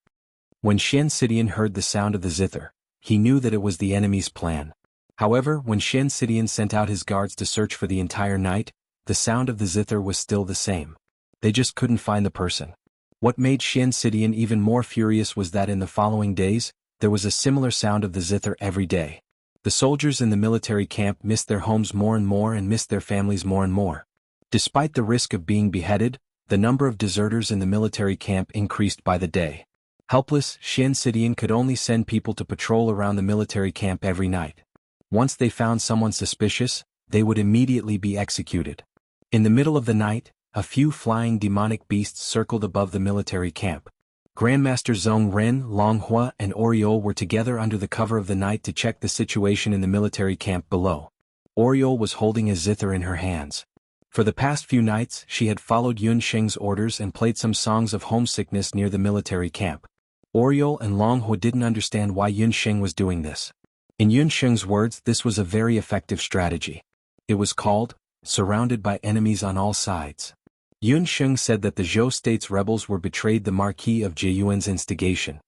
When Xian Sidian heard the sound of the zither, he knew that it was the enemy's plan. However, when Xian Sidian sent out his guards to search for the entire night, the sound of the zither was still the same. They just couldn't find the person. What made Xian Sidian even more furious was that in the following days, there was a similar sound of the zither every day. The soldiers in the military camp missed their homes more and more and missed their families more and more. Despite the risk of being beheaded, the number of deserters in the military camp increased by the day. Helpless, Xian Sidian could only send people to patrol around the military camp every night. Once they found someone suspicious, they would immediately be executed. In the middle of the night, a few flying demonic beasts circled above the military camp. Grandmaster Zhong Ren, Longhua, and Oriole were together under the cover of the night to check the situation in the military camp below. Oriole was holding a zither in her hands. For the past few nights, she had followed Yunsheng's orders and played some songs of homesickness near the military camp. Oriole and Longhua didn't understand why Yunsheng was doing this. In Yunsheng's words, this was a very effective strategy. It was called, surrounded by enemies on all sides. Yunsheng said that the Zhou State's rebels were betrayed the Marquis of Jiyuan's instigation.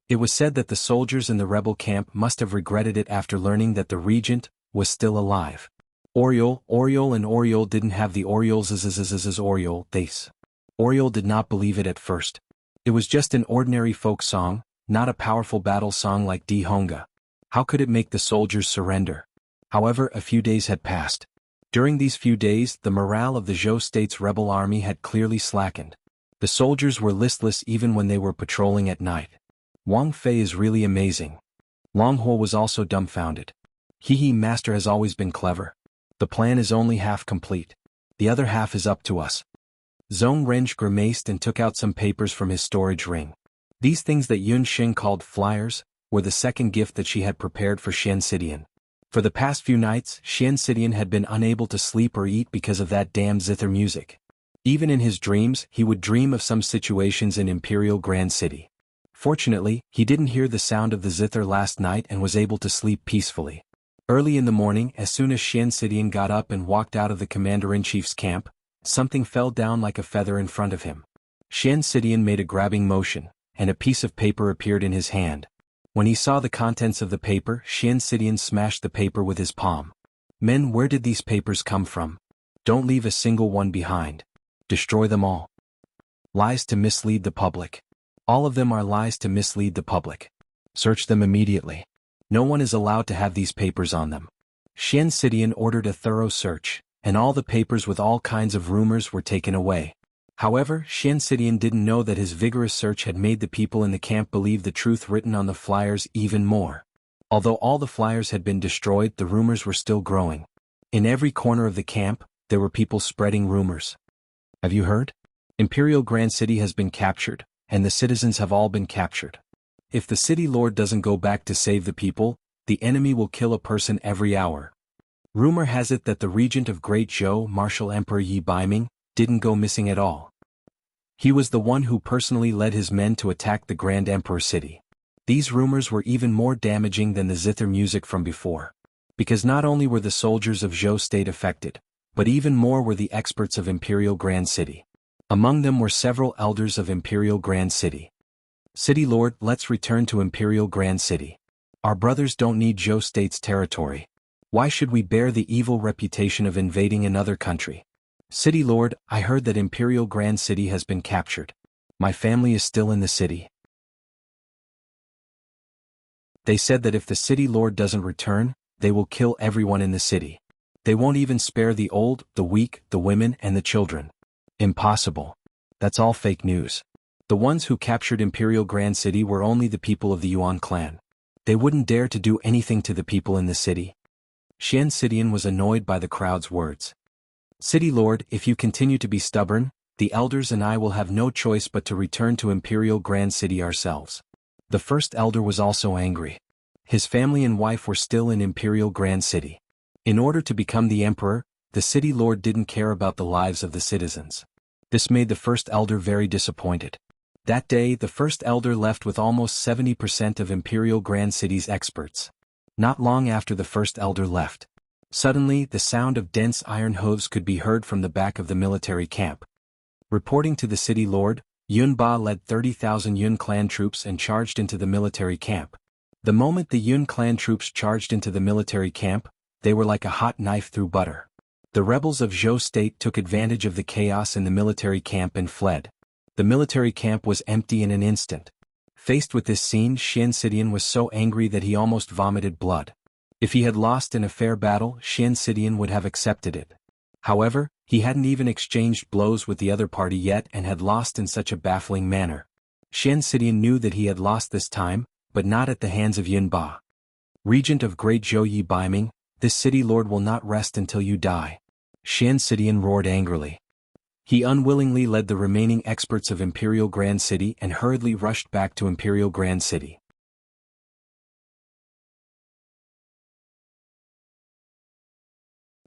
It was said that the soldiers in the rebel camp must have regretted it after learning that the regent was still alive. Oriole and Oriole didn't have the Oriole's Oriole, Oriole did not believe it at first. It was just an ordinary folk song, not a powerful battle song like Di Honga. How could it make the soldiers surrender? However, a few days had passed. During these few days, the morale of the Zhou State's rebel army had clearly slackened. The soldiers were listless even when they were patrolling at night. Wang Fei is really amazing. Longhua was also dumbfounded. Master has always been clever. The plan is only half complete. The other half is up to us. Zhong Ren grimaced and took out some papers from his storage ring. These things that Yunsheng called flyers were the second gift that she had prepared for Xian Sidian. For the past few nights, Xian Sidian had been unable to sleep or eat because of that damn zither music. Even in his dreams, he would dream of some situations in Imperial Grand City. Fortunately, he didn't hear the sound of the zither last night and was able to sleep peacefully. Early in the morning, as soon as Xian Sidian got up and walked out of the Commander-in-Chief's camp, something fell down like a feather in front of him. Xian Sidian made a grabbing motion, and a piece of paper appeared in his hand. When he saw the contents of the paper, Xian smashed the paper with his palm. Men, where did these papers come from? Don't leave a single one behind. Destroy them all. Lies to mislead the public. All of them are lies to mislead the public. Search them immediately. No one is allowed to have these papers on them. Xian ordered a thorough search, and all the papers with all kinds of rumors were taken away. However, Xian didn't know that his vigorous search had made the people in the camp believe the truth written on the flyers even more. Although all the flyers had been destroyed, the rumors were still growing. In every corner of the camp, there were people spreading rumors. Have you heard? Imperial Grand City has been captured, and the citizens have all been captured. If the city lord doesn't go back to save the people, the enemy will kill a person every hour. Rumor has it that the regent of Great Zhou, Martial Emperor Yi Baiming, didn't go missing at all. He was the one who personally led his men to attack the Grand Emperor city. These rumors were even more damaging than the zither music from before. Because not only were the soldiers of Zhou state affected, but even more were the experts of Imperial Grand City. Among them were several elders of Imperial Grand City. City Lord, let's return to Imperial Grand City. Our brothers don't need Zhou state's territory. Why should we bear the evil reputation of invading another country? City Lord, I heard that Imperial Grand City has been captured. My family is still in the city. They said that if the City Lord doesn't return, they will kill everyone in the city. They won't even spare the old, the weak, the women, and the children. Impossible. That's all fake news. The ones who captured Imperial Grand City were only the people of the Yuan clan. They wouldn't dare to do anything to the people in the city. Xian was annoyed by the crowd's words. City Lord, if you continue to be stubborn, the elders and I will have no choice but to return to Imperial Grand City ourselves. The first elder was also angry. His family and wife were still in Imperial Grand City. In order to become the emperor, the City Lord didn't care about the lives of the citizens. This made the first elder very disappointed. That day, the first elder left with almost 70% of Imperial Grand City's experts. Not long after the first elder left, suddenly the sound of dense iron hooves could be heard from the back of the military camp. Reporting to the City Lord, Yun Ba led 30,000 Yun clan troops and charged into the military camp. The moment the Yun clan troops charged into the military camp, they were like a hot knife through butter. The rebels of Zhou state took advantage of the chaos in the military camp and fled. The military camp was empty in an instant. Faced with this scene, Xian was so angry that he almost vomited blood. If he had lost in a fair battle, Xian would have accepted it. However, he hadn't even exchanged blows with the other party yet and had lost in such a baffling manner. Xian knew that he had lost this time, but not at the hands of Yun Ba. Regent of Great Zhou Yi Baiming, this city lord will not rest until you die. Xian roared angrily. He unwillingly led the remaining experts of Imperial Grand City and hurriedly rushed back to Imperial Grand City.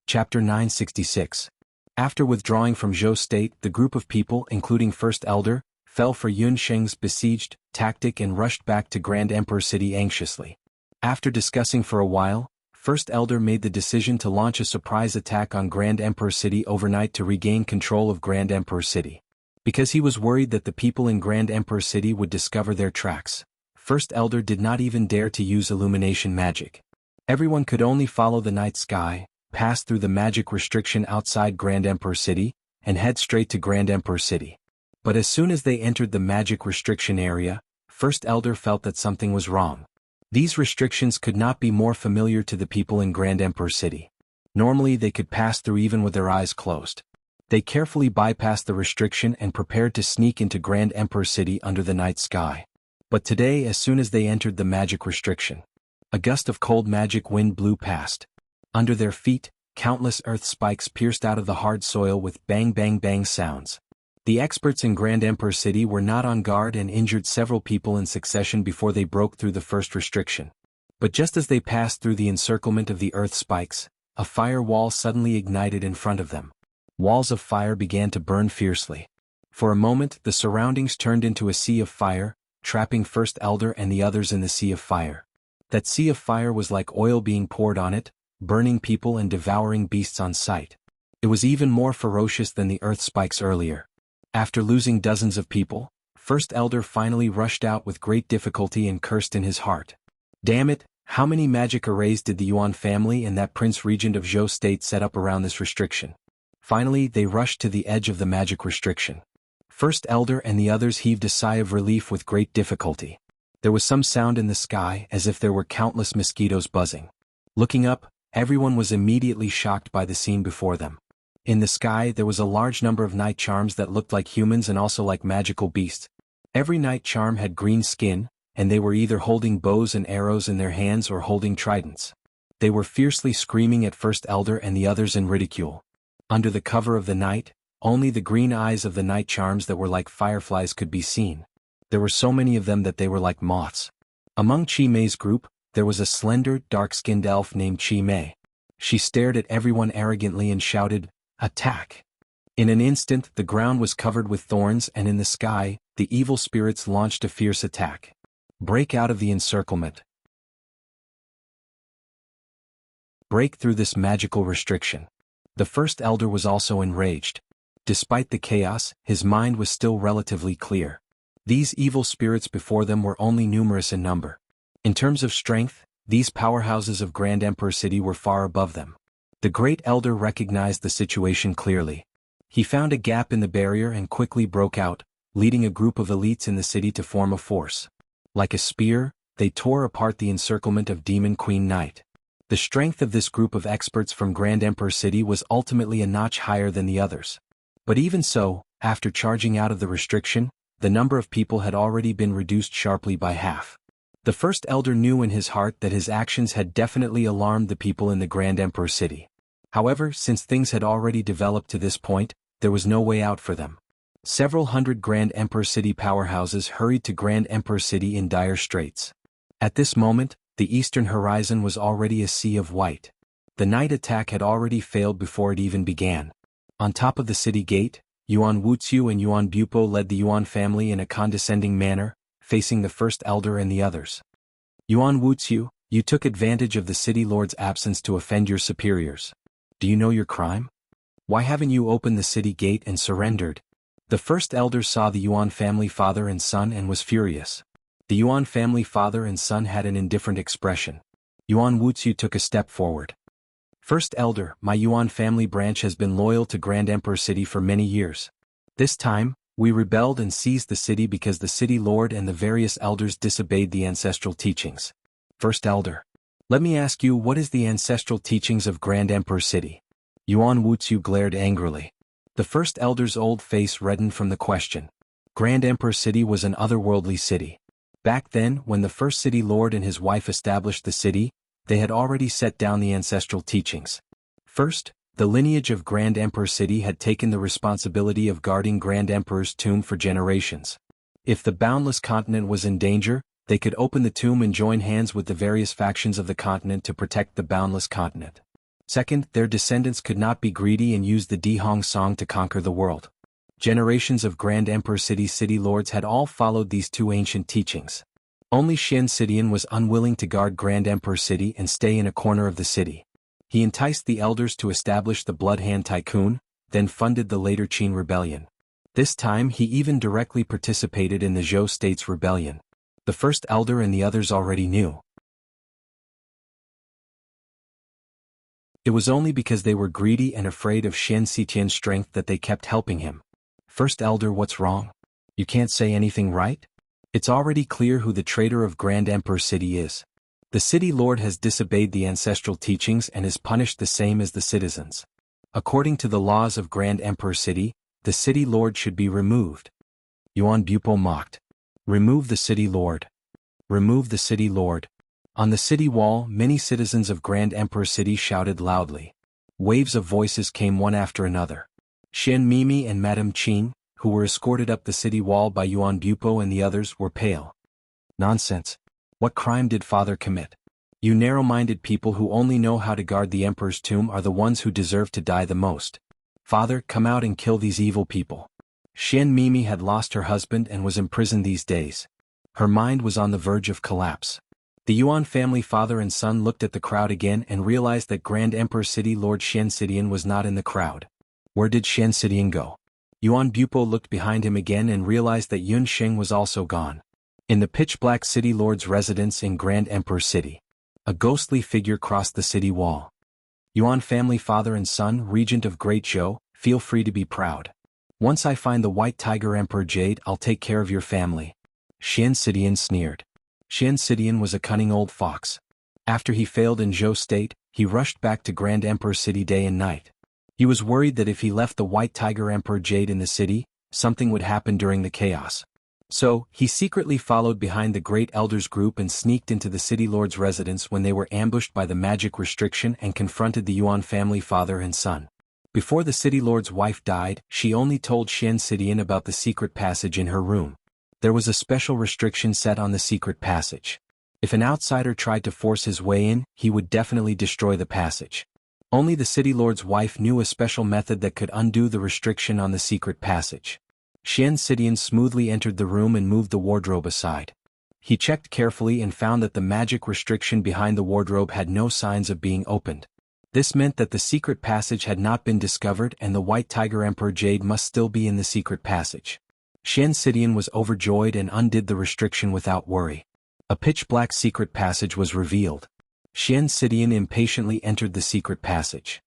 Chapter 966. After withdrawing from Zhou state, the group of people, including First Elder, fell for Yun Sheng's besieged tactic and rushed back to Grand Emperor City anxiously. After discussing for a while, First Elder made the decision to launch a surprise attack on Grand Emperor City overnight to regain control of Grand Emperor City. Because he was worried that the people in Grand Emperor City would discover their tracks, First Elder did not even dare to use illumination magic. Everyone could only follow the night sky, pass through the magic restriction outside Grand Emperor City, and head straight to Grand Emperor City. But as soon as they entered the magic restriction area, First Elder felt that something was wrong. These restrictions could not be more familiar to the people in Grand Emperor City. Normally they could pass through even with their eyes closed. They carefully bypassed the restriction and prepared to sneak into Grand Emperor City under the night sky. But today, as soon as they entered the magic restriction, a gust of cold magic wind blew past. Under their feet, countless earth spikes pierced out of the hard soil with bang bang bang sounds. The experts in Grand Emperor City were not on guard and injured several people in succession before they broke through the first restriction. But just as they passed through the encirclement of the earth spikes, a fire wall suddenly ignited in front of them. Walls of fire began to burn fiercely. For a moment, the surroundings turned into a sea of fire, trapping First Elder and the others in the sea of fire. That sea of fire was like oil being poured on it, burning people and devouring beasts on sight. It was even more ferocious than the earth spikes earlier. After losing dozens of people, first elder finally rushed out with great difficulty and cursed in his heart. Damn it, how many magic arrays did the Yuan family and that prince regent of Zhou state set up around this restriction? Finally, they rushed to the edge of the magic restriction. First elder and the others heaved a sigh of relief with great difficulty. There was some sound in the sky as if there were countless mosquitoes buzzing. Looking up, everyone was immediately shocked by the scene before them. In the sky there was a large number of night charms that looked like humans and also like magical beasts. Every night charm had green skin, and they were either holding bows and arrows in their hands or holding tridents. They were fiercely screaming at First Elder and the others in ridicule. Under the cover of the night, only the green eyes of the night charms that were like fireflies could be seen. There were so many of them that they were like moths. Among Chi Mei's group, there was a slender, dark-skinned elf named Chi Mei. She stared at everyone arrogantly and shouted, "Attack!" In an instant the ground was covered with thorns and in the sky, the evil spirits launched a fierce attack. Break out of the encirclement. Break through this magical restriction. The first elder was also enraged. Despite the chaos, his mind was still relatively clear. These evil spirits before them were only numerous in number. In terms of strength, these powerhouses of Grand Emperor City were far above them. The great elder recognized the situation clearly. He found a gap in the barrier and quickly broke out, leading a group of elites in the city to form a force. Like a spear, they tore apart the encirclement of Demon Queen Knight. The strength of this group of experts from Grand Emperor City was ultimately a notch higher than the others. But even so, after charging out of the restriction, the number of people had already been reduced sharply by half. The first elder knew in his heart that his actions had definitely alarmed the people in the Grand Emperor City. However, since things had already developed to this point, there was no way out for them. Several hundred Grand Emperor City powerhouses hurried to Grand Emperor City in dire straits. At this moment, the eastern horizon was already a sea of white. The night attack had already failed before it even began. On top of the city gate, Yuan Wuxia and Yuan Bupo led the Yuan family in a condescending manner, facing the first elder and the others. Yuan Wuxia, you took advantage of the city lord's absence to offend your superiors. Do you know your crime? Why haven't you opened the city gate and surrendered? The first elder saw the Yuan family father and son and was furious. The Yuan family father and son had an indifferent expression. Yuan Wuxia took a step forward. First elder, my Yuan family branch has been loyal to Grand Emperor City for many years. This time, we rebelled and seized the city because the city lord and the various elders disobeyed the ancestral teachings. First elder, let me ask you, what is the ancestral teachings of Grand Emperor City? Yuan Wuxia glared angrily. The first elder's old face reddened from the question. Grand Emperor City was an otherworldly city. Back then, when the first city lord and his wife established the city, they had already set down the ancestral teachings. First, the lineage of Grand Emperor City had taken the responsibility of guarding Grand Emperor's tomb for generations. If the boundless continent was in danger, they could open the tomb and join hands with the various factions of the continent to protect the boundless continent. Second, their descendants could not be greedy and use the Dihong Song to conquer the world. Generations of Grand Emperor City's city lords had all followed these two ancient teachings. Only Xian Cidian was unwilling to guard Grand Emperor City and stay in a corner of the city. He enticed the elders to establish the Blood Hand Tycoon, then funded the later Qin Rebellion. This time he even directly participated in the Zhou state's rebellion. The first elder and the others already knew. It was only because they were greedy and afraid of Xian Cidian's strength that they kept helping him. First elder, what's wrong? You can't say anything, right? It's already clear who the traitor of Grand Emperor City is. The city lord has disobeyed the ancestral teachings and is punished the same as the citizens. According to the laws of Grand Emperor City, the city lord should be removed. Yuan Bupo mocked. Remove the city lord. Remove the city lord. On the city wall, many citizens of Grand Emperor City shouted loudly. Waves of voices came one after another. Xian Mimi and Madame Qin, who were escorted up the city wall by Yuan Bupo and the others, were pale. Nonsense. What crime did father commit? You narrow-minded people who only know how to guard the emperor's tomb are the ones who deserve to die the most. Father, come out and kill these evil people. Xian Mimi had lost her husband and was imprisoned these days. Her mind was on the verge of collapse. The Yuan family father and son looked at the crowd again and realized that Grand Emperor City Lord Xian Cidian was not in the crowd. Where did Xian Cidian go? Yuan Bupo looked behind him again and realized that Yun Sheng was also gone. In the pitch-black city lord's residence in Grand Emperor City, a ghostly figure crossed the city wall. Yuan family father and son, regent of Great Zhou, feel free to be proud. Once I find the White Tiger Emperor Jade, I'll take care of your family. Xian Sidian sneered. Xian Sidian was a cunning old fox. After he failed in Zhou State, he rushed back to Grand Emperor City day and night. He was worried that if he left the White Tiger Emperor Jade in the city, something would happen during the chaos. So, he secretly followed behind the Great Elders group and sneaked into the city lord's residence when they were ambushed by the magic restriction and confronted the Yuan family father and son. Before the city lord's wife died, she only told Xian Sidian about the secret passage in her room. There was a special restriction set on the secret passage. If an outsider tried to force his way in, he would definitely destroy the passage. Only the city lord's wife knew a special method that could undo the restriction on the secret passage. Xian Sidian smoothly entered the room and moved the wardrobe aside. He checked carefully and found that the magic restriction behind the wardrobe had no signs of being opened. This meant that the secret passage had not been discovered and the White Tiger Emperor Jade must still be in the secret passage. Xian Sidian was overjoyed and undid the restriction without worry. A pitch-black secret passage was revealed. Xian Sidian impatiently entered the secret passage.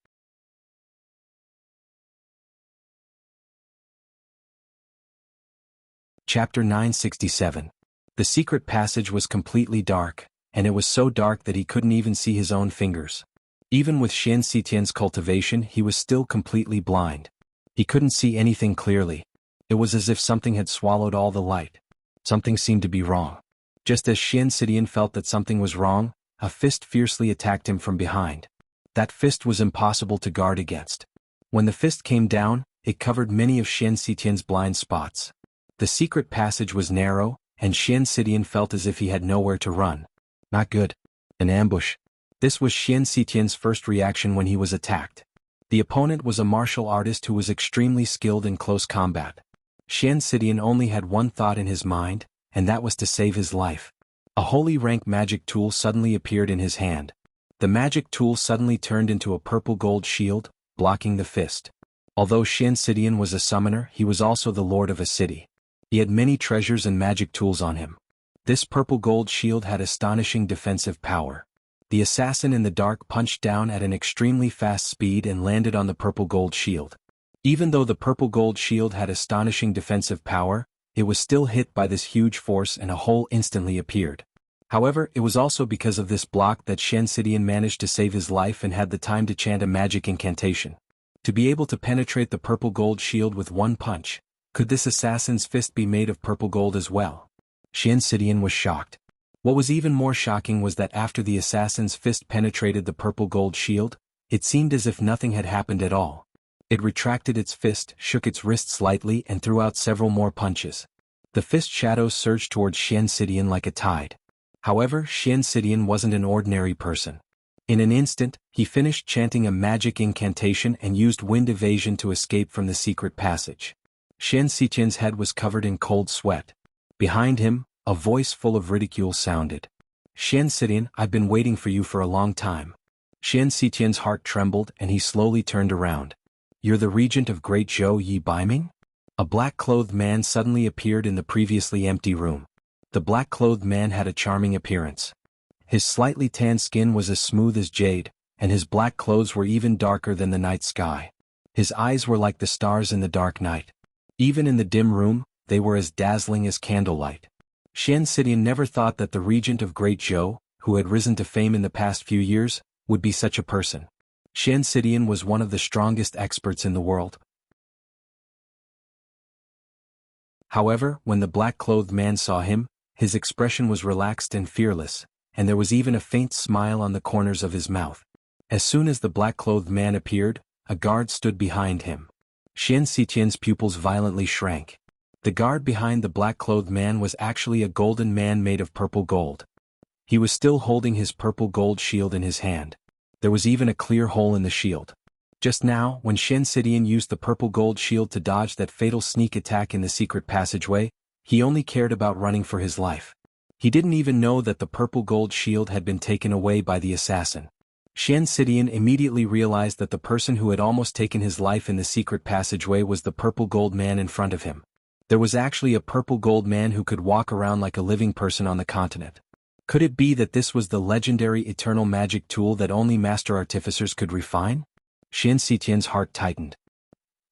Chapter 967. The secret passage was completely dark, and it was so dark that he couldn't even see his own fingers. Even with Xian Sitian's cultivation, he was still completely blind. He couldn't see anything clearly. It was as if something had swallowed all the light. Something seemed to be wrong. Just as Xian Sidian felt that something was wrong, a fist fiercely attacked him from behind. That fist was impossible to guard against. When the fist came down, it covered many of Xian Sitian's blind spots. The secret passage was narrow, and Xian Sidian felt as if he had nowhere to run. Not good. An ambush. This was Xian Sitian's first reaction when he was attacked. The opponent was a martial artist who was extremely skilled in close combat. Xian Sidian only had one thought in his mind, and that was to save his life. A holy rank magic tool suddenly appeared in his hand. The magic tool suddenly turned into a purple gold shield, blocking the fist. Although Xian Sidian was a summoner, he was also the lord of a city. He had many treasures and magic tools on him. This purple gold shield had astonishing defensive power. The assassin in the dark punched down at an extremely fast speed and landed on the purple gold shield. Even though the purple gold shield had astonishing defensive power, it was still hit by this huge force and a hole instantly appeared. However, it was also because of this block that Xian Sidian managed to save his life and had the time to chant a magic incantation. To be able to penetrate the purple gold shield with one punch, could this assassin's fist be made of purple gold as well? Xian Sidian was shocked. What was even more shocking was that after the assassin's fist penetrated the purple gold shield, it seemed as if nothing had happened at all. It retracted its fist, shook its wrist slightly and threw out several more punches. The fist shadows surged towards Xian Sidian like a tide. However, Xian Sidian wasn't an ordinary person. In an instant, he finished chanting a magic incantation and used wind evasion to escape from the secret passage. Xian Sitian's head was covered in cold sweat. Behind him, a voice full of ridicule sounded. Xian Sidian, I've been waiting for you for a long time. Xian Sitian's heart trembled and he slowly turned around. You're the regent of Great Zhou Yi Baiming? A black-clothed man suddenly appeared in the previously empty room. The black-clothed man had a charming appearance. His slightly tanned skin was as smooth as jade, and his black clothes were even darker than the night sky. His eyes were like the stars in the dark night. Even in the dim room, they were as dazzling as candlelight. Xian Sidian never thought that the regent of Great Zhou, who had risen to fame in the past few years, would be such a person. Xian Sidian was one of the strongest experts in the world. However, when the black-clothed man saw him, his expression was relaxed and fearless, and there was even a faint smile on the corners of his mouth. As soon as the black-clothed man appeared, a guard stood behind him. Xian Sitian's pupils violently shrank. The guard behind the black-clothed man was actually a golden man made of purple gold. He was still holding his purple gold shield in his hand. There was even a clear hole in the shield. Just now, when Xian Sidian used the purple gold shield to dodge that fatal sneak attack in the secret passageway, he only cared about running for his life. He didn't even know that the purple gold shield had been taken away by the assassin. Xian Sidian immediately realized that the person who had almost taken his life in the secret passageway was the purple gold man in front of him. There was actually a purple gold man who could walk around like a living person on the continent. Could it be that this was the legendary eternal magic tool that only master artificers could refine? Xian Sitian's heart tightened.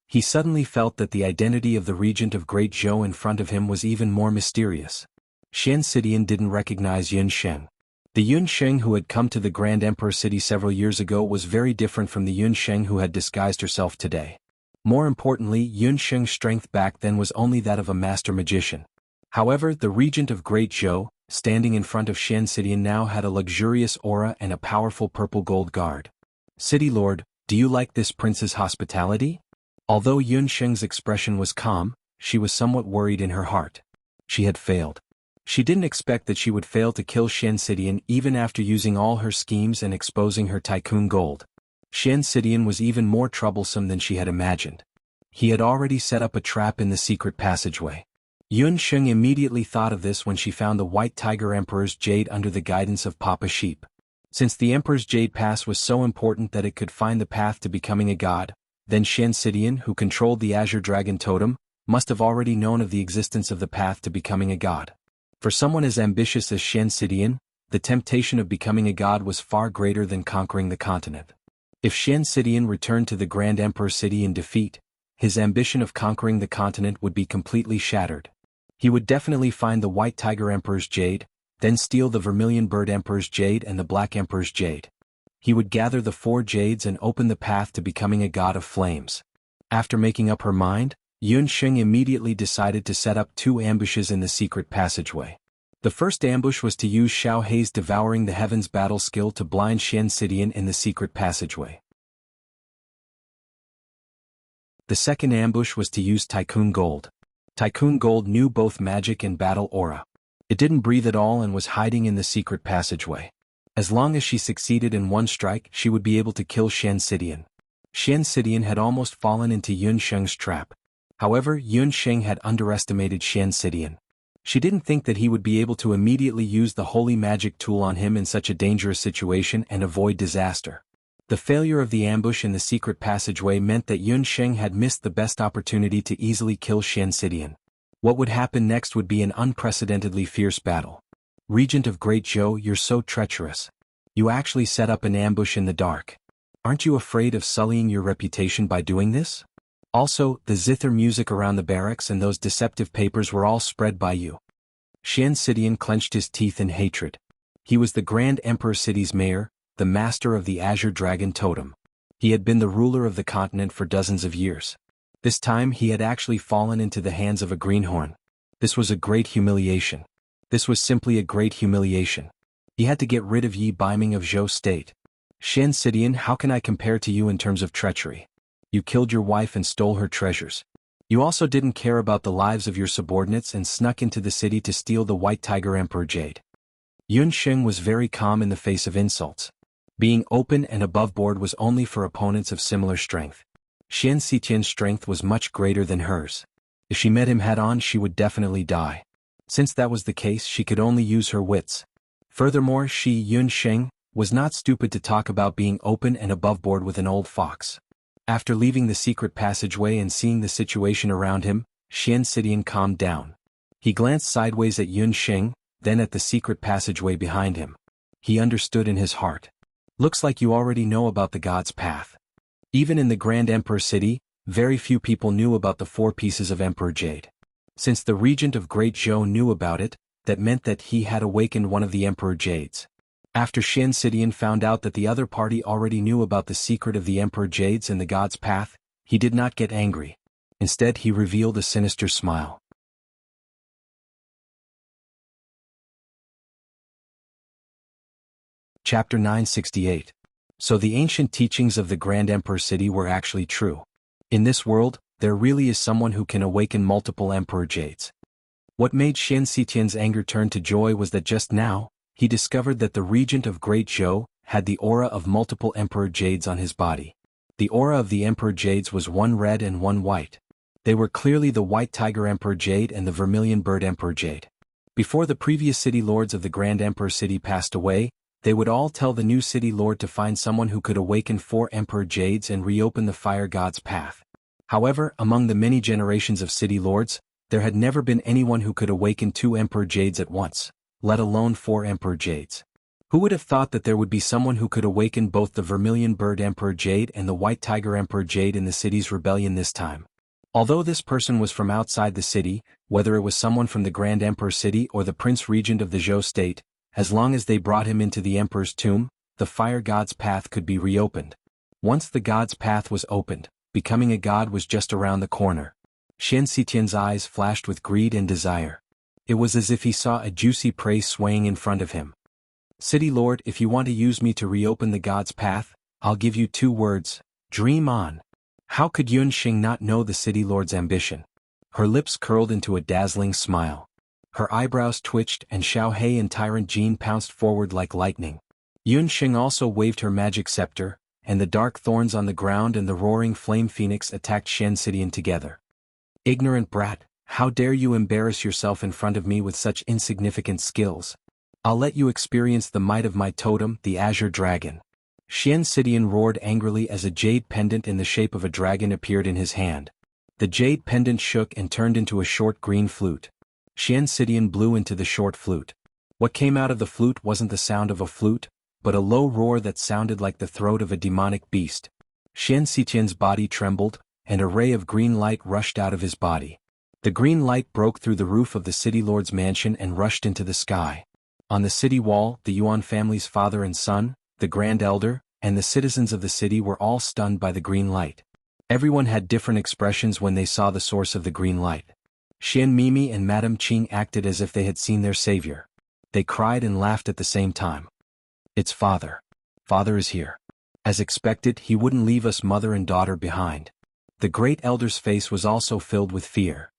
He suddenly felt that the identity of the regent of Great Zhou in front of him was even more mysterious. Xian Sidian didn't recognize Yun Sheng. The Yun Sheng who had come to the Grand Emperor city several years ago was very different from the Yun Sheng who had disguised herself today. More importantly, Yun Sheng's strength back then was only that of a master magician. However, the regent of Great Zhou, standing in front of Xian Sidian now had a luxurious aura and a powerful purple gold guard. City Lord, do you like this prince's hospitality? Although Yun Sheng's expression was calm, she was somewhat worried in her heart. She had failed. She didn't expect that she would fail to kill Xian Sidian even after using all her schemes and exposing her tycoon gold. Xian Sidian was even more troublesome than she had imagined. He had already set up a trap in the secret passageway. Yun Sheng immediately thought of this when she found the White Tiger Emperor's jade under the guidance of Papa Sheep. Since the Emperor's jade pass was so important that it could find the path to becoming a god, then Xian Sidian, who controlled the Azure Dragon Totem, must have already known of the existence of the path to becoming a god. For someone as ambitious as Xian Sidian, the temptation of becoming a god was far greater than conquering the continent. If Xian Sidian returned to the Grand Emperor city in defeat, his ambition of conquering the continent would be completely shattered. He would definitely find the White Tiger Emperor's jade, then steal the Vermilion Bird Emperor's jade and the Black Emperor's jade. He would gather the 4 jades and open the path to becoming a god of flames. After making up her mind, Yun Sheng immediately decided to set up 2 ambushes in the secret passageway. The first ambush was to use Xiao Hei's Devouring the Heavens battle skill to blind Xian Sidian in the secret passageway. The second ambush was to use Tycoon Gold. Tycoon Gold knew both magic and battle aura. It didn't breathe at all and was hiding in the secret passageway. As long as she succeeded in one strike, she would be able to kill Xian Sidian. Xian Sidian had almost fallen into Yun Sheng's trap. However, Yun Sheng had underestimated Xian Sidian. She didn't think that he would be able to immediately use the holy magic tool on him in such a dangerous situation and avoid disaster. The failure of the ambush in the secret passageway meant that Yun Sheng had missed the best opportunity to easily kill Xian Sidian. What would happen next would be an unprecedentedly fierce battle. Regent of Great Zhou, you're so treacherous. You actually set up an ambush in the dark. Aren't you afraid of sullying your reputation by doing this? Also, the zither music around the barracks and those deceptive papers were all spread by you. Xian Sidian clenched his teeth in hatred. He was the Grand Emperor city's mayor, the master of the Azure Dragon Totem. He had been the ruler of the continent for dozens of years. This time he had actually fallen into the hands of a greenhorn. This was a great humiliation. This was simply a great humiliation. He had to get rid of Yi Baiming of Zhou State. Xian Sidian, how can I compare to you in terms of treachery? You killed your wife and stole her treasures. You also didn't care about the lives of your subordinates and snuck into the city to steal the White Tiger Emperor jade. Yun Sheng was very calm in the face of insults. Being open and above board was only for opponents of similar strength. Xian Sitian's strength was much greater than hers. If she met him head-on, she would definitely die. Since that was the case, she could only use her wits. Furthermore, Yun Sheng, was not stupid to talk about being open and above board with an old fox. After leaving the secret passageway and seeing the situation around him, Xian Sidian calmed down. He glanced sideways at Yun Sheng, then at the secret passageway behind him. He understood in his heart. Looks like you already know about the God's path. Even in the Grand Emperor city, very few people knew about the 4 pieces of Emperor Jade. Since the regent of Great Zhou knew about it, that meant that he had awakened one of the Emperor Jades. After Xian Sidian found out that the other party already knew about the secret of the Emperor Jades and the God's path, he did not get angry. Instead, he revealed a sinister smile. Chapter 968. So the ancient teachings of the Grand Emperor city were actually true. In this world, there really is someone who can awaken multiple Emperor Jades. What made Xian Sitian's anger turn to joy was that just now, he discovered that the regent of Great Zhou had the aura of multiple Emperor Jades on his body. The aura of the Emperor Jades was one red and one white. They were clearly the White Tiger Emperor Jade and the Vermilion Bird Emperor Jade. Before the previous city lords of the Grand Emperor city passed away, They would all tell the new city lord to find someone who could awaken 4 Emperor Jades and reopen the fire god's path. However, among the many generations of city lords, there had never been anyone who could awaken 2 Emperor Jades at once, let alone 4 Emperor Jades. Who would have thought that there would be someone who could awaken both the Vermilion Bird Emperor Jade and the White Tiger Emperor Jade in the city's rebellion this time? Although this person was from outside the city, whether it was someone from the Grand Emperor City or the Prince Regent of the Zhou State, as long as they brought him into the Emperor's tomb, the fire god's path could be reopened. Once the god's path was opened, becoming a god was just around the corner. Xian Xitian's eyes flashed with greed and desire. It was as if he saw a juicy prey swaying in front of him. City Lord, if you want to use me to reopen the god's path, I'll give you 2 words: dream on. How could Yun Xing not know the City Lord's ambition? Her lips curled into a dazzling smile. Her eyebrows twitched and Xiao Hei and Tyrant Jean pounced forward like lightning. Yun Xing also waved her magic scepter, and the dark thorns on the ground and the roaring flame phoenix attacked Shen Xitian together. Ignorant brat, how dare you embarrass yourself in front of me with such insignificant skills? I'll let you experience the might of my totem, the Azure Dragon. Xian Xitian roared angrily as a jade pendant in the shape of a dragon appeared in his hand. The jade pendant shook and turned into a short green flute. Xian Xitian blew into the short flute. What came out of the flute wasn't the sound of a flute, but a low roar that sounded like the throat of a demonic beast. Xian Xitian's body trembled, and a ray of green light rushed out of his body. The green light broke through the roof of the city lord's mansion and rushed into the sky. On the city wall, the Yuan family's father and son, the Grand Elder, and the citizens of the city were all stunned by the green light. Everyone had different expressions when they saw the source of the green light. Xian Mimi and Madame Qing acted as if they had seen their savior. They cried and laughed at the same time. It's father. Father is here. As expected, he wouldn't leave us mother and daughter behind. The great elder's face was also filled with fear.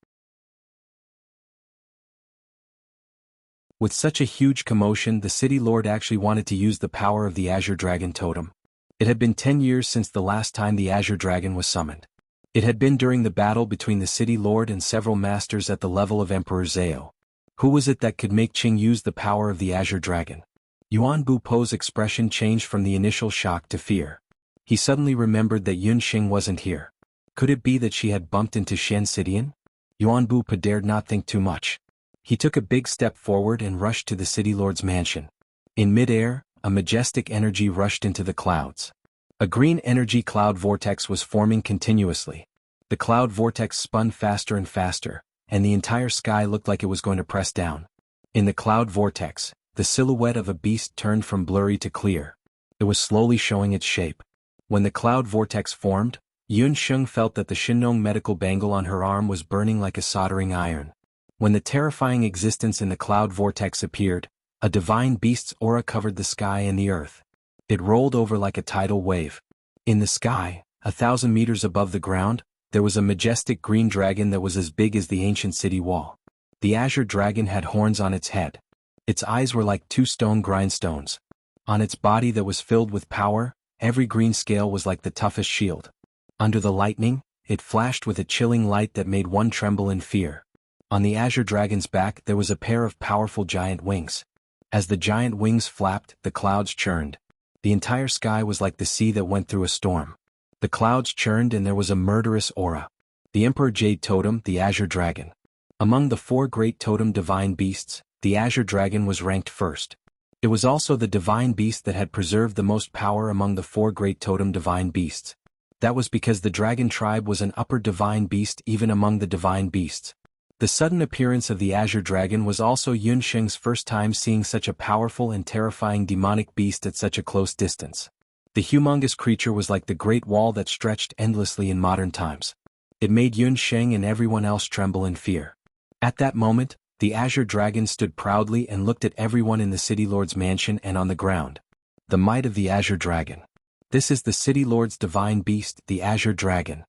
With such a huge commotion, the city lord actually wanted to use the power of the Azure Dragon totem. It had been 10 years since the last time the Azure Dragon was summoned. It had been during the battle between the city lord and several masters at the level of Emperor Zhao. Who was it that could make Qing use the power of the Azure Dragon? Yuan Bu Po's expression changed from the initial shock to fear. He suddenly remembered that Yun Xing wasn't here. Could it be that she had bumped into Xian Xitian? Yuan Bu Po dared not think too much. He took a big step forward and rushed to the city lord's mansion. In mid-air, a majestic energy rushed into the clouds. A green energy cloud vortex was forming continuously. The cloud vortex spun faster and faster, and the entire sky looked like it was going to press down. In the cloud vortex, the silhouette of a beast turned from blurry to clear. It was slowly showing its shape. When the cloud vortex formed, Yun Xing felt that the Shinnong medical bangle on her arm was burning like a soldering iron. When the terrifying existence in the cloud vortex appeared, a divine beast's aura covered the sky and the earth. It rolled over like a tidal wave. In the sky, 1,000 meters above the ground, there was a majestic green dragon that was as big as the ancient city wall. The Azure Dragon had horns on its head. Its eyes were like 2 stone grindstones. On its body that was filled with power, every green scale was like the toughest shield. Under the lightning, it flashed with a chilling light that made one tremble in fear. On the Azure Dragon's back there was a pair of powerful giant wings. As the giant wings flapped, the clouds churned. The entire sky was like the sea that went through a storm. The clouds churned and there was a murderous aura. The Emperor Jade Totem, the Azure Dragon. Among the 4 great totem divine beasts, the Azure Dragon was ranked first. It was also the divine beast that had preserved the most power among the 4 great totem divine beasts. That was because the dragon tribe was an upper divine beast even among the divine beasts. The sudden appearance of the Azure Dragon was also Yun Xing's first time seeing such a powerful and terrifying demonic beast at such a close distance. The humongous creature was like the Great Wall that stretched endlessly in modern times. It made Yun Xing and everyone else tremble in fear. At that moment, the Azure Dragon stood proudly and looked at everyone in the City Lord's mansion and on the ground. The might of the Azure Dragon. This is the City Lord's divine beast, the Azure Dragon.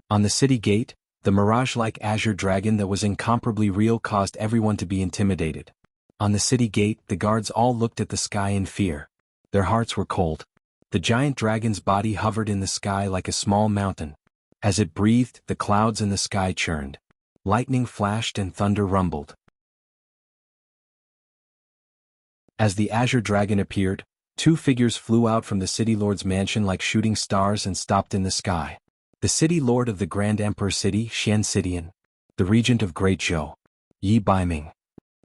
On the city gate, the mirage-like Azure Dragon that was incomparably real caused everyone to be intimidated. On the city gate, the guards all looked at the sky in fear. Their hearts were cold. The giant dragon's body hovered in the sky like a small mountain. As it breathed, the clouds in the sky churned. Lightning flashed and thunder rumbled. As the Azure Dragon appeared, Two figures flew out from the city lord's mansion like shooting stars and stopped in the sky. The city lord of the Grand Emperor City, Xian Sidian. The regent of Great Zhou, Yi Baiming.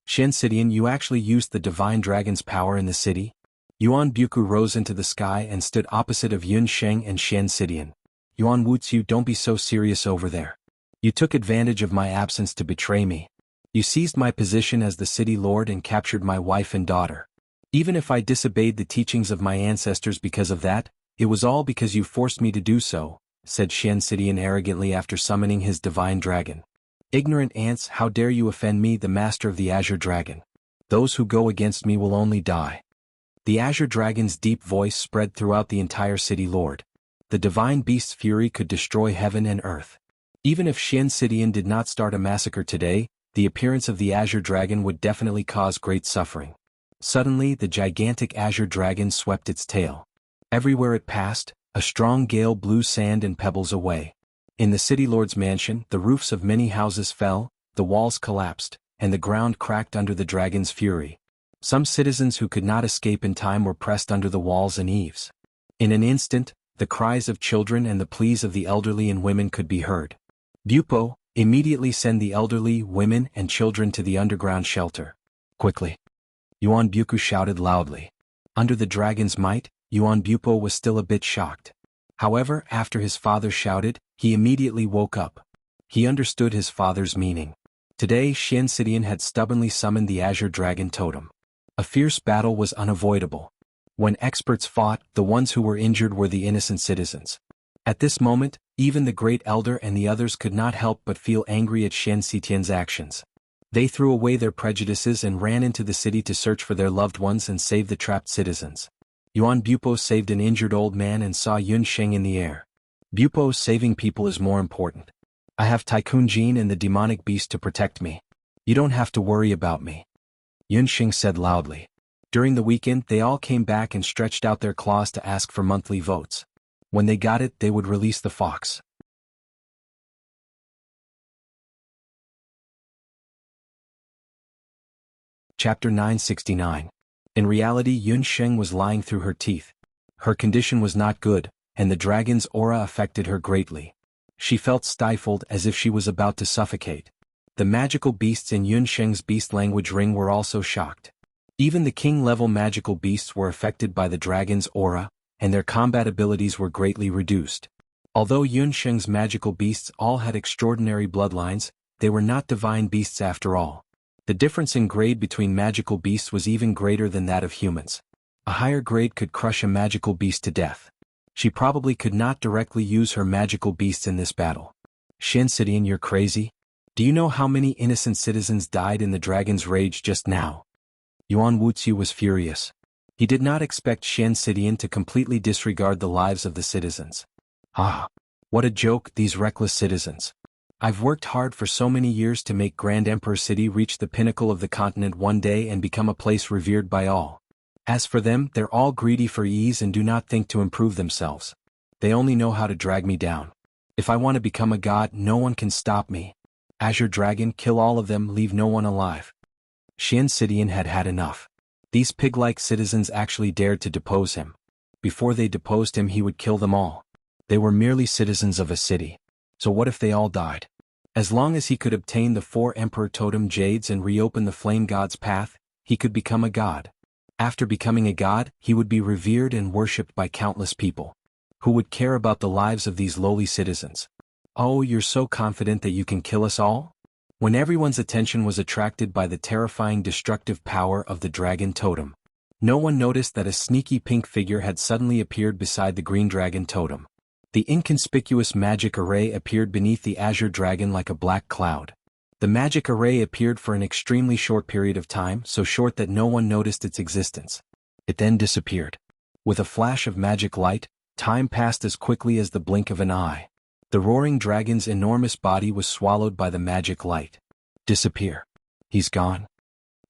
Xian Sidian, you actually used the divine dragon's power in the city? Yuan Buku rose into the sky and stood opposite of Yun Sheng and Xian Sidian. Yuan Wuxia, don't be so serious over there. You took advantage of my absence to betray me. You seized my position as the city lord and captured my wife and daughter. Even if I disobeyed the teachings of my ancestors because of that, it was all because you forced me to do so, said Xian Sidian arrogantly after summoning his divine dragon. Ignorant ants, how dare you offend me, the master of the Azure Dragon. Those who go against me will only die. The Azure Dragon's deep voice spread throughout the entire city lord. The divine beast's fury could destroy heaven and earth. Even if Xian Sidian did not start a massacre today, the appearance of the Azure Dragon would definitely cause great suffering. Suddenly, the gigantic Azure Dragon swept its tail. Everywhere it passed, a strong gale blew sand and pebbles away. In the city lord's mansion, the roofs of many houses fell, the walls collapsed, and the ground cracked under the dragon's fury. Some citizens who could not escape in time were pressed under the walls and eaves. In an instant, the cries of children and the pleas of the elderly and women could be heard. Bupo, immediately send the elderly, women, and children to the underground shelter. Quickly. Yuan Buku shouted loudly. Under the dragon's might, Yuan Bupo was still a bit shocked. However, after his father shouted, he immediately woke up. He understood his father's meaning. Today Xian Sidian had stubbornly summoned the Azure Dragon Totem. A fierce battle was unavoidable. When experts fought, the ones who were injured were the innocent citizens. At this moment, even the Great Elder and the others could not help but feel angry at Xian Sidian's actions. They threw away their prejudices and ran into the city to search for their loved ones and save the trapped citizens. Yuan Bupo saved an injured old man and saw Yun Sheng in the air. Bupo, saving people is more important. I have Tycoon Jin and the demonic beast to protect me. You don't have to worry about me. Yun Sheng said loudly. During the weekend, they all came back and stretched out their claws to ask for monthly votes. When they got it, they would release the fox. Chapter 969. In reality, Yun Sheng was lying through her teeth. Her condition was not good, and the dragon's aura affected her greatly. She felt stifled as if she was about to suffocate. The magical beasts in Yun Sheng's beast language ring were also shocked. Even the king-level magical beasts were affected by the dragon's aura, and their combat abilities were greatly reduced. Although Yun Sheng's magical beasts all had extraordinary bloodlines, they were not divine beasts after all. The difference in grade between magical beasts was even greater than that of humans. A higher grade could crush a magical beast to death. She probably could not directly use her magical beasts in this battle. Xian Sidian, you're crazy? Do you know how many innocent citizens died in the dragon's rage just now? Yuan Wuxia was furious. He did not expect Xian Sidian to completely disregard the lives of the citizens. Ah! What a joke, these reckless citizens. I've worked hard for so many years to make Grand Emperor City reach the pinnacle of the continent one day and become a place revered by all. As for them, they're all greedy for ease and do not think to improve themselves. They only know how to drag me down. If I want to become a god, no one can stop me. Azure Dragon, kill all of them, leave no one alive. Xian Sidian had had enough. These pig-like citizens actually dared to depose him. Before they deposed him, he would kill them all. They were merely citizens of a city. So what if they all died? As long as he could obtain the 4 Emperor Totem Jades and reopen the Flame God's path, he could become a god. After becoming a god, he would be revered and worshipped by countless people. Who would care about the lives of these lowly citizens? Oh, you're so confident that you can kill us all? When everyone's attention was attracted by the terrifying destructive power of the Dragon Totem, no one noticed that a sneaky pink figure had suddenly appeared beside the Green Dragon Totem. The inconspicuous magic array appeared beneath the Azure Dragon like a black cloud. The magic array appeared for an extremely short period of time, so short that no one noticed its existence. It then disappeared. With a flash of magic light, time passed as quickly as the blink of an eye. The roaring dragon's enormous body was swallowed by the magic light. Disappear. He's gone.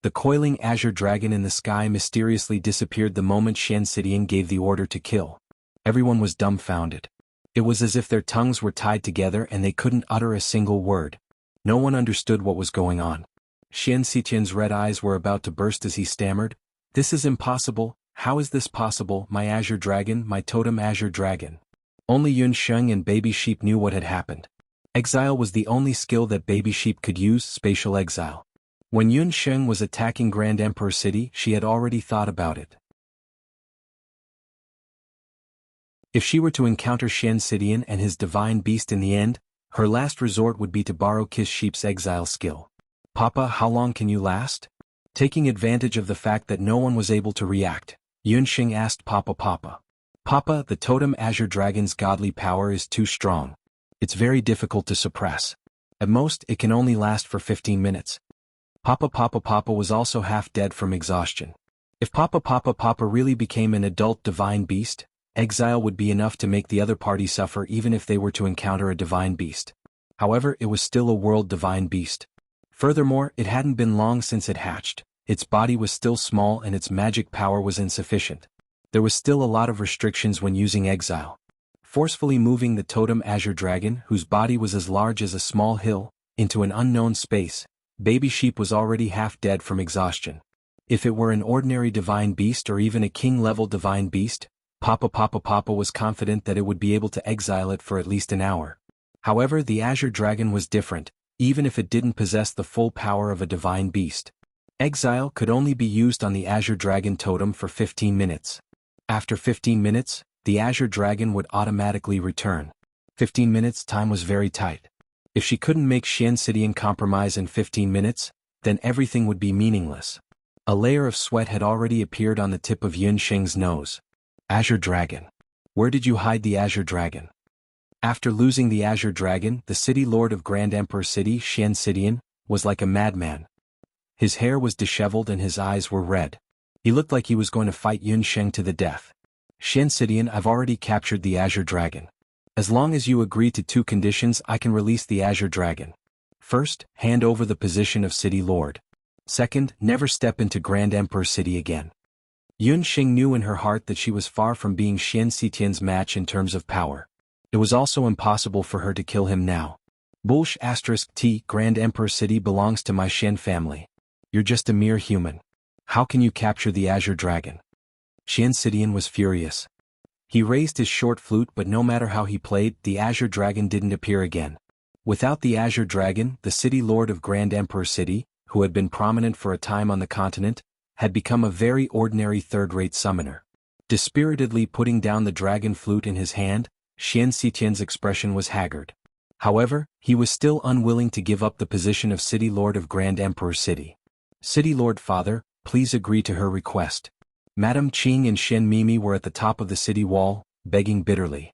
The coiling Azure Dragon in the sky mysteriously disappeared the moment Xian Sidian gave the order to kill. Everyone was dumbfounded. It was as if their tongues were tied together and they couldn't utter a single word. No one understood what was going on. Xian Sidian's red eyes were about to burst as he stammered, "This is impossible, How is this possible, my azure dragon, my totem azure dragon? Only Yun Sheng and Baby Sheep knew what had happened. Exile was the only skill that Baby Sheep could use, spatial exile. When Yun Sheng was attacking Grand Emperor City, she had already thought about it. If she were to encounter Shen Sidian and his divine beast in the end, her last resort would be to borrow Kiss Sheep's exile skill. Papa, how long can you last? Taking advantage of the fact that no one was able to react, Yun Sheng asked Papa. Papa, the totem azure dragon's godly power is too strong. It's very difficult to suppress. At most, it can only last for 15 minutes. Papa was also half dead from exhaustion. If Papa really became an adult divine beast, exile would be enough to make the other party suffer even if they were to encounter a divine beast. However, it was still a world divine beast. Furthermore, it hadn't been long since it hatched, its body was still small and its magic power was insufficient. There was still a lot of restrictions when using exile. Forcefully moving the totem azure dragon, whose body was as large as a small hill, into an unknown space, Baby Sheep was already half dead from exhaustion. If it were an ordinary divine beast or even a king-level divine beast, Papa was confident that it would be able to exile it for at least an hour. However, the azure dragon was different, even if it didn't possess the full power of a divine beast. Exile could only be used on the azure dragon totem for 15 minutes. After 15 minutes, the azure dragon would automatically return. 15 minutes time was very tight. If she couldn't make Shen Sidian compromise in 15 minutes, then everything would be meaningless. A layer of sweat had already appeared on the tip of Yun Sheng's nose. Azure Dragon. Where did you hide the Azure Dragon? After losing the Azure Dragon, the city lord of Grand Emperor City, Shen Sidian, was like a madman. His hair was disheveled and his eyes were red. He looked like he was going to fight Yun Sheng to the death. Shen Sidian, I've already captured the Azure Dragon. As long as you agree to 2 conditions, I can release the Azure Dragon. First, hand over the position of City Lord. Second, never step into Grand Emperor City again. Yun Sheng knew in her heart that she was far from being Shen Sitian's match in terms of power. It was also impossible for her to kill him now. Bullsh *T Grand Emperor City belongs to my Shen family. You're just a mere human. How can you capture the Azure Dragon? Shen Sidian was furious. He raised his short flute, but no matter how he played, the Azure Dragon didn't appear again. Without the Azure Dragon, the city lord of Grand Emperor City, who had been prominent for a time on the continent, had become a very ordinary third-rate summoner. Dispiritedly putting down the dragon flute in his hand, Shen Sitian's expression was haggard. However, he was still unwilling to give up the position of City Lord of Grand Emperor City. City Lord Father, please agree to her request. Madame Qing and Shen Mimi were at the top of the city wall, begging bitterly.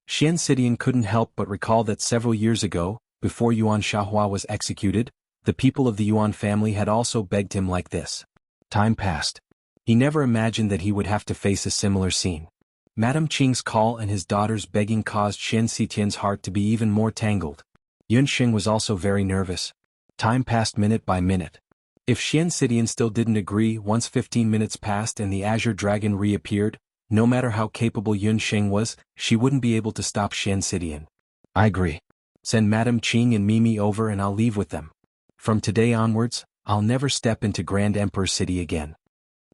Shen Sidian couldn't help but recall that several years ago, before Yuan Shahua was executed, the people of the Yuan family had also begged him like this. Time passed. He never imagined that he would have to face a similar scene. Madame Qing's call and his daughter's begging caused Shen Sitian's heart to be even more tangled. Yun Sheng was also very nervous. Time passed minute by minute. If Shen Sidian still didn't agree once 15 minutes passed and the Azure Dragon reappeared, no matter how capable Yun Sheng was, she wouldn't be able to stop Shen Sidian. I agree. Send Madame Qing and Mimi over and I'll leave with them. From today onwards, I'll never step into Grand Emperor City again.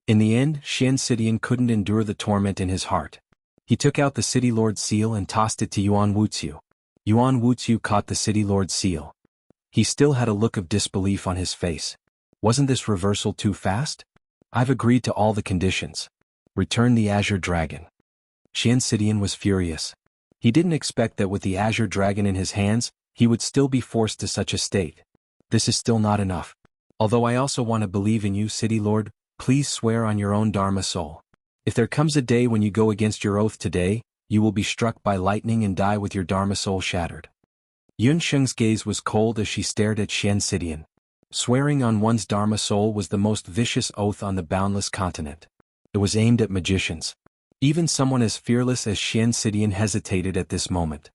In the end, Shen Sidian couldn't endure the torment in his heart. He took out the City Lord's seal and tossed it to Yuan Wuxiu. Yuan Wuxiu caught the City Lord's seal. He still had a look of disbelief on his face. Wasn't this reversal too fast? I've agreed to all the conditions. Return the Azure Dragon. Shen Sidian was furious. He didn't expect that with the Azure Dragon in his hands, he would still be forced to such a state. This is still not enough. Although I also want to believe in you, City Lord, please swear on your own Dharma soul. If there comes a day when you go against your oath today, you will be struck by lightning and die with your Dharma soul shattered. Yun Sheng's gaze was cold as she stared at Shen Sidian. Swearing on one's Dharma soul was the most vicious oath on the boundless continent. It was aimed at magicians. Even someone as fearless as Shen Sidian hesitated at this moment.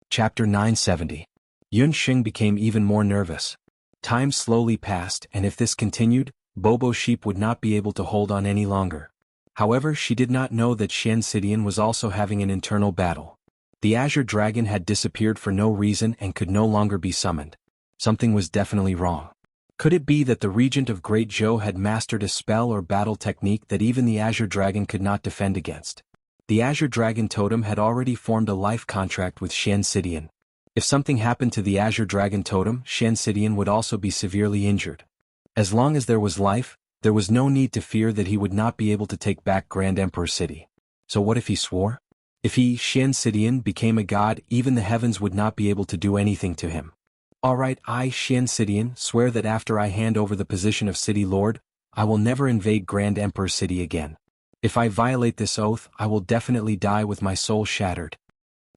Chapter 970. Yun Sheng became even more nervous. Time slowly passed, and if this continued, Bobo Sheep would not be able to hold on any longer. However, she did not know that Shen Sidian was also having an internal battle. The Azure Dragon had disappeared for no reason and could no longer be summoned. Something was definitely wrong. Could it be that the Regent of Great Zhou had mastered a spell or battle technique that even the Azure Dragon could not defend against? The Azure Dragon Totem had already formed a life contract with Shensidian. If something happened to the Azure Dragon Totem, Shensidian would also be severely injured. As long as there was life, there was no need to fear that he would not be able to take back Grand Emperor City. So what if he swore? If he, Shensidian, became a god, even the heavens would not be able to do anything to him. Alright, I, Shensidian, swear that after I hand over the position of City Lord, I will never invade Grand Emperor City again. If I violate this oath, I will definitely die with my soul shattered.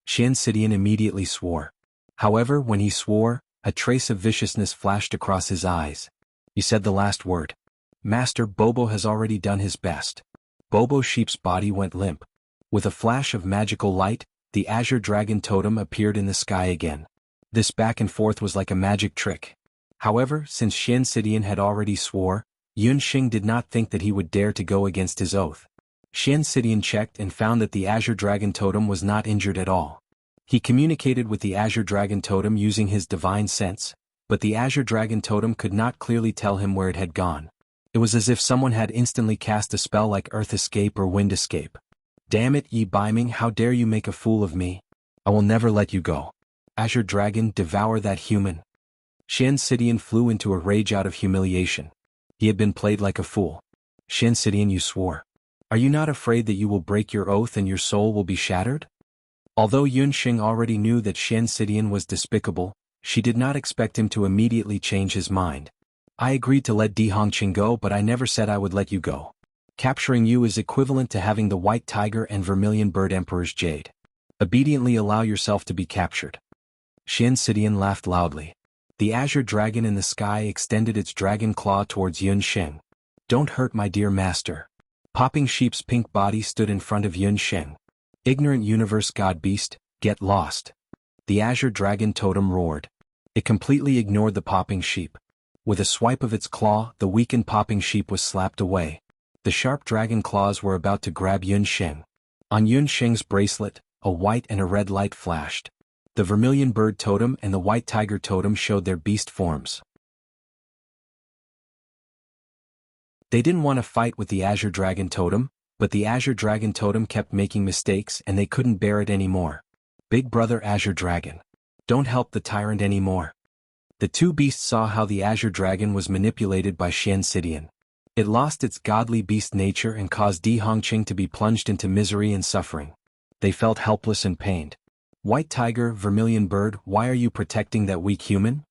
Shensidian immediately swore. However, when he swore, a trace of viciousness flashed across his eyes. He said the last word. Master Bobo has already done his best. Bobo Sheep's body went limp. With a flash of magical light, the Azure Dragon Totem appeared in the sky again. This back and forth was like a magic trick. However, since Shensidian had already swore, Yunxing did not think that he would dare to go against his oath. Shensidian checked and found that the Azure Dragon Totem was not injured at all. He communicated with the Azure Dragon Totem using his divine sense, but the Azure Dragon Totem could not clearly tell him where it had gone. It was as if someone had instantly cast a spell like Earth Escape or Wind Escape. Damn it, Yi Biming, how dare you make a fool of me? I will never let you go. Azure Dragon, devour that human. Shensidian flew into a rage out of humiliation. He had been played like a fool. Shensidian, you swore. Are you not afraid that you will break your oath and your soul will be shattered? Although Yunxing already knew that Shensidian was despicable, she did not expect him to immediately change his mind. I agreed to let Di Hongqing go, but I never said I would let you go. Capturing you is equivalent to having the White Tiger and Vermilion Bird Emperor's jade. Obediently allow yourself to be captured. Shensidian laughed loudly. The Azure Dragon in the sky extended its dragon claw towards Yunxing. Don't hurt my dear master. Popping Sheep's pink body stood in front of Yunxing. Ignorant universe god beast, get lost. The Azure Dragon Totem roared. It completely ignored the Popping Sheep. With a swipe of its claw, the weakened Popping Sheep was slapped away. The sharp dragon claws were about to grab Yunxing. On Yunxing's bracelet, a white and a red light flashed. The Vermilion Bird Totem and the White Tiger Totem showed their beast forms. They didn't want to fight with the Azure Dragon Totem, but the Azure Dragon Totem kept making mistakes and they couldn't bear it anymore. Big brother Azure Dragon. Don't help the tyrant anymore. The two beasts saw how the Azure Dragon was manipulated by Shensidian. It lost its godly beast nature and caused Di Hongqing to be plunged into misery and suffering. They felt helpless and pained. White Tiger, Vermilion Bird, why are you protecting that weak human?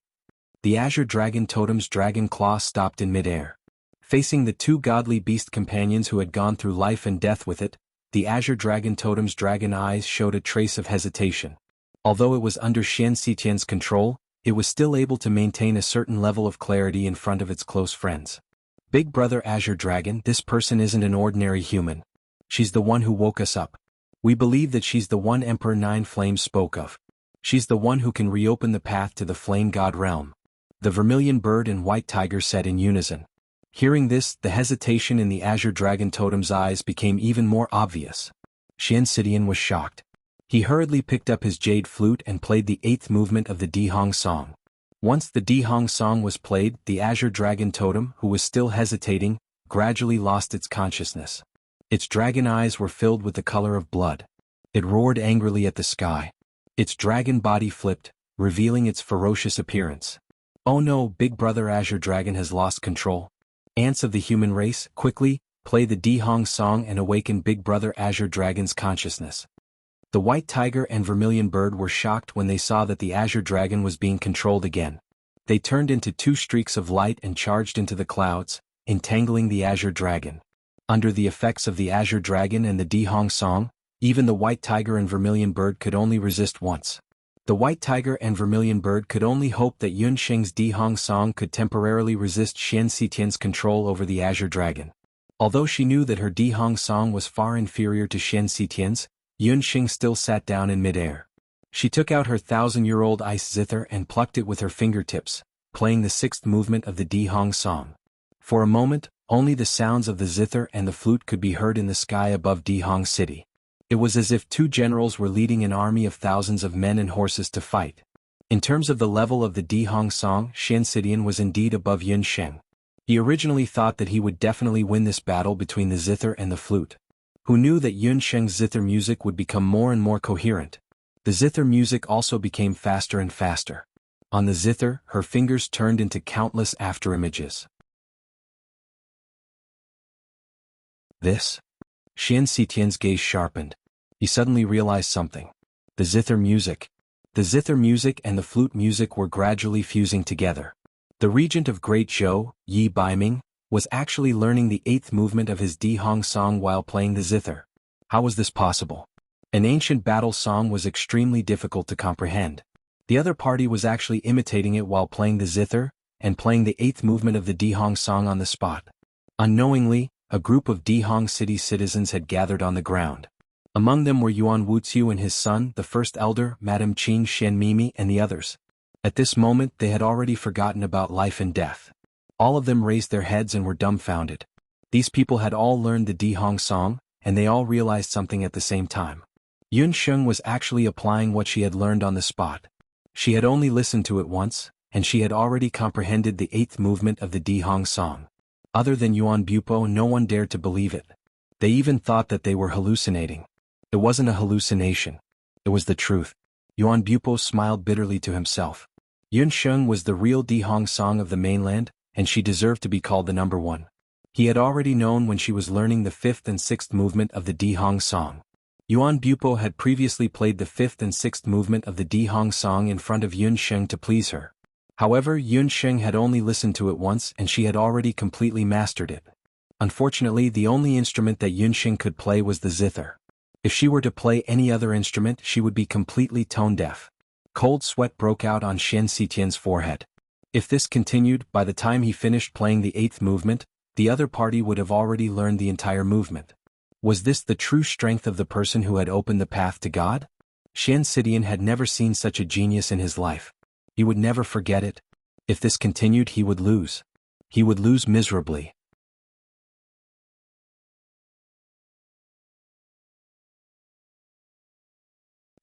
The Azure Dragon Totem's dragon claw stopped in midair. Facing the two godly beast companions who had gone through life and death with it, the Azure Dragon Totem's dragon eyes showed a trace of hesitation. Although it was under Shensidian's control, it was still able to maintain a certain level of clarity in front of its close friends. Big brother Azure Dragon, this person isn't an ordinary human. She's the one who woke us up. We believe that she's the one Emperor Nine Flames spoke of. She's the one who can reopen the path to the Flame God realm. The Vermilion Bird and White Tiger said in unison. Hearing this, the hesitation in the Azure Dragon Totem's eyes became even more obvious. Shensidian was shocked. He hurriedly picked up his jade flute and played the 8th movement of the Di Hong song. Once the Di Hong song was played, the Azure Dragon Totem, who was still hesitating, gradually lost its consciousness. Its dragon eyes were filled with the color of blood. It roared angrily at the sky. Its dragon body flipped, revealing its ferocious appearance. Oh no, Big Brother Azure Dragon has lost control. Ants of the human race, quickly, play the Di Hong song and awaken Big Brother Azure Dragon's consciousness. The White Tiger and Vermilion Bird were shocked when they saw that the Azure Dragon was being controlled again. They turned into two streaks of light and charged into the clouds, entangling the Azure Dragon. Under the effects of the Azure Dragon and the Di Hong song, even the White Tiger and Vermilion Bird could only resist once. The White Tiger and Vermilion Bird could only hope that Yunxing's Di Hong song could temporarily resist Shensidian's control over the Azure Dragon. Although she knew that her Di Hong song was far inferior to Shensidian's, Yunxing still sat down in midair. She took out her 1,000-year-old ice zither and plucked it with her fingertips, playing the 6th movement of the Di Hong song. For a moment, only the sounds of the zither and the flute could be heard in the sky above Di Hong City. It was as if two generals were leading an army of thousands of men and horses to fight. In terms of the level of the Dihong Song, Xian Sidian was indeed above Yun Sheng. He originally thought that he would definitely win this battle between the zither and the flute. Who knew that Yun Sheng's zither music would become more and more coherent? The zither music also became faster and faster. On the zither, her fingers turned into countless afterimages. This? Xian Sitian's gaze sharpened. He suddenly realized something. The zither music. The zither music and the flute music were gradually fusing together. The regent of Great Zhou, Yi Baiming, was actually learning the 8th movement of his Dihong song while playing the zither. How was this possible? An ancient battle song was extremely difficult to comprehend. The other party was actually imitating it while playing the zither, and playing the 8th movement of the Dihong song on the spot. Unknowingly, a group of Dihong city citizens had gathered on the ground. Among them were Yuan Wuxia and his son, the first elder, Madame Qing Shenmimi, and the others. At this moment they had already forgotten about life and death. All of them raised their heads and were dumbfounded. These people had all learned the Dihong song, and they all realized something at the same time. Yun Sheng was actually applying what she had learned on the spot. She had only listened to it once, and she had already comprehended the 8th movement of the Dihong song. Other than Yuan Bupo, no one dared to believe it. They even thought that they were hallucinating. It wasn't a hallucination. It was the truth. Yuan Bupo smiled bitterly to himself. Yun Sheng was the real Dihong song of the mainland, and she deserved to be called the number one. He had already known when she was learning the 5th and 6th movement of the Dihong song. Yuan Bupo had previously played the 5th and 6th movement of the Dihong song in front of Yun Sheng to please her. However, Yun Sheng had only listened to it once and she had already completely mastered it. Unfortunately, the only instrument that Yun Sheng could play was the zither. If she were to play any other instrument, she would be completely tone-deaf. Cold sweat broke out on Xian Sitian's forehead. If this continued, by the time he finished playing the 8th movement, the other party would have already learned the entire movement. Was this the true strength of the person who had opened the path to God? Xian Sitian had never seen such a genius in his life. He would never forget it. If this continued, he would lose. He would lose miserably.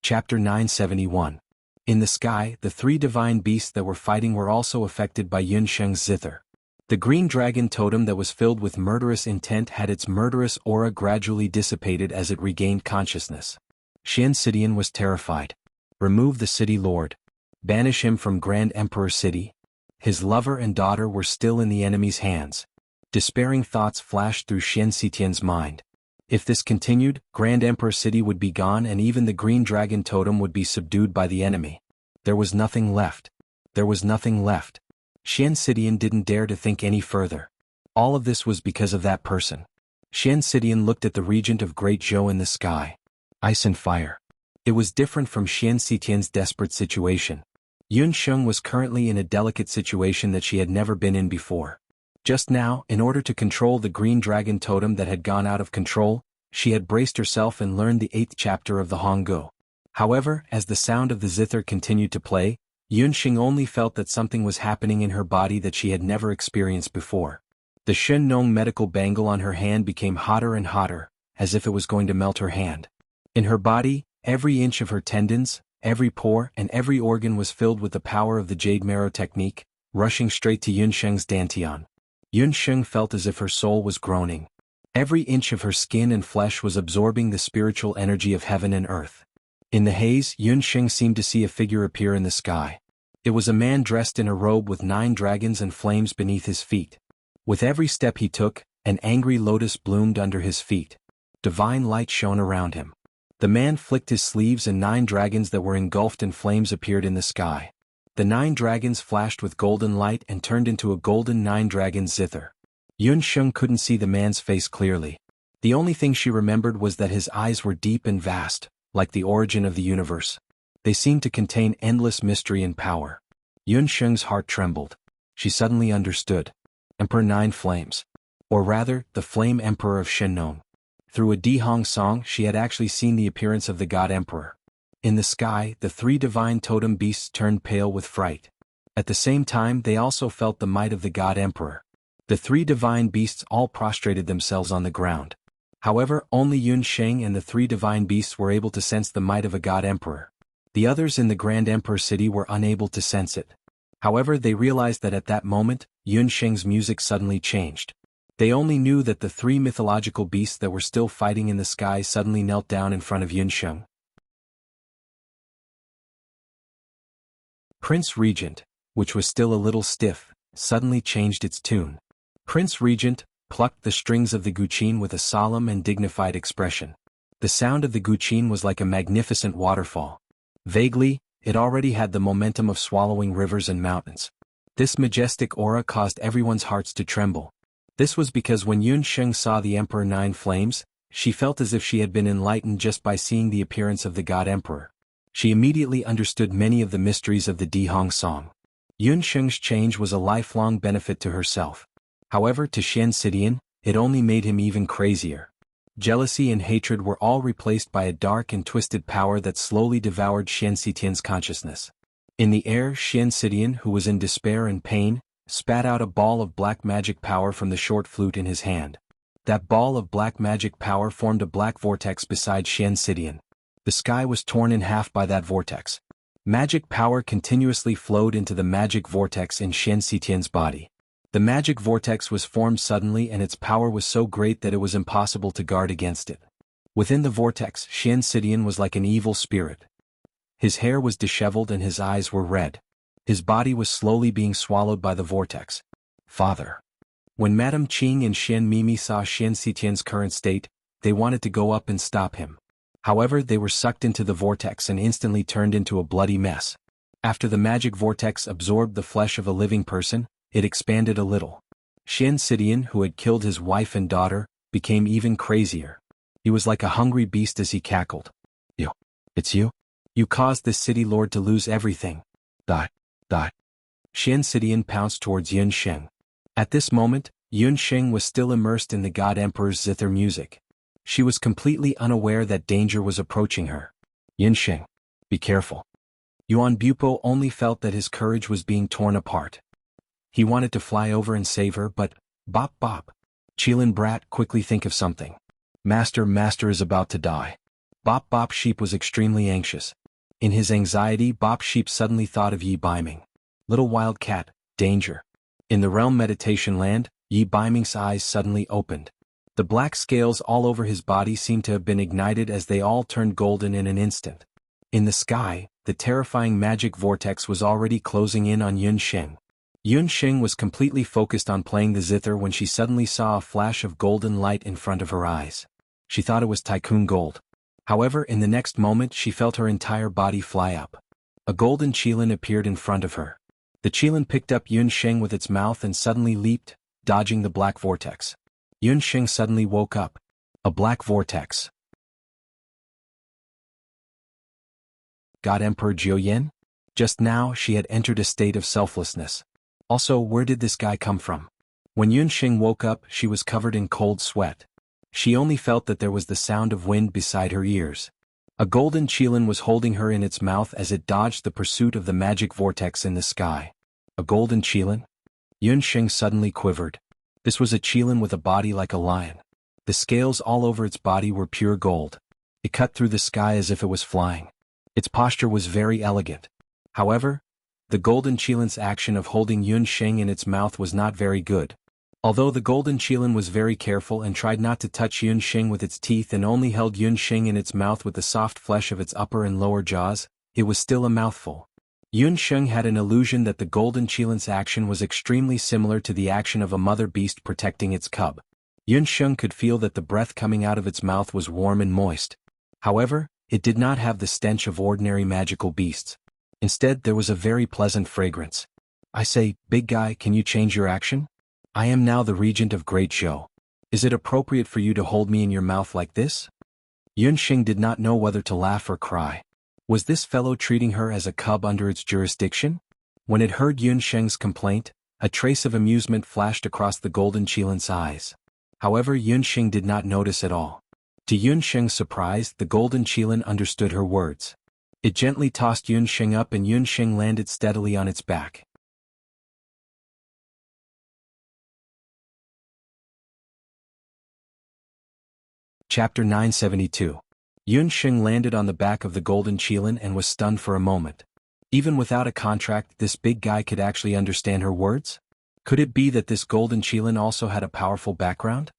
Chapter 971. In the sky, the 3 divine beasts that were fighting were also affected by Yun Sheng's zither. The green dragon totem that was filled with murderous intent had its murderous aura gradually dissipated as it regained consciousness. Xian Sitian was terrified. Remove the city lord. Banish him from Grand Emperor City. His lover and daughter were still in the enemy's hands. Despairing thoughts flashed through Xian Sitian's mind. If this continued, Grand Emperor City would be gone and even the green dragon totem would be subdued by the enemy. There was nothing left. There was nothing left. Xian Sitian didn't dare to think any further. All of this was because of that person. Xian Sitian looked at the regent of Great Zhou in the sky. Ice and fire. It was different from Xian Sitian's desperate situation. Yun Sheng was currently in a delicate situation that she had never been in before. Just now, in order to control the green dragon totem that had gone out of control, she had braced herself and learned the 8th chapter of the Honggu. However, as the sound of the zither continued to play, Yun Sheng only felt that something was happening in her body that she had never experienced before. The Shen Nong medical bangle on her hand became hotter and hotter, as if it was going to melt her hand. In her body, every inch of her tendons, every pore and every organ was filled with the power of the Jade Marrow technique, rushing straight to Yun Sheng's dantian. Yun Sheng felt as if her soul was groaning. Every inch of her skin and flesh was absorbing the spiritual energy of heaven and earth. In the haze, Yun Sheng seemed to see a figure appear in the sky. It was a man dressed in a robe with 9 dragons and flames beneath his feet. With every step he took, an angry lotus bloomed under his feet. Divine light shone around him. The man flicked his sleeves and 9 dragons that were engulfed in flames appeared in the sky. The 9 dragons flashed with golden light and turned into a golden 9-dragon zither. Yun Sheng couldn't see the man's face clearly. The only thing she remembered was that his eyes were deep and vast, like the origin of the universe. They seemed to contain endless mystery and power. Yun Sheng's heart trembled. She suddenly understood. Emperor 9 Flames. Or rather, the Flame Emperor of Shennong. Through a Dihong song, she had actually seen the appearance of the God Emperor. In the sky, the 3 divine totem beasts turned pale with fright. At the same time, they also felt the might of the God Emperor. The 3 divine beasts all prostrated themselves on the ground. However, only Yun Sheng and the three divine beasts were able to sense the might of a god emperor. The others in the Grand Emperor city were unable to sense it. However, they realized that at that moment, Yun Sheng's music suddenly changed. They only knew that the three mythological beasts that were still fighting in the sky suddenly knelt down in front of Yun Sheng. Prince Regent, which was still a little stiff, suddenly changed its tune. Prince Regent plucked the strings of the guqin with a solemn and dignified expression. The sound of the guqin was like a magnificent waterfall. Vaguely, it already had the momentum of swallowing rivers and mountains. This majestic aura caused everyone's hearts to tremble. This was because when Yun Sheng saw the Emperor Nine Flames, she felt as if she had been enlightened just by seeing the appearance of the God Emperor. She immediately understood many of the mysteries of the Dihong song. Yun Sheng's change was a lifelong benefit to herself. However, to Xian Sidian, it only made him even crazier. Jealousy and hatred were all replaced by a dark and twisted power that slowly devoured Xian Sitian's consciousness. In the air, Xian Sidian, who was in despair and pain, spat out a ball of black magic power from the short flute in his hand. That ball of black magic power formed a black vortex beside Xian Sidian. The sky was torn in half by that vortex. Magic power continuously flowed into the magic vortex in Xian Sitian's body. The magic vortex was formed suddenly and its power was so great that it was impossible to guard against it. Within the vortex, Xian Sidian was like an evil spirit. His hair was disheveled and his eyes were red. His body was slowly being swallowed by the vortex. Father. When Madame Qing and Xian Mimi saw Xian Sitian's current state, they wanted to go up and stop him. However, they were sucked into the vortex and instantly turned into a bloody mess. After the magic vortex absorbed the flesh of a living person, it expanded a little. Xian Sidian, who had killed his wife and daughter, became even crazier. He was like a hungry beast as he cackled. You. It's you? You caused this city lord to lose everything. Die. Die. Xian Sidian pounced towards Yun Sheng. At this moment, Yun Sheng was still immersed in the God Emperor's zither music. She was completely unaware that danger was approaching her. Yun Sheng. Be careful. Yuan Bupo only felt that his courage was being torn apart. He wanted to fly over and save her, but, bop bop. Qilin brat, quickly think of something. Master is about to die. Bop Bop Sheep was extremely anxious. In his anxiety, Bop Sheep suddenly thought of Yi Baiming. Little wild cat, danger. In the realm meditation land, Yi Baiming's eyes suddenly opened. The black scales all over his body seemed to have been ignited as they all turned golden in an instant. In the sky, the terrifying magic vortex was already closing in on Yun Sheng. Yun Sheng was completely focused on playing the zither when she suddenly saw a flash of golden light in front of her eyes. She thought it was Tycoon Gold. However, in the next moment she felt her entire body fly up. A golden qilin appeared in front of her. The qilin picked up Yun Sheng with its mouth and suddenly leaped, dodging the black vortex. Yun Sheng suddenly woke up. A black vortex. God Emperor Jiuyan? Just now she had entered a state of selflessness. Also, where did this guy come from? When Yun Sheng woke up, she was covered in cold sweat. She only felt that there was the sound of wind beside her ears. A golden qilin was holding her in its mouth as it dodged the pursuit of the magic vortex in the sky. A golden qilin? Yun Sheng suddenly quivered. This was a qilin with a body like a lion. The scales all over its body were pure gold. It cut through the sky as if it was flying. Its posture was very elegant. However, the golden qilin's action of holding Yun Sheng in its mouth was not very good. Although the golden qilin was very careful and tried not to touch Yun Sheng with its teeth and only held Yun Sheng in its mouth with the soft flesh of its upper and lower jaws, it was still a mouthful. Yun Sheng had an illusion that the golden qilin's action was extremely similar to the action of a mother beast protecting its cub. Yun Sheng could feel that the breath coming out of its mouth was warm and moist. However, it did not have the stench of ordinary magical beasts. Instead, there was a very pleasant fragrance. I say, big guy, can you change your action? I am now the regent of Great Zhou. Is it appropriate for you to hold me in your mouth like this? Yun Sheng did not know whether to laugh or cry. Was this fellow treating her as a cub under its jurisdiction? When it heard Yun Sheng's complaint, a trace of amusement flashed across the golden qilin's eyes. However, Yun Sheng did not notice at all. To Yun Sheng's surprise, the golden qilin understood her words. It gently tossed Yun Sheng up and Yun Sheng landed steadily on its back. Chapter 972. Yun Sheng landed on the back of the golden qilin and was stunned for a moment. Even without a contract, this big guy could actually understand her words? Could it be that this golden qilin also had a powerful background?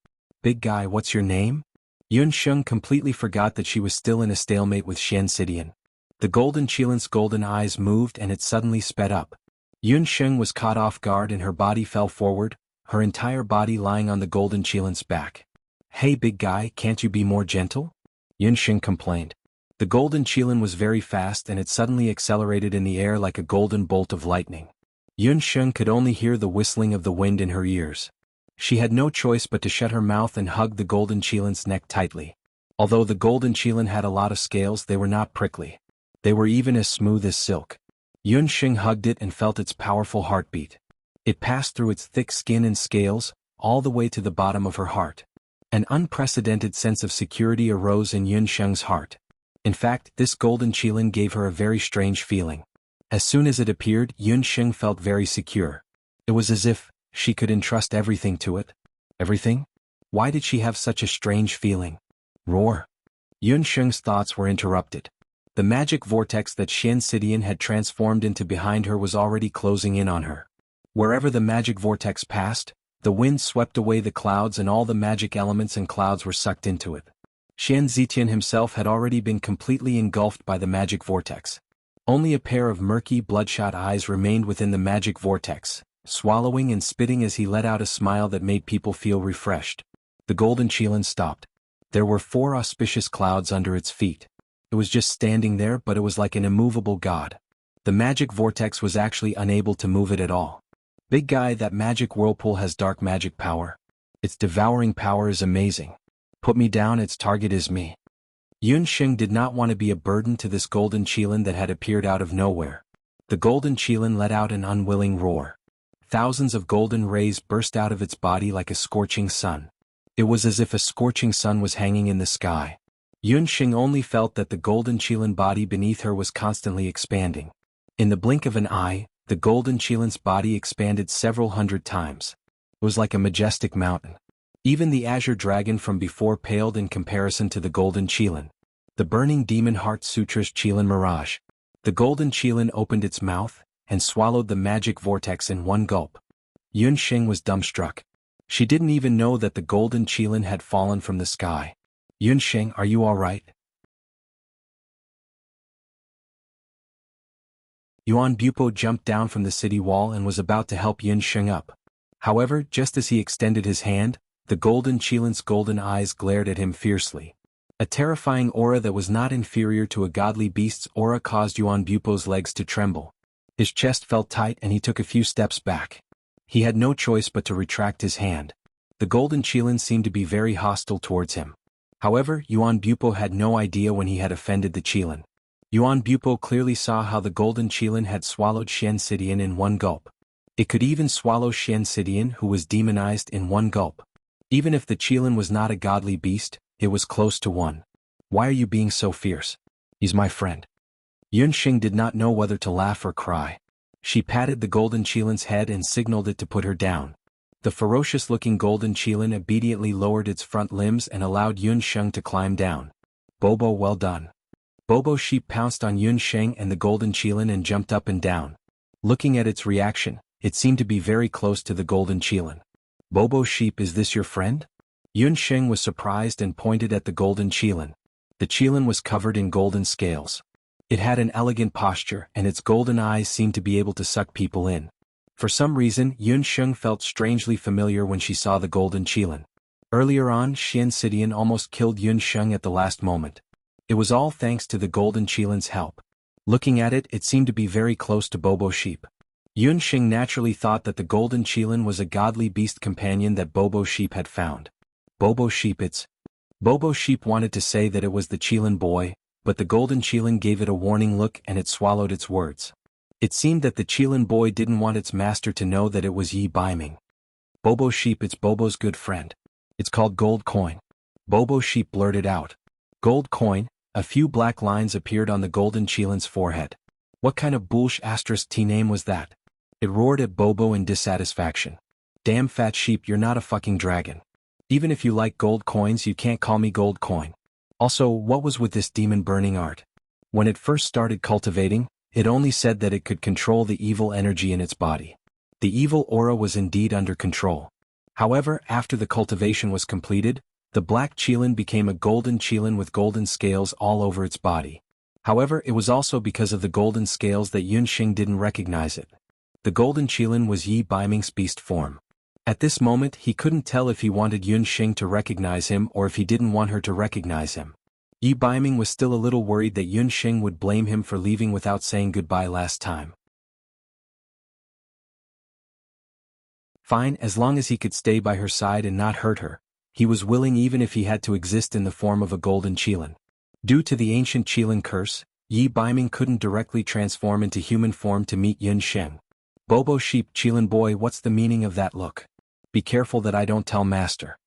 Big guy, what's your name? Yun Sheng completely forgot that she was still in a stalemate with Xian Sidian. The golden qilin's golden eyes moved and it suddenly sped up. Yun Sheng was caught off guard and her body fell forward, her entire body lying on the golden qilin's back. Hey big guy, can't you be more gentle? Yun Sheng complained. The golden qilin was very fast and it suddenly accelerated in the air like a golden bolt of lightning. Yun Sheng could only hear the whistling of the wind in her ears. She had no choice but to shut her mouth and hug the golden qilin's neck tightly. Although the golden qilin had a lot of scales, they were not prickly. They were even as smooth as silk. Yun Sheng hugged it and felt its powerful heartbeat. It passed through its thick skin and scales, all the way to the bottom of her heart. An unprecedented sense of security arose in Yun Sheng's heart. In fact, this golden qilin gave her a very strange feeling. As soon as it appeared, Yun Sheng felt very secure. It was as if she could entrust everything to it. Everything? Why did she have such a strange feeling? Roar. Yun Sheng's thoughts were interrupted. The magic vortex that Xian Sidian had transformed into behind her was already closing in on her. Wherever the magic vortex passed, the wind swept away the clouds and all the magic elements and clouds were sucked into it. Xian Zitian himself had already been completely engulfed by the magic vortex. Only a pair of murky, bloodshot eyes remained within the magic vortex, swallowing and spitting as he let out a smile that made people feel refreshed. The golden qilin stopped. There were 4 auspicious clouds under its feet. It was just standing there, but it was like an immovable god. The magic vortex was actually unable to move it at all. Big guy, that magic whirlpool has dark magic power. Its devouring power is amazing. Put me down, its target is me. Yun Sheng did not want to be a burden to this golden qilin that had appeared out of nowhere. The golden qilin let out an unwilling roar. Thousands of golden rays burst out of its body like a scorching sun. It was as if a scorching sun was hanging in the sky. Yun Sheng only felt that the golden qilin body beneath her was constantly expanding. In the blink of an eye, the golden qilin's body expanded several hundred times. It was like a majestic mountain. Even the azure dragon from before paled in comparison to the golden qilin. The burning demon heart sutras qilin mirage. The golden qilin opened its mouth and swallowed the magic vortex in one gulp. Yun Sheng was dumbstruck. She didn't even know that the golden qilin had fallen from the sky. Yun Sheng, are you all right? Yuan Bupo jumped down from the city wall and was about to help Yun Sheng up. However, just as he extended his hand, the golden qilin's golden eyes glared at him fiercely. A terrifying aura that was not inferior to a godly beast's aura caused Yuan Bupo's legs to tremble. His chest felt tight and he took a few steps back. He had no choice but to retract his hand. The golden qilin seemed to be very hostile towards him. However, Yuan Bupo had no idea when he had offended the qilin. Yuan Bupo clearly saw how the golden qilin had swallowed Xian Sidian in one gulp. It could even swallow Xian Sidian, who was demonized, in one gulp. Even if the qilin was not a godly beast, it was close to one. Why are you being so fierce? He's my friend. Yun Sheng did not know whether to laugh or cry. She patted the golden qilin's head and signaled it to put her down. The ferocious-looking golden qilin obediently lowered its front limbs and allowed Yun Sheng to climb down. Bobo, well done. Bobo Sheep pounced on Yun Sheng and the golden qilin and jumped up and down. Looking at its reaction, it seemed to be very close to the golden qilin. Bobo Sheep, is this your friend? Yun Sheng was surprised and pointed at the golden qilin. The qilin was covered in golden scales. It had an elegant posture and its golden eyes seemed to be able to suck people in. For some reason, Yun Sheng felt strangely familiar when she saw the golden qilin. Earlier on, Xian Sidian almost killed Yun Sheng at the last moment. It was all thanks to the golden qilin's help. Looking at it, it seemed to be very close to Bobo Sheep. Yun Sheng naturally thought that the golden qilin was a godly beast companion that Bobo Sheep had found. Bobo Sheep, it's... Bobo Sheep wanted to say that it was the qilin boy, but the golden qilin gave it a warning look and it swallowed its words. It seemed that the qilin boy didn't want its master to know that it was Yi Baiming. Bobo Sheep, it's Bobo's good friend. It's called Gold Coin. Bobo Sheep blurted out. Gold Coin? A few black lines appeared on the golden qilin's forehead. What kind of bullsh asterisk T name was that? It roared at Bobo in dissatisfaction. Damn fat sheep, you're not a fucking dragon. Even if you like gold coins, you can't call me gold coin. Also, what was with this demon burning art? When it first started cultivating, it only said that it could control the evil energy in its body. The evil aura was indeed under control. However, after the cultivation was completed, the black qilin became a golden qilin with golden scales all over its body. However, it was also because of the golden scales that Yunxing didn't recognize it. The golden qilin was Yi Baiming's beast form. At this moment, he couldn't tell if he wanted Yunxing to recognize him or if he didn't want her to recognize him. Yi Baiming was still a little worried that Yunxing would blame him for leaving without saying goodbye last time. Fine, as long as he could stay by her side and not hurt her, he was willing even if he had to exist in the form of a golden qilin. Due to the ancient qilin curse, Yi Baiming couldn't directly transform into human form to meet Yunxing. Bobo Sheep Qilin boy, what's the meaning of that look? Be careful that I don't tell master.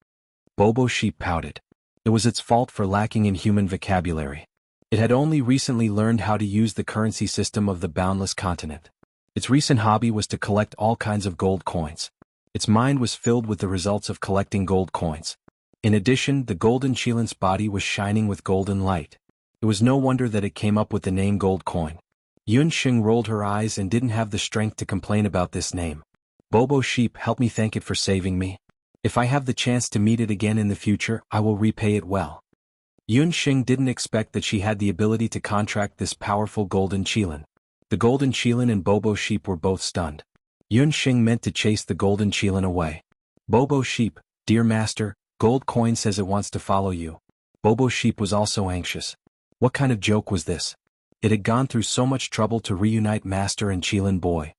Bobo Sheep pouted. It was its fault for lacking in human vocabulary. It had only recently learned how to use the currency system of the boundless continent. Its recent hobby was to collect all kinds of gold coins. Its mind was filled with the results of collecting gold coins. In addition, the golden qilin's body was shining with golden light. It was no wonder that it came up with the name gold coin. Yunxing rolled her eyes and didn't have the strength to complain about this name. Bobo Sheep, help me thank it for saving me. If I have the chance to meet it again in the future, I will repay it well. Yunxing didn't expect that she had the ability to contract this powerful golden qilin. The golden qilin and Bobo Sheep were both stunned. Yunxing meant to chase the golden qilin away. Bobo Sheep, dear master, gold coin says it wants to follow you. Bobo Sheep was also anxious. What kind of joke was this? It had gone through so much trouble to reunite master and qilin boy.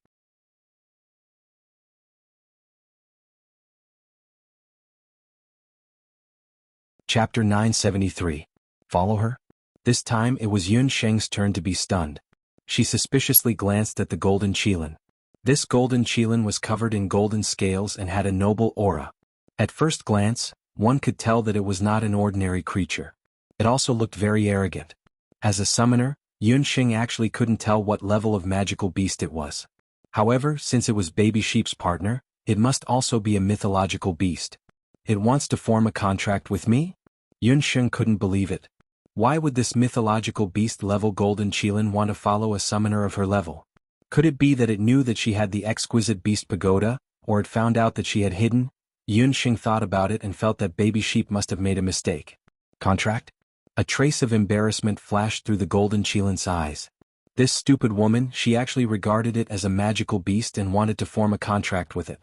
Chapter 973. Follow her? This time it was Yunxing's turn to be stunned. She suspiciously glanced at the golden qilin. This golden qilin was covered in golden scales and had a noble aura. At first glance, one could tell that it was not an ordinary creature. It also looked very arrogant. As a summoner, Yunxing actually couldn't tell what level of magical beast it was. However, since it was Baby Sheep's partner, it must also be a mythological beast. It wants to form a contract with me? Yunxing couldn't believe it. Why would this mythological beast-level golden qilin want to follow a summoner of her level? Could it be that it knew that she had the exquisite beast pagoda, or it found out that she had hidden? Yunxing thought about it and felt that Baby Sheep must have made a mistake. Contract? A trace of embarrassment flashed through the golden qilin's eyes. This stupid woman, she actually regarded it as a magical beast and wanted to form a contract with it.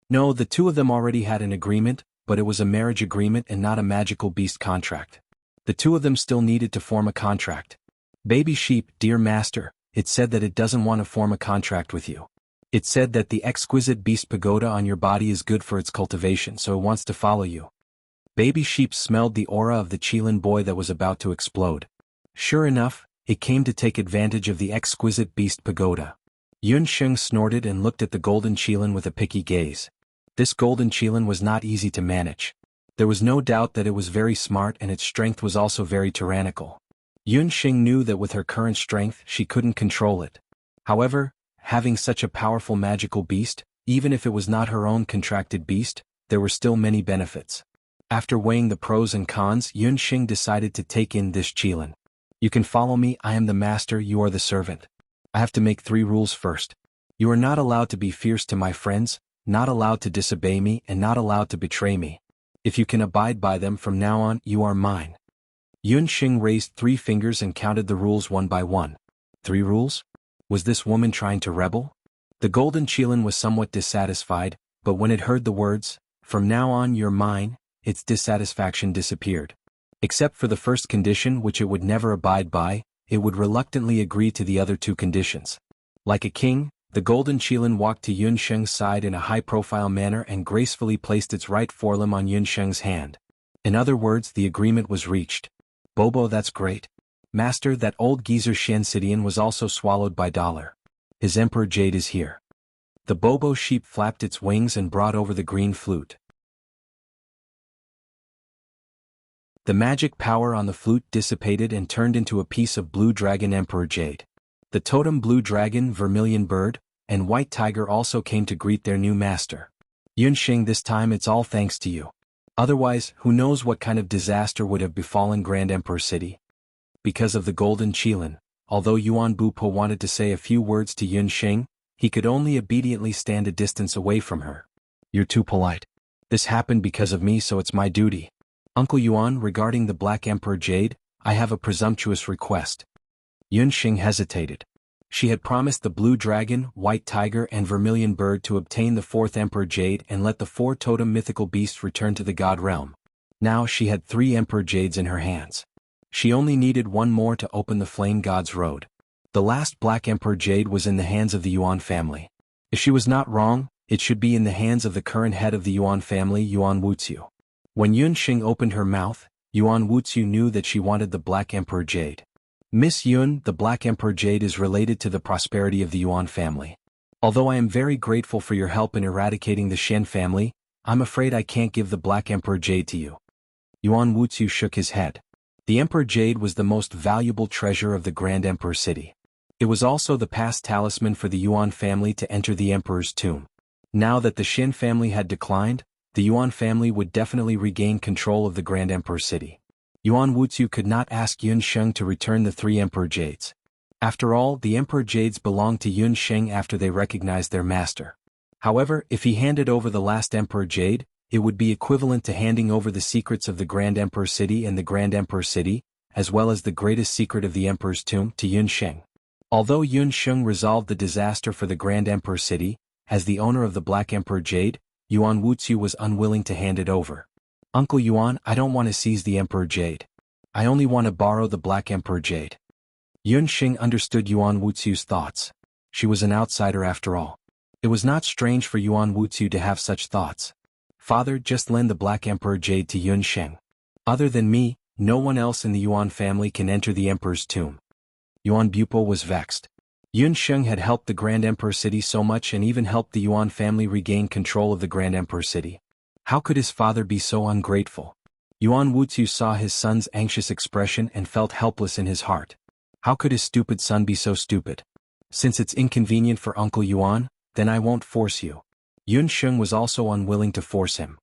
No, the two of them already had an agreement, but it was a marriage agreement and not a magical beast contract. The two of them still needed to form a contract. Baby Sheep, dear master, it said that it doesn't want to form a contract with you. It said that the exquisite beast pagoda on your body is good for its cultivation, so it wants to follow you. Baby Sheep smelled the aura of the qilin boy that was about to explode. Sure enough, it came to take advantage of the exquisite beast pagoda. Yunxing snorted and looked at the golden qilin with a picky gaze. This golden qilin was not easy to manage. There was no doubt that it was very smart and its strength was also very tyrannical. Yunxing knew that with her current strength she couldn't control it. However, having such a powerful magical beast, even if it was not her own contracted beast, there were still many benefits. After weighing the pros and cons, Yunxing decided to take in this qilin. You can follow me, I am the master, you are the servant. I have to make 3 rules first. You are not allowed to be fierce to my friends, not allowed to disobey me, and not allowed to betray me. If you can abide by them from now on, you are mine. Yunxing raised 3 fingers and counted the rules one by one. 3 rules? Was this woman trying to rebel? The golden qilin was somewhat dissatisfied, but when it heard the words, "From now on you're mine," its dissatisfaction disappeared. Except for the first condition which it would never abide by, it would reluctantly agree to the other 2 conditions. Like a king, the golden qilin walked to Yunxing's side in a high-profile manner and gracefully placed its right forelimb on Yunxing's hand. In other words, the agreement was reached. Bobo, that's great. Master, that old geezer Shensidian was also swallowed by Dollar. His Emperor Jade is here. The Bobo Sheep flapped its wings and brought over the green flute. The magic power on the flute dissipated and turned into a piece of blue dragon Emperor Jade. The totem blue dragon, vermilion bird, and white tiger also came to greet their new master. Yunxing, this time it's all thanks to you. Otherwise, who knows what kind of disaster would have befallen Grand Emperor City. Because of the golden qilin, although Yuan Bupo wanted to say a few words to Yun Xing, he could only obediently stand a distance away from her. You're too polite. This happened because of me, so it's my duty. Uncle Yuan, regarding the Black Emperor Jade, I have a presumptuous request. Yun Xing hesitated. She had promised the Blue Dragon, White Tiger and Vermilion Bird to obtain the 4th Emperor Jade and let the 4 totem mythical beasts return to the God realm. Now she had 3 Emperor Jades in her hands. She only needed 1 more to open the Flame God's road. The last Black Emperor Jade was in the hands of the Yuan family. If she was not wrong, it should be in the hands of the current head of the Yuan family, Yuan Wuxia. When Yun Xing opened her mouth, Yuan Wuxia knew that she wanted the Black Emperor Jade. Miss Yun, the Black Emperor Jade is related to the prosperity of the Yuan family. Although I am very grateful for your help in eradicating the Shen family, I'm afraid I can't give the Black Emperor Jade to you. Yuan Wuxia shook his head. The Emperor Jade was the most valuable treasure of the Grand Emperor City. It was also the past talisman for the Yuan family to enter the Emperor's tomb. Now that the Shen family had declined, the Yuan family would definitely regain control of the Grand Emperor City. Yuan Wuxia could not ask Yun Sheng to return the 3 Emperor Jades. After all, the Emperor Jades belonged to Yun Sheng after they recognized their master. However, if he handed over the last Emperor Jade, it would be equivalent to handing over the secrets of the Grand Emperor City and the Grand Emperor City, as well as the greatest secret of the Emperor's tomb, to Yun Sheng. Although Yun Sheng resolved the disaster for the Grand Emperor City, as the owner of the Black Emperor Jade, Yuan Wuxia was unwilling to hand it over. Uncle Yuan, I don't want to seize the Emperor Jade. I only want to borrow the Black Emperor Jade. Yun Xing understood Yuan Wuxia's thoughts. She was an outsider after all. It was not strange for Yuan Wuxia to have such thoughts. Father, just lend the Black Emperor Jade to Yun Sheng. Other than me, no one else in the Yuan family can enter the Emperor's tomb. Yuan Bupo was vexed. Yun Sheng had helped the Grand Emperor City so much and even helped the Yuan family regain control of the Grand Emperor City. How could his father be so ungrateful? Yuan Wuxia saw his son's anxious expression and felt helpless in his heart. How could his stupid son be so stupid? Since it's inconvenient for Uncle Yuan, then I won't force you. Yun Sheng was also unwilling to force him.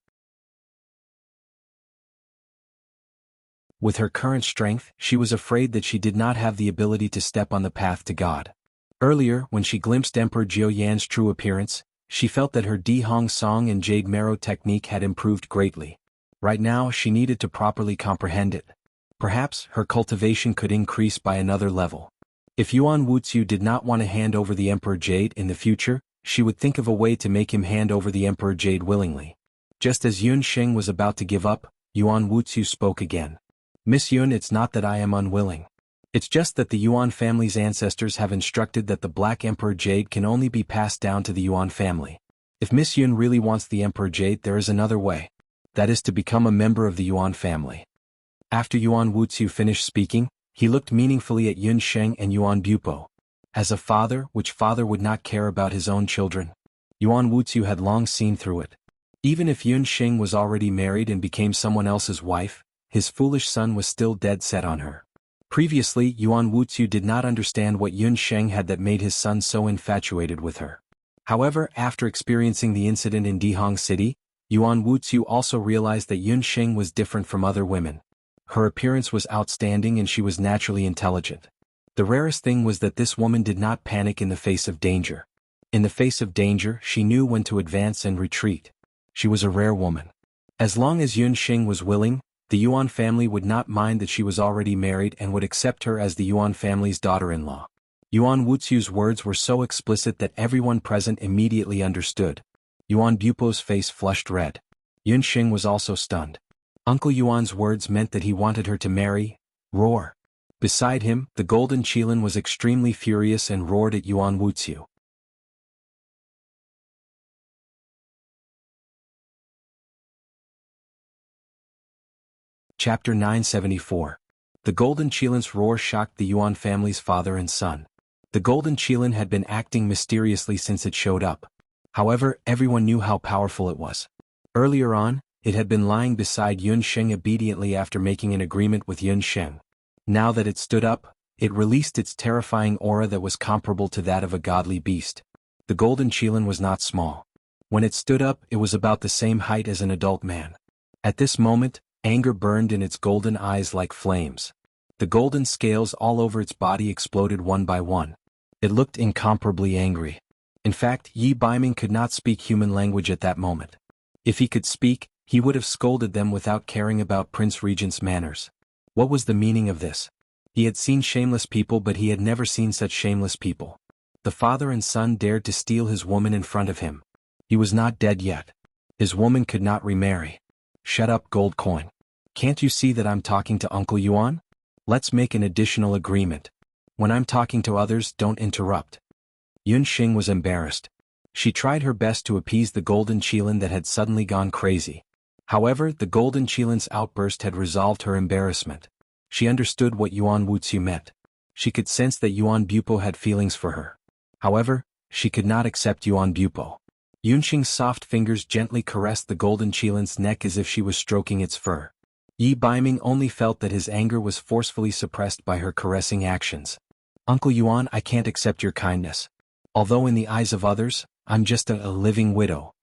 With her current strength, she was afraid that she did not have the ability to step on the path to God. Earlier, when she glimpsed Emperor Jiao Yan's true appearance, she felt that her Di Hong Song and Jade Marrow technique had improved greatly. Right now, she needed to properly comprehend it. Perhaps, her cultivation could increase by another level. If Yuan Wuxia did not want to hand over the Emperor Jade in the future, she would think of a way to make him hand over the Emperor Jade willingly. Just as Yun Sheng was about to give up, Yuan Wuxia spoke again. Miss Yun, it's not that I am unwilling. It's just that the Yuan family's ancestors have instructed that the Black Emperor Jade can only be passed down to the Yuan family. If Miss Yun really wants the Emperor Jade, there is another way. That is to become a member of the Yuan family. After Yuan Wuxia finished speaking, he looked meaningfully at Yun Sheng and Yuan Bupo. As a father, which father would not care about his own children? Yuan Wuxia had long seen through it. Even if Yun Sheng was already married and became someone else's wife, his foolish son was still dead set on her. Previously, Yuan Wuxia did not understand what Yun Sheng had that made his son so infatuated with her. However, after experiencing the incident in Dihong City, Yuan Wuxia also realized that Yun Sheng was different from other women. Her appearance was outstanding and she was naturally intelligent. The rarest thing was that this woman did not panic in the face of danger. In the face of danger, she knew when to advance and retreat. She was a rare woman. As long as Yun Sheng was willing, the Yuan family would not mind that she was already married and would accept her as the Yuan family's daughter-in-law. Yuan Wuxia's words were so explicit that everyone present immediately understood. Yuan Bupo's face flushed red. Yun Sheng was also stunned. Uncle Yuan's words meant that he wanted her to marry. Roar. Beside him, the golden qilin was extremely furious and roared at Yuan Wuxia. Chapter 974. The Golden Qilin's roar shocked the Yuan family's father and son. The Golden Qilin had been acting mysteriously since it showed up. However, everyone knew how powerful it was. Earlier on, it had been lying beside Yun Sheng obediently after making an agreement with Yun Sheng. Now that it stood up, it released its terrifying aura that was comparable to that of a godly beast. The Golden Qilin was not small. When it stood up, it was about the same height as an adult man. At this moment, anger burned in its golden eyes like flames. The golden scales all over its body exploded one by one. It looked incomparably angry. In fact, Yi Baiming could not speak human language at that moment. If he could speak, he would have scolded them without caring about Prince Regent's manners. What was the meaning of this? He had seen shameless people, but he had never seen such shameless people. The father and son dared to steal his woman in front of him. He was not dead yet. His woman could not remarry. Shut up, gold coin. Can't you see that I'm talking to Uncle Yuan? Let's make an additional agreement. When I'm talking to others, don't interrupt. Yun Xing was embarrassed. She tried her best to appease the golden qilin that had suddenly gone crazy. However, the golden qilin's outburst had resolved her embarrassment. She understood what Yuan Wuxia meant. She could sense that Yuan Bupo had feelings for her. However, she could not accept Yuan Bupo. Yun Xing's soft fingers gently caressed the golden qilin's neck as if she was stroking its fur. Yi Baiming only felt that his anger was forcefully suppressed by her caressing actions. Uncle Yuan, I can't accept your kindness. Although in the eyes of others, I'm just a living widow.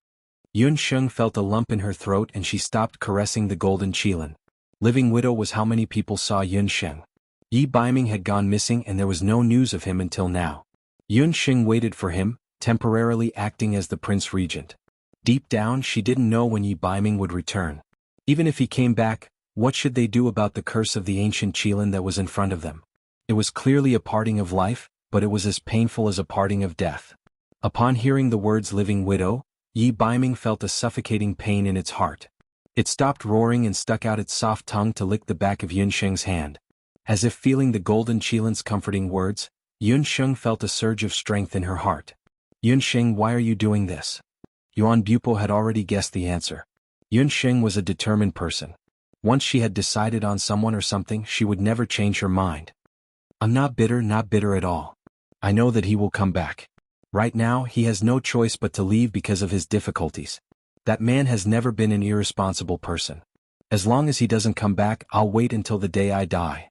Yun Xing felt a lump in her throat and she stopped caressing the golden qilin. Living widow was how many people saw Yun Xing. Yi Baiming had gone missing and there was no news of him until now. Yun Xing waited for him, temporarily acting as the Prince Regent. Deep down she didn't know when Yi Baiming would return. Even if he came back, what should they do about the curse of the ancient qilin that was in front of them? It was clearly a parting of life, but it was as painful as a parting of death. Upon hearing the words living widow, Yi Baiming felt a suffocating pain in its heart. It stopped roaring and stuck out its soft tongue to lick the back of Yun Xing's hand. As if feeling the golden qilin's comforting words, Yun Xing felt a surge of strength in her heart. Yun Xing, why are you doing this? Yuan Bupo had already guessed the answer. Yun Xing was a determined person. Once she had decided on someone or something, she would never change her mind. I'm not bitter at all. I know that he will come back. Right now, he has no choice but to leave because of his difficulties. That man has never been an irresponsible person. As long as he doesn't come back, I'll wait until the day I die.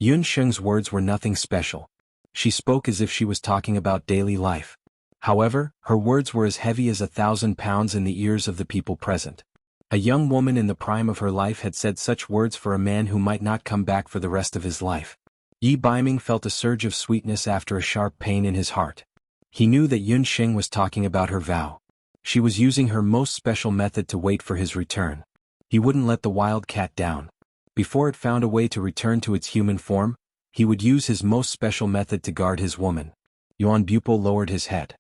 Yun Xing's words were nothing special. She spoke as if she was talking about daily life. However, her words were as heavy as 1,000 pounds in the ears of the people present. A young woman in the prime of her life had said such words for a man who might not come back for the rest of his life. Yi Baiming felt a surge of sweetness after a sharp pain in his heart. He knew that Yun Xing was talking about her vow. She was using her most special method to wait for his return. He wouldn't let the wild cat down. Before it found a way to return to its human form, he would use his most special method to guard his woman. Yuan Bupo lowered his head.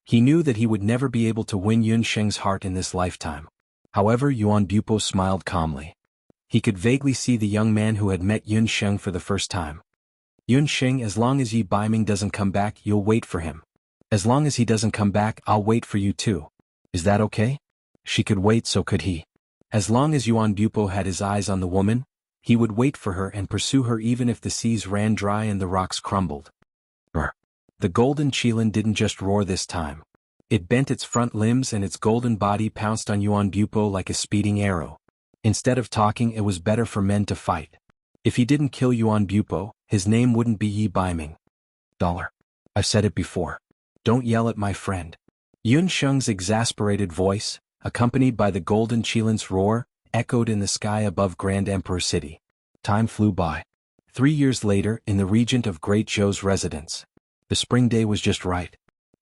He knew that he would never be able to win Yun Xing's heart in this lifetime. However, Yuan Bupo smiled calmly. He could vaguely see the young man who had met Yun Xing for the first time. Yun Xing, as long as Yi Baiming doesn't come back, you'll wait for him. As long as he doesn't come back, I'll wait for you too. Is that okay? She could wait, so could he. As long as Yuan Bupo had his eyes on the woman, he would wait for her and pursue her even if the seas ran dry and the rocks crumbled. The golden qilin didn't just roar this time. It bent its front limbs and its golden body pounced on Yuan Bupo like a speeding arrow. Instead of talking, it was better for men to fight. If he didn't kill Yuan Bupo, his name wouldn't be Yi Baiming. I've said it before. Don't yell at my friend. Yun Xing's exasperated voice, accompanied by the golden qilin's roar, echoed in the sky above Grand Emperor City. Time flew by. 3 years later, in the regent of Great Zhou's residence. The spring day was just right.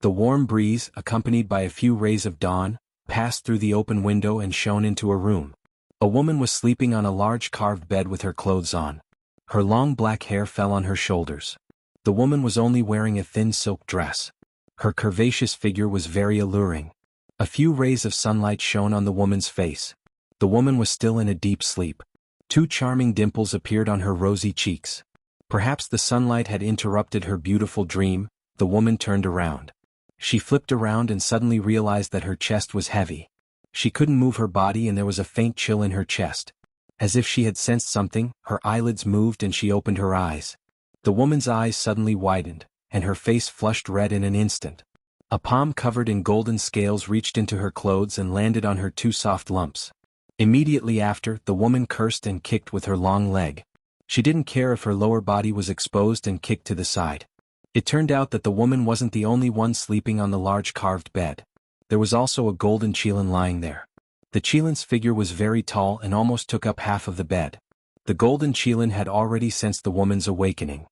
The warm breeze, accompanied by a few rays of dawn, passed through the open window and shone into a room. A woman was sleeping on a large carved bed with her clothes on. Her long black hair fell on her shoulders. The woman was only wearing a thin silk dress. Her curvaceous figure was very alluring. A few rays of sunlight shone on the woman's face. The woman was still in a deep sleep. 2 charming dimples appeared on her rosy cheeks. Perhaps the sunlight had interrupted her beautiful dream. The woman turned around. She flipped around and suddenly realized that her chest was heavy. She couldn't move her body and there was a faint chill in her chest. As if she had sensed something, her eyelids moved and she opened her eyes. The woman's eyes suddenly widened, and her face flushed red in an instant. A palm covered in golden scales reached into her clothes and landed on her 2 soft lumps. Immediately after, the woman cursed and kicked with her long leg. She didn't care if her lower body was exposed and kicked to the side. It turned out that the woman wasn't the only one sleeping on the large carved bed. There was also a golden qilin lying there. The qilin's figure was very tall and almost took up half of the bed. The golden qilin had already sensed the woman's awakening.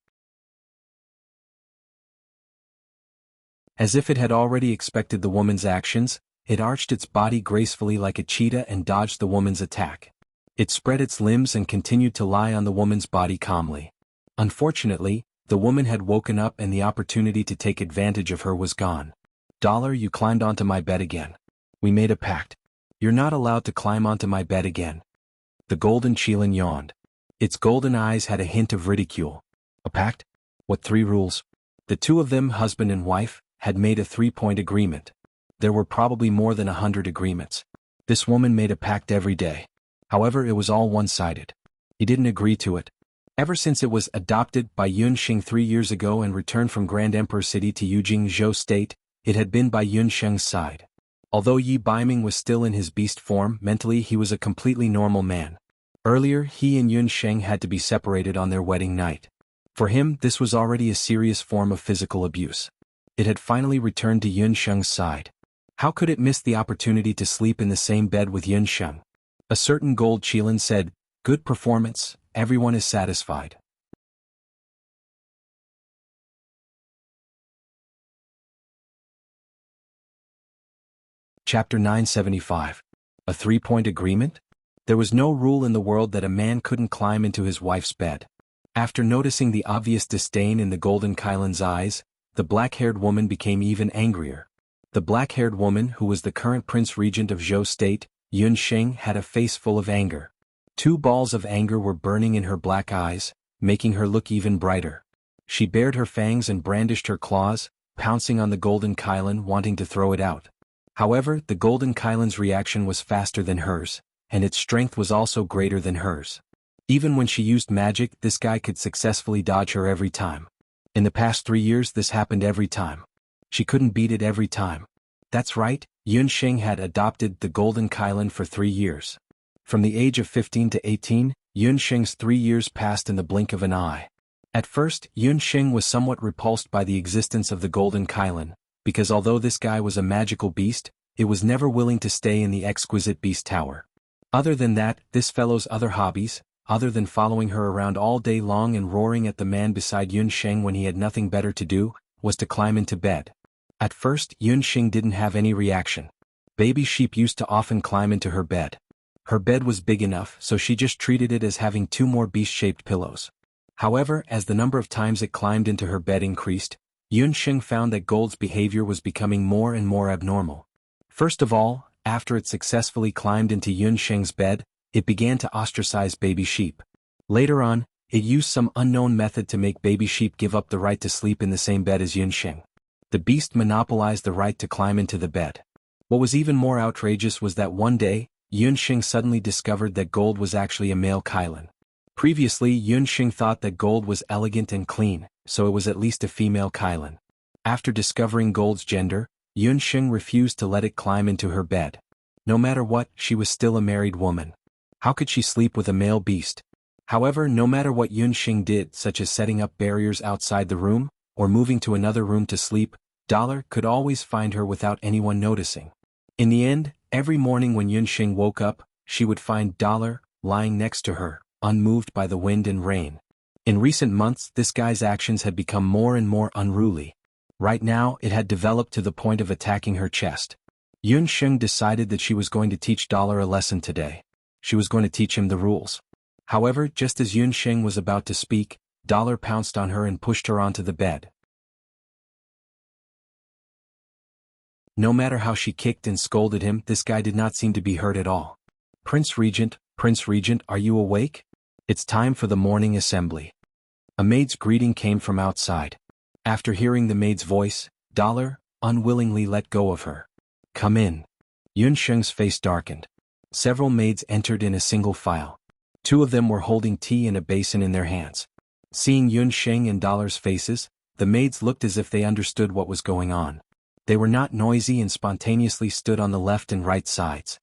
As if it had already expected the woman's actions, it arched its body gracefully like a cheetah and dodged the woman's attack. It spread its limbs and continued to lie on the woman's body calmly. Unfortunately, the woman had woken up and the opportunity to take advantage of her was gone. Dollar, you climbed onto my bed again. We made a pact. You're not allowed to climb onto my bed again. The golden qilin yawned. Its golden eyes had a hint of ridicule. A pact? What 3 rules? The two of them, husband and wife, had made a 3-point agreement. There were probably more than 100 agreements. This woman made a pact every day. However, it was all one-sided. He didn't agree to it. Ever since it was adopted by Yun Sheng 3 years ago and returned from Grand Emperor City to Jianghu State, it had been by Yun Sheng's side. Although Yi Baiming was still in his beast form, mentally he was a completely normal man. Earlier, he and Yun Sheng had to be separated on their wedding night. For him, this was already a serious form of physical abuse. It had finally returned to Yun Sheng's side. How could it miss the opportunity to sleep in the same bed with Yun Sheng? A certain gold qilin said, "Good performance, everyone is satisfied." Chapter 975. A 3-point agreement? There was no rule in the world that a man couldn't climb into his wife's bed. After noticing the obvious disdain in the golden qilin's eyes, the black-haired woman became even angrier. The black-haired woman, who was the current Prince Regent of Zhou State, Yun Sheng, had a face full of anger. 2 balls of anger were burning in her black eyes, making her look even brighter. She bared her fangs and brandished her claws, pouncing on the golden qilin, wanting to throw it out. However, the golden qilin's reaction was faster than hers, and its strength was also greater than hers. Even when she used magic, this guy could successfully dodge her every time. In the past 3 years, this happened every time. She couldn't beat it every time. That's right, Yun Sheng had adopted the golden qilin for 3 years. From the age of 15 to 18, Yun Sheng's 3 years passed in the blink of an eye. At first, Yun Sheng was somewhat repulsed by the existence of the golden qilin, because although this guy was a magical beast, it was never willing to stay in the exquisite beast tower. Other than that, this fellow's other hobbies, other than following her around all day long and roaring at the man beside Yun Sheng when he had nothing better to do, was to climb into bed. At first, Yun Sheng didn't have any reaction. Baby sheep used to often climb into her bed. Her bed was big enough, so she just treated it as having 2 more beast-shaped pillows. However, as the number of times it climbed into her bed increased, Yun Sheng found that Gold's behavior was becoming more and more abnormal. First of all, after it successfully climbed into Yun Sheng's bed, it began to ostracize baby sheep. Later on, it used some unknown method to make baby sheep give up the right to sleep in the same bed as Yun Sheng. The beast monopolized the right to climb into the bed. What was even more outrageous was that one day, Yun Sheng suddenly discovered that Gold was actually a male qilin. Previously, Yun Sheng thought that Gold was elegant and clean, so it was at least a female qilin. After discovering Gold's gender, Yun Sheng refused to let it climb into her bed. No matter what, she was still a married woman. How could she sleep with a male beast? However, no matter what Yun Sheng did, such as setting up barriers outside the room, or moving to another room to sleep, Dollar could always find her without anyone noticing. In the end, every morning when Yun Sheng woke up, she would find Dollar lying next to her, unmoved by the wind and rain. In recent months, this guy's actions had become more and more unruly. Right now, it had developed to the point of attacking her chest. Yun Sheng decided that she was going to teach Dollar a lesson today. She was going to teach him the rules. However, just as Yun Sheng was about to speak, Dollar pounced on her and pushed her onto the bed. No matter how she kicked and scolded him, this guy did not seem to be hurt at all. Prince Regent, are you awake? It's time for the morning assembly. A maid's greeting came from outside. After hearing the maid's voice, Dollar unwillingly let go of her. Come in. Yun Sheng's face darkened. Several maids entered in a single file. 2 of them were holding tea in a basin in their hands. Seeing Yun Sheng and Dollar's faces, the maids looked as if they understood what was going on. They were not noisy and spontaneously stood on the left and right sides.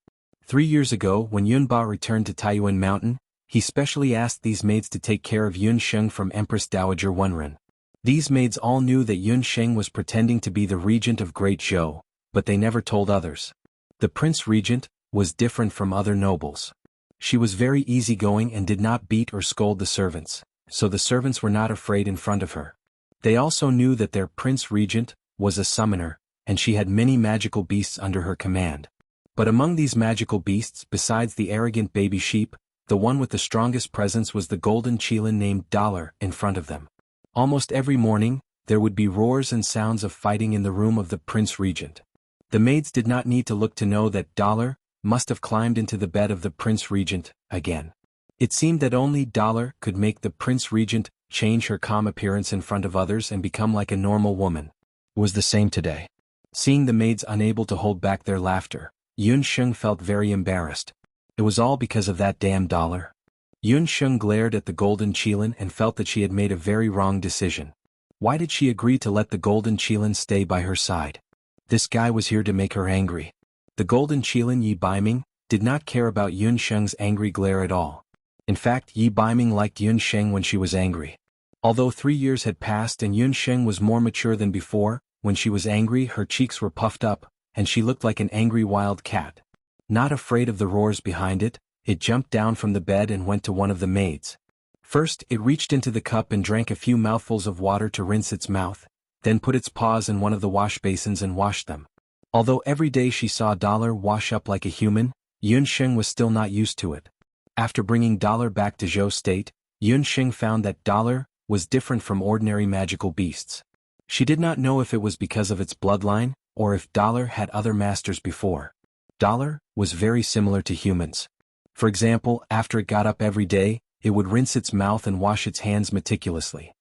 3 years ago, when Yun Ba returned to Taiyuan Mountain, he specially asked these maids to take care of Yun Sheng from Empress Dowager Wenren. These maids all knew that Yun Sheng was pretending to be the regent of Great Zhou, but they never told others. The Prince Regent was different from other nobles. She was very easygoing and did not beat or scold the servants, so the servants were not afraid in front of her. They also knew that their Prince Regent was a summoner, and she had many magical beasts under her command. But among these magical beasts, besides the arrogant baby sheep, the one with the strongest presence was the golden qilin named Dollar in front of them. Almost every morning, there would be roars and sounds of fighting in the room of the Prince Regent. The maids did not need to look to know that Dollar must have climbed into the bed of the Prince Regent again. It seemed that only Dollar could make the Prince Regent change her calm appearance in front of others and become like a normal woman. It was the same today. Seeing the maids unable to hold back their laughter, Yun Sheng felt very embarrassed. It was all because of that damn Dollar. Yun Sheng glared at the golden qilin and felt that she had made a very wrong decision. Why did she agree to let the golden qilin stay by her side? This guy was here to make her angry. The golden qilin Yi Baiming did not care about Yun Sheng's angry glare at all. In fact, Yi Baiming liked Yun Sheng when she was angry. Although 3 years had passed and Yun Sheng was more mature than before, when she was angry her cheeks were puffed up, and she looked like an angry wild cat. Not afraid of the roars behind it, it jumped down from the bed and went to one of the maids. First, it reached into the cup and drank a few mouthfuls of water to rinse its mouth, then put its paws in one of the wash basins and washed them. Although every day she saw Dollar wash up like a human, Yun Sheng was still not used to it. After bringing Dollar back to Zhou State, Yun Sheng found that Dollar was different from ordinary magical beasts. She did not know if it was because of its bloodline, or if Dollar had other masters before. Dollar was very similar to humans. For example, after it got up every day, it would rinse its mouth and wash its hands meticulously.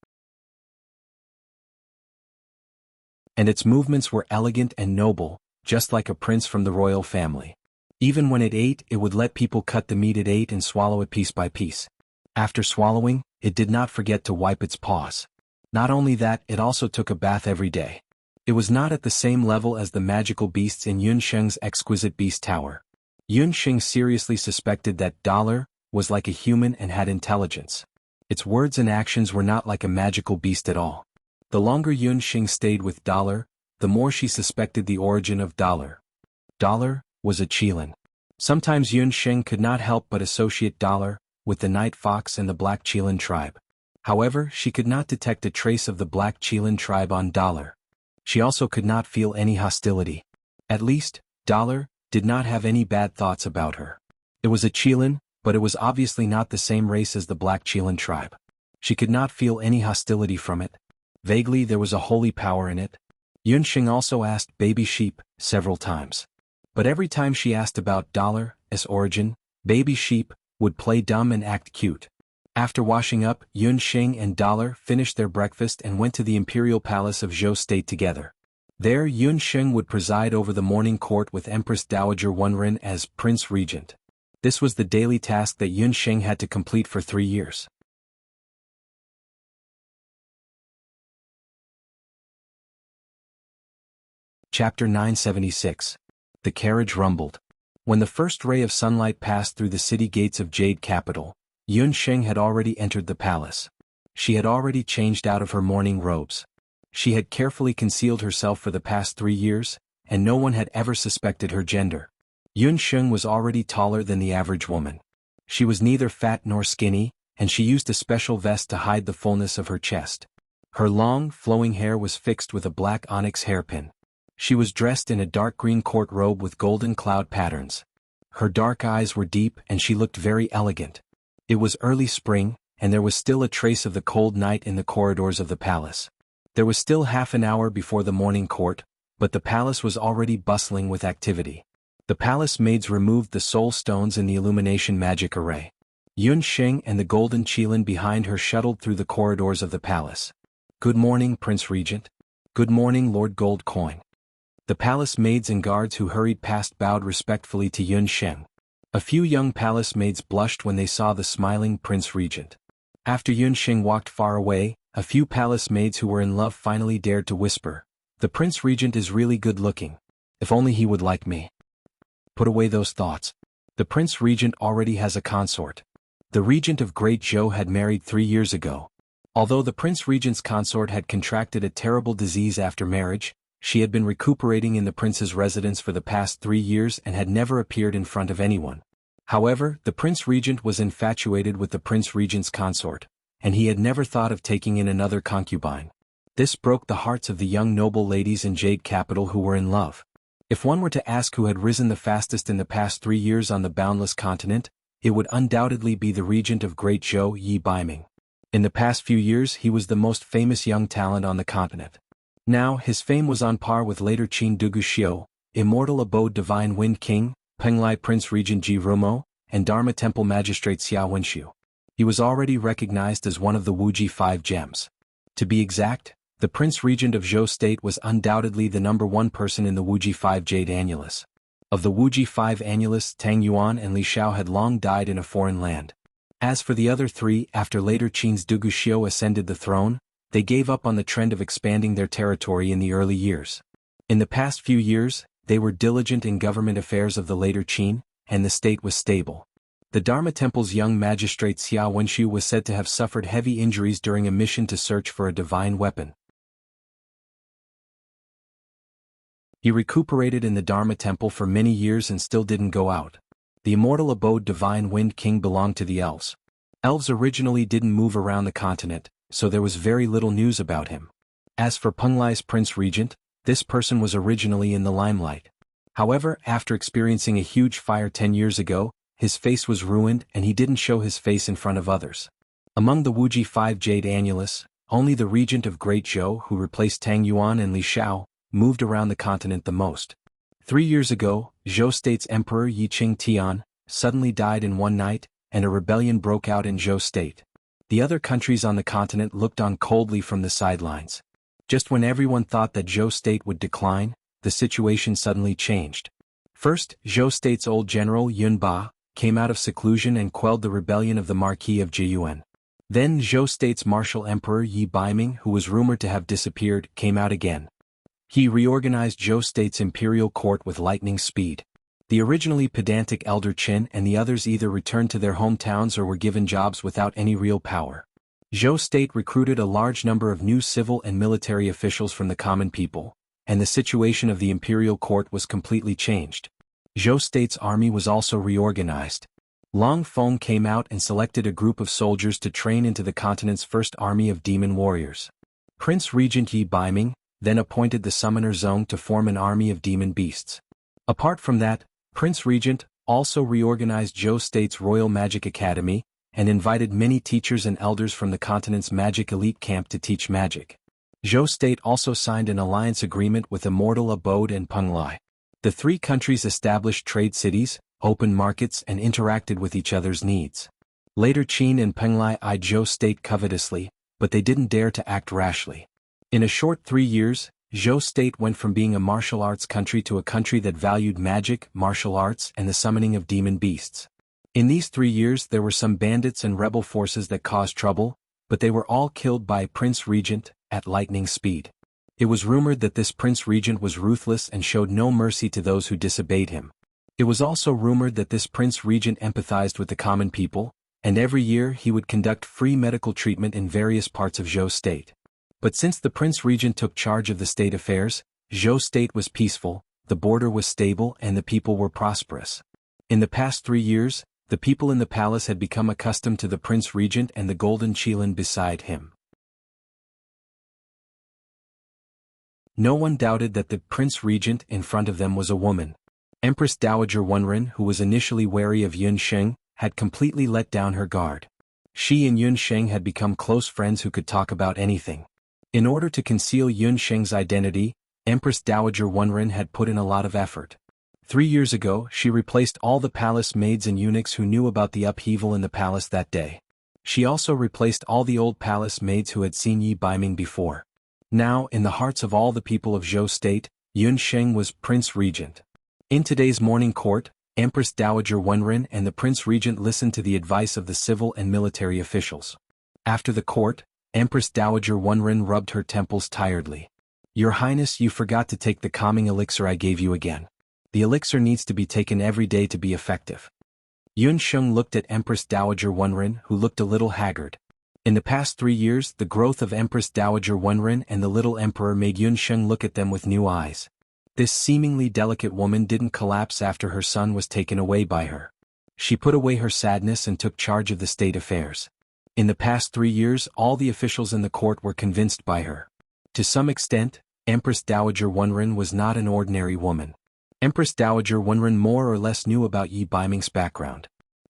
And its movements were elegant and noble, just like a prince from the royal family. Even when it ate, it would let people cut the meat it ate and swallow it piece by piece. After swallowing, it did not forget to wipe its paws. Not only that, it also took a bath every day. It was not at the same level as the magical beasts in Yun Sheng's exquisite beast tower. Yun Sheng seriously suspected that Dollar was like a human and had intelligence. Its words and actions were not like a magical beast at all. The longer Yun Sheng stayed with Dollar, the more she suspected the origin of Dollar. Dollar was a qilin. Sometimes Yun Sheng could not help but associate Dollar with the night fox and the black qilin tribe. However, she could not detect a trace of the black qilin tribe on Dollar. She also could not feel any hostility. At least, Dollar did not have any bad thoughts about her. It was a qilin, but it was obviously not the same race as the black qilin tribe. She could not feel any hostility from it. Vaguely there was a holy power in it. Yun Sheng also asked Baby Sheep several times. But every time she asked about Dollar's origin, Baby Sheep would play dumb and act cute. After washing up, Yun Sheng and Dollar finished their breakfast and went to the imperial palace of Zhou State together. There Yun Sheng would preside over the morning court with Empress Dowager Wenren as Prince Regent. This was the daily task that Yun Sheng had to complete for 3 years. Chapter 976. The carriage rumbled. When the first ray of sunlight passed through the city gates of Jade Capital, Yun Sheng had already entered the palace. She had already changed out of her mourning robes. She had carefully concealed herself for the past 3 years, and no one had ever suspected her gender. Yun Sheng was already taller than the average woman. She was neither fat nor skinny, and she used a special vest to hide the fullness of her chest. Her long, flowing hair was fixed with a black onyx hairpin. She was dressed in a dark green court robe with golden cloud patterns. Her dark eyes were deep and she looked very elegant. It was early spring, and there was still a trace of the cold night in the corridors of the palace. There was still half an hour before the morning court, but the palace was already bustling with activity. The palace maids removed the soul stones in the illumination magic array. Yun Sheng and the golden qilin behind her shuttled through the corridors of the palace. "Good morning, Prince Regent." "Good morning, Lord Gold Coin." The palace maids and guards who hurried past bowed respectfully to Yun Sheng. A few young palace maids blushed when they saw the smiling Prince Regent. After Yun Sheng walked far away, a few palace maids who were in love finally dared to whisper, "The Prince Regent is really good looking. If only he would like me." Put away those thoughts. The Prince Regent already has a consort. The Regent of Great Zhou had married 3 years ago. Although the Prince Regent's consort had contracted a terrible disease after marriage, She had been recuperating in the prince's residence for the past 3 years and had never appeared in front of anyone. However, the prince regent was infatuated with the prince regent's consort, and he had never thought of taking in another concubine. This broke the hearts of the young noble ladies in Jade Capital who were in love. If one were to ask who had risen the fastest in the past 3 years on the boundless continent, it would undoubtedly be the regent of Great Zhou Yi Baiming. In the past few years he was the most famous young talent on the continent. Now his fame was on par with later Qin Dugu Xiu, Immortal Abode Divine Wind King, Penglai Prince Regent Ji Rumo, and Dharma Temple Magistrate Xia Wenxiu. He was already recognized as one of the Wuji 5 gems. To be exact, the Prince Regent of Zhou State was undoubtedly the #1 person in the Wuji 5 Jade Annulus. Of the Wuji 5 Annulus, Tang Yuan and Li Xiao had long died in a foreign land. As for the other 3, after later Qin's Dugu Xiu ascended the throne, they gave up on the trend of expanding their territory in the early years. In the past few years, they were diligent in government affairs of the later Qin, and the state was stable. The Dharma Temple's young magistrate Xia Wenxiu was said to have suffered heavy injuries during a mission to search for a divine weapon. He recuperated in the Dharma Temple for many years and still didn't go out. The Immortal Abode Divine Wind King belonged to the elves. Elves originally didn't move around the continent, so there was very little news about him. As for Penglai's Prince Regent, this person was originally in the limelight. However, after experiencing a huge fire 10 years ago, his face was ruined and he didn't show his face in front of others. Among the Wuji 5 Jade Annulus, only the Regent of Great Zhou, who replaced Tang Yuan and Li Xiao, moved around the continent the most. 3 years ago, Zhou State's Emperor Yiqing Tian suddenly died in one night, and a rebellion broke out in Zhou State. The other countries on the continent looked on coldly from the sidelines. Just when everyone thought that Zhou State would decline, the situation suddenly changed. First, Zhou State's old general Yun Ba came out of seclusion and quelled the rebellion of the Marquis of Jiyuan. Then Zhou State's martial emperor Yi Baiming, who was rumored to have disappeared, came out again. He reorganized Zhou State's imperial court with lightning speed. The originally pedantic elder Qin and the others either returned to their hometowns or were given jobs without any real power. Zhou State recruited a large number of new civil and military officials from the common people, and the situation of the imperial court was completely changed. Zhou State's army was also reorganized. Long Feng came out and selected a group of soldiers to train into the continent's first army of demon warriors. Prince Regent Yi Baiming then appointed the Summoner Zone to form an army of demon beasts. Apart from that, Prince Regent also reorganized Zhou State's Royal Magic Academy and invited many teachers and elders from the continent's magic elite camp to teach magic. Zhou State also signed an alliance agreement with Immortal Abode and Penglai. The 3 countries established trade cities, opened markets and interacted with each other's needs. Later Qin and Penglai eyed Zhou State covetously, but they didn't dare to act rashly. In a short 3 years, Zhou State went from being a martial arts country to a country that valued magic, martial arts and the summoning of demon beasts. In these 3 years there were some bandits and rebel forces that caused trouble, but they were all killed by Prince Regent at lightning speed. It was rumored that this Prince Regent was ruthless and showed no mercy to those who disobeyed him. It was also rumored that this Prince Regent empathized with the common people, and every year he would conduct free medical treatment in various parts of Zhou State. But since the Prince Regent took charge of the state affairs, Zhou State was peaceful, the border was stable and the people were prosperous. In the past 3 years, the people in the palace had become accustomed to the Prince Regent and the golden Qilin beside him. No one doubted that the Prince Regent in front of them was a woman. Empress Dowager Wenren, who was initially wary of Yun Sheng, had completely let down her guard. She and Yun Sheng had become close friends who could talk about anything. In order to conceal Yun Sheng's identity, Empress Dowager Wenren had put in a lot of effort. 3 years ago, she replaced all the palace maids and eunuchs who knew about the upheaval in the palace that day. She also replaced all the old palace maids who had seen Yi Baiming before. Now, in the hearts of all the people of Zhou State, Yun Sheng was Prince Regent. In today's morning court, Empress Dowager Wenren and the Prince Regent listened to the advice of the civil and military officials. After the court, Empress Dowager Wenren rubbed her temples tiredly. "Your Highness, you forgot to take the calming elixir I gave you again. The elixir needs to be taken every day to be effective." Yun Sheng looked at Empress Dowager Wenren, who looked a little haggard. In the past 3 years, the growth of Empress Dowager Wenren and the little emperor made Yunsheng look at them with new eyes. This seemingly delicate woman didn't collapse after her son was taken away by her. She put away her sadness and took charge of the state affairs. In the past 3 years, all the officials in the court were convinced by her. To some extent, Empress Dowager Wenren was not an ordinary woman. Empress Dowager Wenren more or less knew about Yi Baiming's background.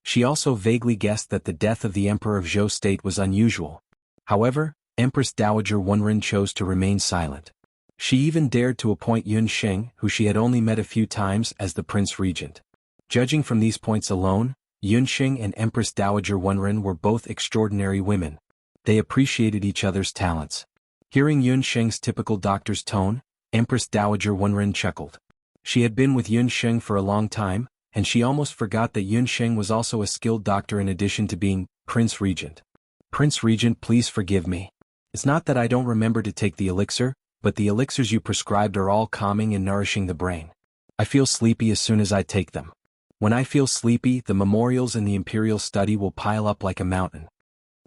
She also vaguely guessed that the death of the emperor of Zhou state was unusual. However, Empress Dowager Wenren chose to remain silent. She even dared to appoint Yunsheng, who she had only met a few times, as the prince regent. Judging from these points alone, Yunsheng and Empress Dowager Wenren were both extraordinary women. They appreciated each other's talents. Hearing Yunsheng's typical doctor's tone, Empress Dowager Wenren chuckled. She had been with Yunsheng for a long time, and she almost forgot that Yunsheng was also a skilled doctor in addition to being Prince Regent. Prince Regent, please forgive me. It's not that I don't remember to take the elixir, but the elixirs you prescribed are all calming and nourishing the brain. I feel sleepy as soon as I take them. When I feel sleepy, the memorials in the imperial study will pile up like a mountain.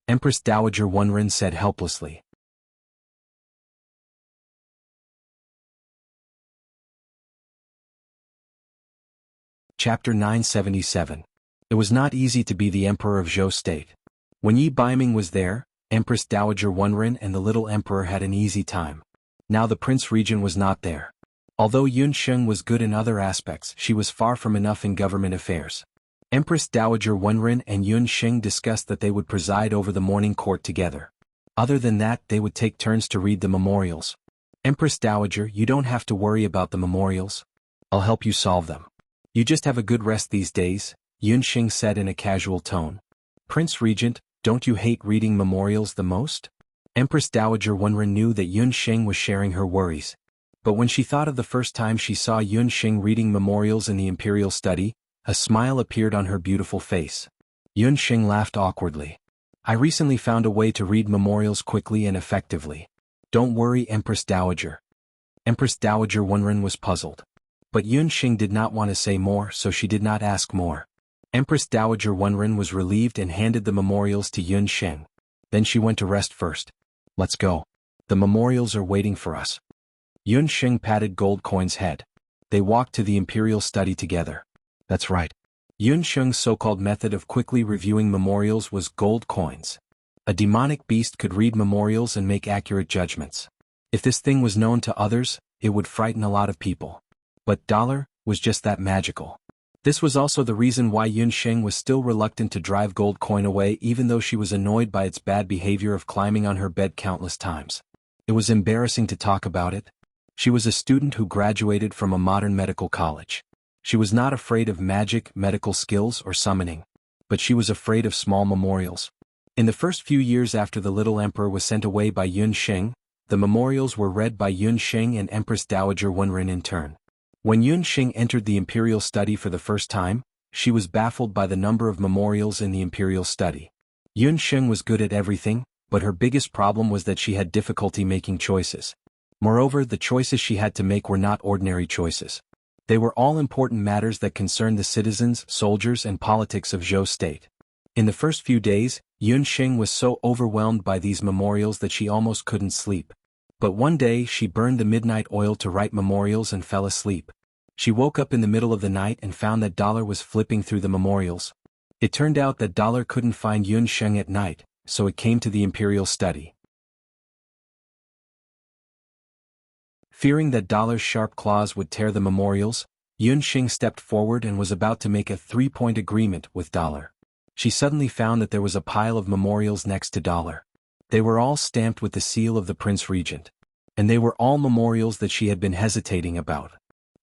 Empress Dowager Wenren said helplessly. Chapter 977. It was not easy to be the emperor of Zhou state. When Yi Baiming was there, Empress Dowager Wenren and the little emperor had an easy time. Now the prince regent was not there. Although Yunsheng was good in other aspects, she was far from enough in government affairs. Empress Dowager Wenren and Yunsheng discussed that they would preside over the morning court together. Other than that, they would take turns to read the memorials. Empress Dowager, you don't have to worry about the memorials. I'll help you solve them. You just have a good rest these days, Yunsheng said in a casual tone. Prince Regent, don't you hate reading memorials the most? Empress Dowager Wenren knew that Yunsheng was sharing her worries. But when she thought of the first time she saw Yunsheng reading memorials in the imperial study, a smile appeared on her beautiful face. Yunsheng laughed awkwardly. I recently found a way to read memorials quickly and effectively. Don't worry, Empress Dowager. Empress Dowager Wenren was puzzled. But Yunsheng did not want to say more, so she did not ask more. Empress Dowager Wenren was relieved and handed the memorials to Yunsheng. Then she went to rest first. Let's go. The memorials are waiting for us. Yunsheng patted Gold Coin's head. They walked to the imperial study together. That's right. Yunsheng's so-called method of quickly reviewing memorials was gold coins. A demonic beast could read memorials and make accurate judgments. If this thing was known to others, it would frighten a lot of people. But dollar was just that magical. This was also the reason why Yunsheng was still reluctant to drive Gold Coin away, even though she was annoyed by its bad behavior of climbing on her bed countless times. It was embarrassing to talk about it. She was a student who graduated from a modern medical college. She was not afraid of magic, medical skills, or summoning. But she was afraid of small memorials. In the first few years after the little emperor was sent away by Yunsheng, the memorials were read by Yunsheng and Empress Dowager Wenren in turn. When Yunsheng entered the imperial study for the first time, she was baffled by the number of memorials in the imperial study. Yunsheng was good at everything, but her biggest problem was that she had difficulty making choices. Moreover, the choices she had to make were not ordinary choices. They were all important matters that concerned the citizens, soldiers, and politics of Zhou state. In the first few days, Yunsheng was so overwhelmed by these memorials that she almost couldn't sleep. But one day she burned the midnight oil to write memorials and fell asleep. She woke up in the middle of the night and found that Dollar was flipping through the memorials. It turned out that Dollar couldn't find Yunsheng at night, so it came to the imperial study. Fearing that Dollar's sharp claws would tear the memorials, Yunsheng stepped forward and was about to make a three-point agreement with Dollar. She suddenly found that there was a pile of memorials next to Dollar. They were all stamped with the seal of the Prince Regent. And they were all memorials that she had been hesitating about.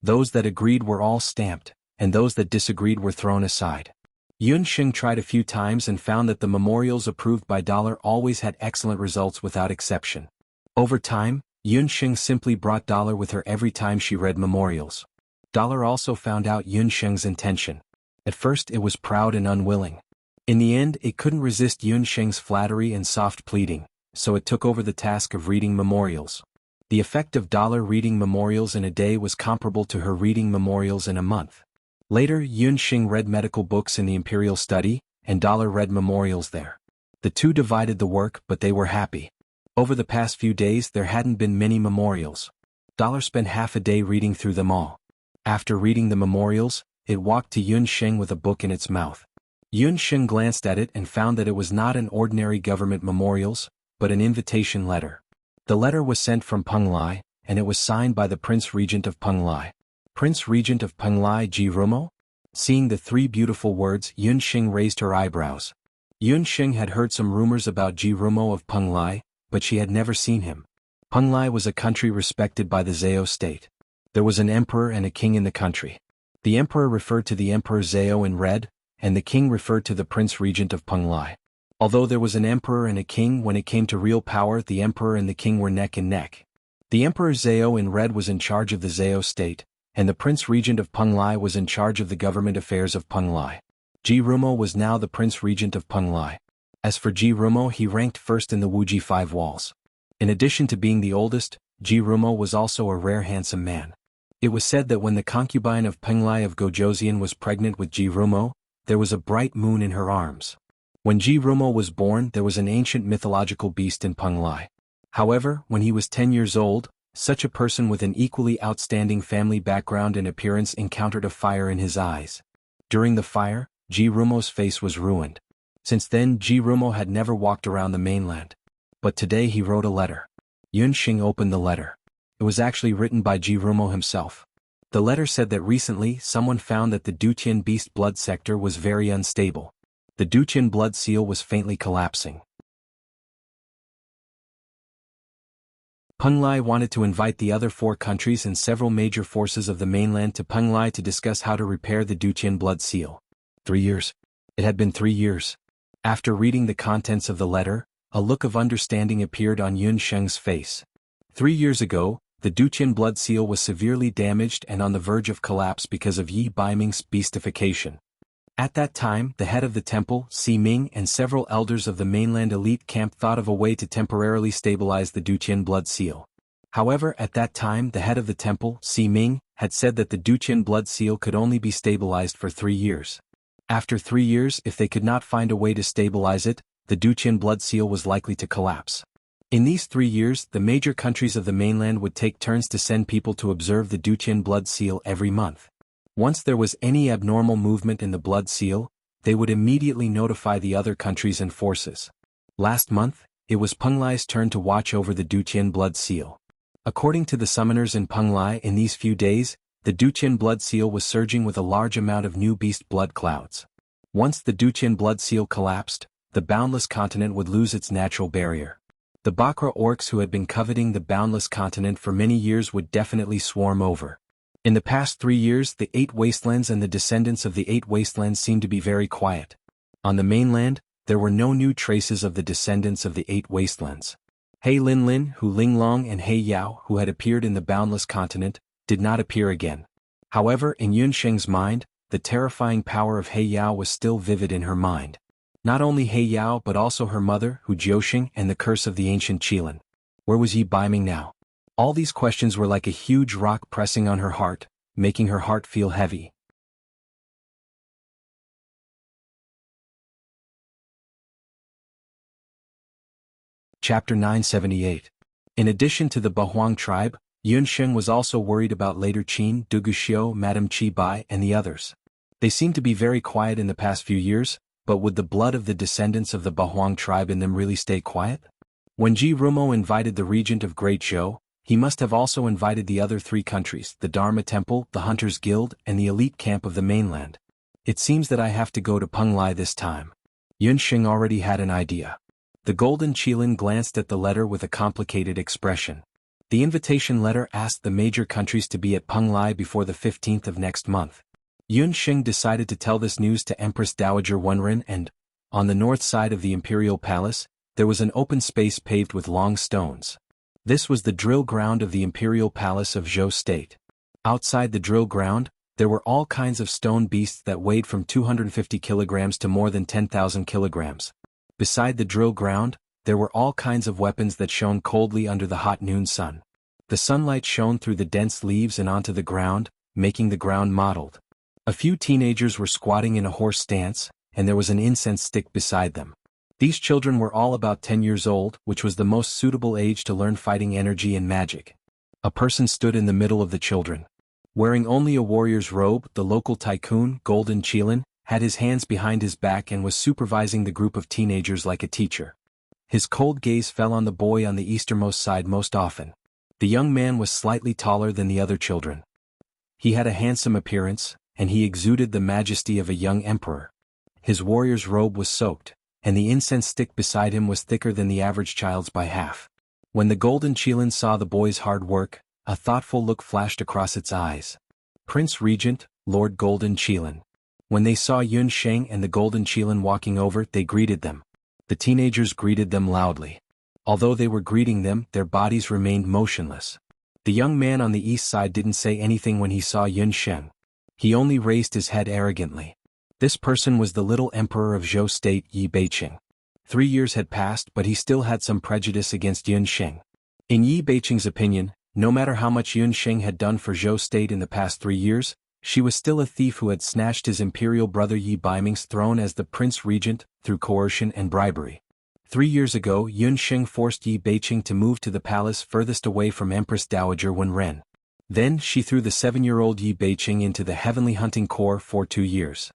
Those that agreed were all stamped, and those that disagreed were thrown aside. Yunsheng tried a few times and found that the memorials approved by Dollar always had excellent results without exception. Over time, Yunsheng simply brought Dollar with her every time she read memorials. Dollar also found out Yunsheng's intention. At first it was proud and unwilling. In the end, it couldn't resist Yunsheng's flattery and soft pleading, so it took over the task of reading memorials. The effect of Dollar reading memorials in a day was comparable to her reading memorials in a month. Later, Yunsheng read medical books in the imperial study, and Dollar read memorials there. The two divided the work, but they were happy. Over the past few days there hadn't been many memorials. Dollar spent half a day reading through them all. After reading the memorials, it walked to Yun Sheng with a book in its mouth. Yun Sheng glanced at it and found that it was not an ordinary government memorials, but an invitation letter. The letter was sent from Penglai, and it was signed by the Prince Regent of Penglai. Prince Regent of Penglai Jirumo? Seeing the three beautiful words, Yun Sheng raised her eyebrows. Yun Sheng had heard some rumors about Jirumo of Penglai, but she had never seen him. Penglai was a country respected by the Zhao state. There was an emperor and a king in the country. The emperor referred to the Emperor Zhao in red, and the king referred to the Prince Regent of Penglai. Although there was an emperor and a king, when it came to real power the emperor and the king were neck and neck. The Emperor Zhao in red was in charge of the Zhao state, and the Prince Regent of Penglai was in charge of the government affairs of Penglai. Jirumo was now the Prince Regent of Penglai. As for Jirumo, he ranked first in the Wuji Five Walls. In addition to being the oldest, Jirumo was also a rare handsome man. It was said that when the concubine of Penglai of Gojoseon was pregnant with Jirumo, there was a bright moon in her arms. When Jirumo was born there was an ancient mythological beast in Penglai. However, when he was 10 years old, such a person with an equally outstanding family background and appearance encountered a fire in his eyes. During the fire, Jirumo's face was ruined. Since then Jirumo had never walked around the mainland. But today he wrote a letter. Yun Sheng opened the letter. It was actually written by Jirumo himself. The letter said that recently someone found that the Dutian Beast blood sector was very unstable. The Dutian blood seal was faintly collapsing. Penglai wanted to invite the other 4 countries and several major forces of the mainland to Penglai to discuss how to repair the Dutian blood seal. 3 years. It had been 3 years. After reading the contents of the letter, a look of understanding appeared on Yun Sheng's face. 3 years ago, the Dutian blood seal was severely damaged and on the verge of collapse because of Yi Baiming's beastification. At that time, the head of the temple, Si Ming, and several elders of the mainland elite camp thought of a way to temporarily stabilize the Dutian blood seal. However, at that time the head of the temple, Si Ming, had said that the Dutian blood seal could only be stabilized for 3 years. After 3 years, if they could not find a way to stabilize it, the Dutian blood seal was likely to collapse. In these 3 years, the major countries of the mainland would take turns to send people to observe the Dutian blood seal every month. Once there was any abnormal movement in the blood seal, they would immediately notify the other countries and forces. Last month, it was Penglai's turn to watch over the Dutian blood seal. According to the summoners in Penglai, in these few days, the Dutian blood seal was surging with a large amount of new beast blood clouds. Once the Dutian blood seal collapsed, the boundless continent would lose its natural barrier. The Bakra orcs who had been coveting the boundless continent for many years would definitely swarm over. In the past 3 years, the 8 wastelands and the descendants of the 8 wastelands seemed to be very quiet. On the mainland, there were no new traces of the descendants of the 8 wastelands. He Linlin, Hu Linglong, and He Yao, who had appeared in the boundless continent, did not appear again. However, in Yun Sheng's mind, the terrifying power of He Yao was still vivid in her mind. Not only He Yao but also her mother, Hu Jiuxing, and the curse of the ancient Qilin. Where was Yi Baiming now? All these questions were like a huge rock pressing on her heart, making her heart feel heavy. Chapter 978. In addition to the Bahuang tribe, Yun Sheng was also worried about later Qin, Duguxiu, Madame Qi Bai, and the others. They seemed to be very quiet in the past few years, but would the blood of the descendants of the Bahuang tribe in them really stay quiet? When Jirumo invited the regent of Great Zhou, he must have also invited the other 3 countries, the Dharma Temple, the Hunters Guild, and the elite camp of the mainland. It seems that I have to go to Penglai this time. Yun Sheng already had an idea. The Golden Qilin glanced at the letter with a complicated expression. The invitation letter asked the major countries to be at Penglai before the 15th of next month. Yun Sheng decided to tell this news to Empress Dowager Wenren and, on the north side of the imperial palace, there was an open space paved with long stones. This was the drill ground of the imperial palace of Zhou state. Outside the drill ground, there were all kinds of stone beasts that weighed from 250 kilograms to more than 10,000 kilograms. Beside the drill ground, there were all kinds of weapons that shone coldly under the hot noon sun. The sunlight shone through the dense leaves and onto the ground, making the ground mottled. A few teenagers were squatting in a horse stance, and there was an incense stick beside them. These children were all about 10 years old, which was the most suitable age to learn fighting energy and magic. A person stood in the middle of the children. Wearing only a warrior's robe, the local tycoon, Golden Qilin, had his hands behind his back and was supervising the group of teenagers like a teacher. His cold gaze fell on the boy on the easternmost side most often. The young man was slightly taller than the other children. He had a handsome appearance, and he exuded the majesty of a young emperor. His warrior's robe was soaked, and the incense stick beside him was thicker than the average child's by half. When the Golden Qilin saw the boy's hard work, a thoughtful look flashed across its eyes. Prince Regent, Lord Golden Qilin. When they saw Yun Sheng and the Golden Qilin walking over, they greeted them. The teenagers greeted them loudly. Although they were greeting them, their bodies remained motionless. The young man on the east side didn't say anything when he saw Yun Sheng. He only raised his head arrogantly. This person was the little emperor of Zhou State, Yi Beiqing. 3 years had passed, but he still had some prejudice against Yun Sheng. In Yi Beiqing's opinion, no matter how much Yun Sheng had done for Zhou State in the past 3 years, she was still a thief who had snatched his imperial brother Yi Baiming's throne as the Prince Regent, through coercion and bribery. 3 years ago, Yun Sheng forced Yi Beiqing to move to the palace furthest away from Empress Dowager Wenren. Then she threw the 7-year-old Yi Beiqing into the Heavenly Hunting Corps for 2 years.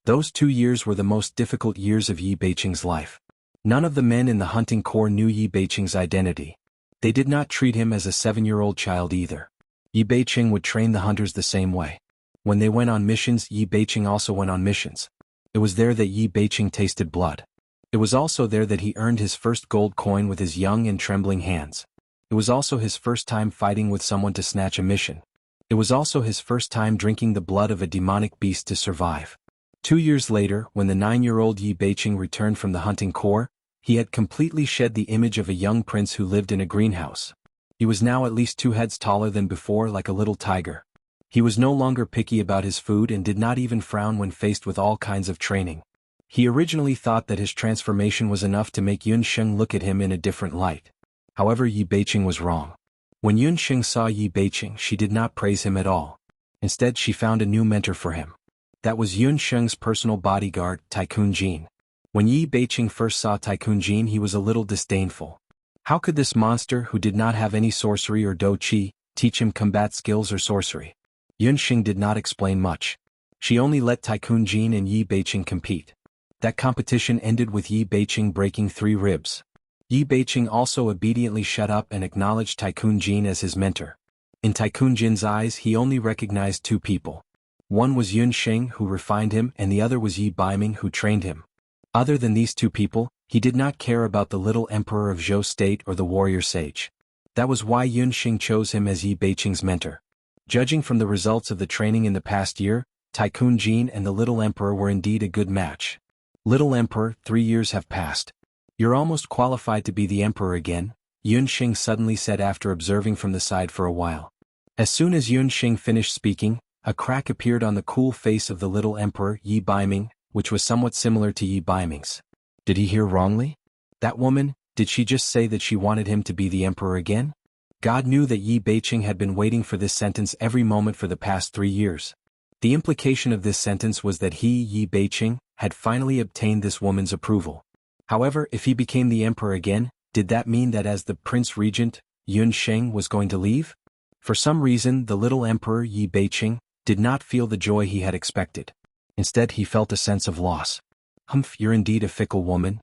Those 2 years were the most difficult years of Yi Beiqing's life. None of the men in the hunting corps knew Yi Beiqing's identity. They did not treat him as a 7-year-old child either. Yi Beiqing would train the hunters the same way. When they went on missions, Yi Beiqing also went on missions. It was there that Yi Beiqing tasted blood. It was also there that he earned his first gold coin with his young and trembling hands. It was also his first time fighting with someone to snatch a mission. It was also his first time drinking the blood of a demonic beast to survive. 2 years later, when the 9-year-old Yi Beiqing returned from the hunting corps, he had completely shed the image of a young prince who lived in a greenhouse. He was now at least 2 heads taller than before, like a little tiger. He was no longer picky about his food and did not even frown when faced with all kinds of training. He originally thought that his transformation was enough to make Yun Sheng look at him in a different light. However, Yi Beiqing was wrong. When Yun Sheng saw Yi Beiqing, she did not praise him at all. Instead, she found a new mentor for him. That was Yun Sheng's personal bodyguard, Tycoon Jin. When Yi Beiqing first saw Tycoon Jin, he was a little disdainful. How could this monster, who did not have any sorcery or dou qi, teach him combat skills or sorcery? Yun Sheng did not explain much. She only let Tycoon Jin and Yi Beiqing compete. That competition ended with Yi Beiqing breaking 3 ribs. Yi Beiqing also obediently shut up and acknowledged Tycoon Jin as his mentor. In Tycoon Jin's eyes, he only recognized 2 people. One was Yun Sheng, who refined him, and the other was Yi Baiming, who trained him. Other than these 2 people, he did not care about the little emperor of Zhou State or the warrior sage. That was why Yun Sheng chose him as Yi Beiqing's mentor. Judging from the results of the training in the past year, Tycoon Jin and the little emperor were indeed a good match. Little emperor, 3 years have passed. You're almost qualified to be the emperor again, Yun Sheng suddenly said after observing from the side for a while. As soon as Yun Sheng finished speaking, a crack appeared on the cool face of the little emperor, Yi Baiming, which was somewhat similar to Yi Baiming's. Did he hear wrongly? That woman, did she just say that she wanted him to be the emperor again? God knew that Yi Beiqing had been waiting for this sentence every moment for the past 3 years. The implication of this sentence was that he, Yi Beiqing, had finally obtained this woman's approval. However, if he became the emperor again, did that mean that as the Prince Regent, Yun Sheng was going to leave? For some reason, the little emperor, Yi Beiqing, did not feel the joy he had expected. Instead, he felt a sense of loss. Humph, you're indeed a fickle woman.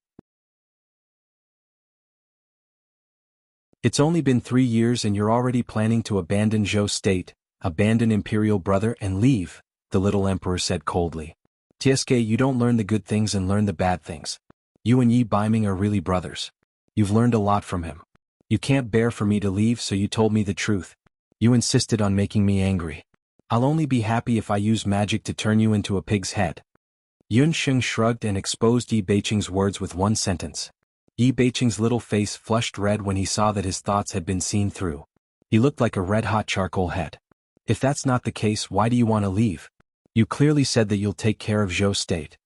It's only been 3 years and you're already planning to abandon Zhou State, abandon Imperial Brother and leave, the little emperor said coldly. Tsk, you don't learn the good things and learn the bad things. You and Yi Baiming are really brothers. You've learned a lot from him. You can't bear for me to leave, so you told me the truth. You insisted on making me angry. I'll only be happy if I use magic to turn you into a pig's head. Yun Sheng shrugged and exposed Yi Beiqing's words with one sentence. Yi Beiqing's little face flushed red when he saw that his thoughts had been seen through. He looked like a red-hot charcoal head. If that's not the case, why do you want to leave? You clearly said that you'll take care of Zhou State.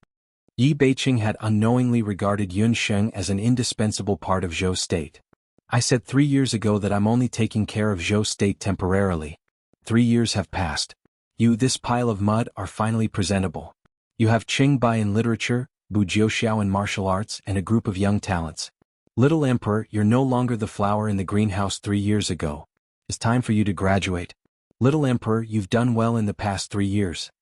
Yi Beiqing had unknowingly regarded Yun Sheng as an indispensable part of Zhou State. I said 3 years ago that I'm only taking care of Zhou State temporarily. 3 years have passed. You, this pile of mud, are finally presentable. You have Qingbai in literature, Bu Jiuxiao in martial arts, and a group of young talents. Little Emperor, you're no longer the flower in the greenhouse 3 years ago. It's time for you to graduate. Little Emperor, you've done well in the past 3 years.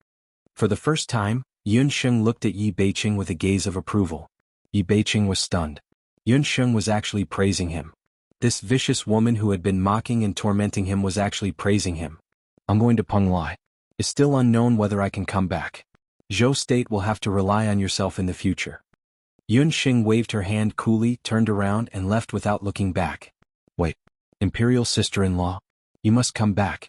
For the first time, Yun Sheng looked at Yi Beiqing with a gaze of approval. Yi Beiqing was stunned. Yun Sheng was actually praising him. This vicious woman who had been mocking and tormenting him was actually praising him. I'm going to Penglai. It's still unknown whether I can come back. Zhou State will have to rely on yourself in the future. Yun Sheng waved her hand coolly, turned around and left without looking back. Wait. Imperial sister-in-law? You must come back.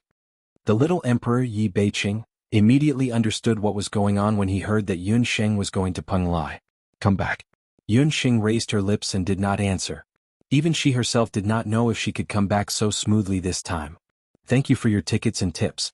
The little Emperor Yi Beiqing immediately understood what was going on when he heard that Yun Sheng was going to Penglai. Come back. Yun Sheng raised her lips and did not answer. Even she herself did not know if she could come back so smoothly this time. Thank you for your tickets and tips.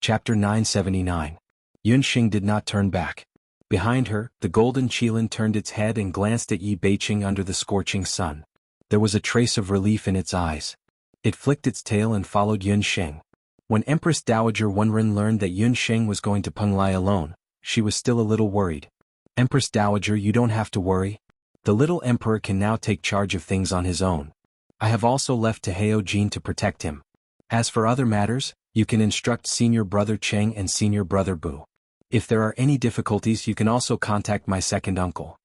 Chapter 979. Yun Sheng did not turn back. Behind her, the golden qilin turned its head and glanced at Yi Beiqing under the scorching sun. There was a trace of relief in its eyes. It flicked its tail and followed Yun Sheng. When Empress Dowager Wenren learned that Yun Sheng was going to Penglai alone, she was still a little worried. Empress Dowager, you don't have to worry. The little emperor can now take charge of things on his own. I have also left Teheo Jin to protect him. As for other matters, you can instruct senior brother Cheng and senior brother Bu. If there are any difficulties, you can also contact my second uncle.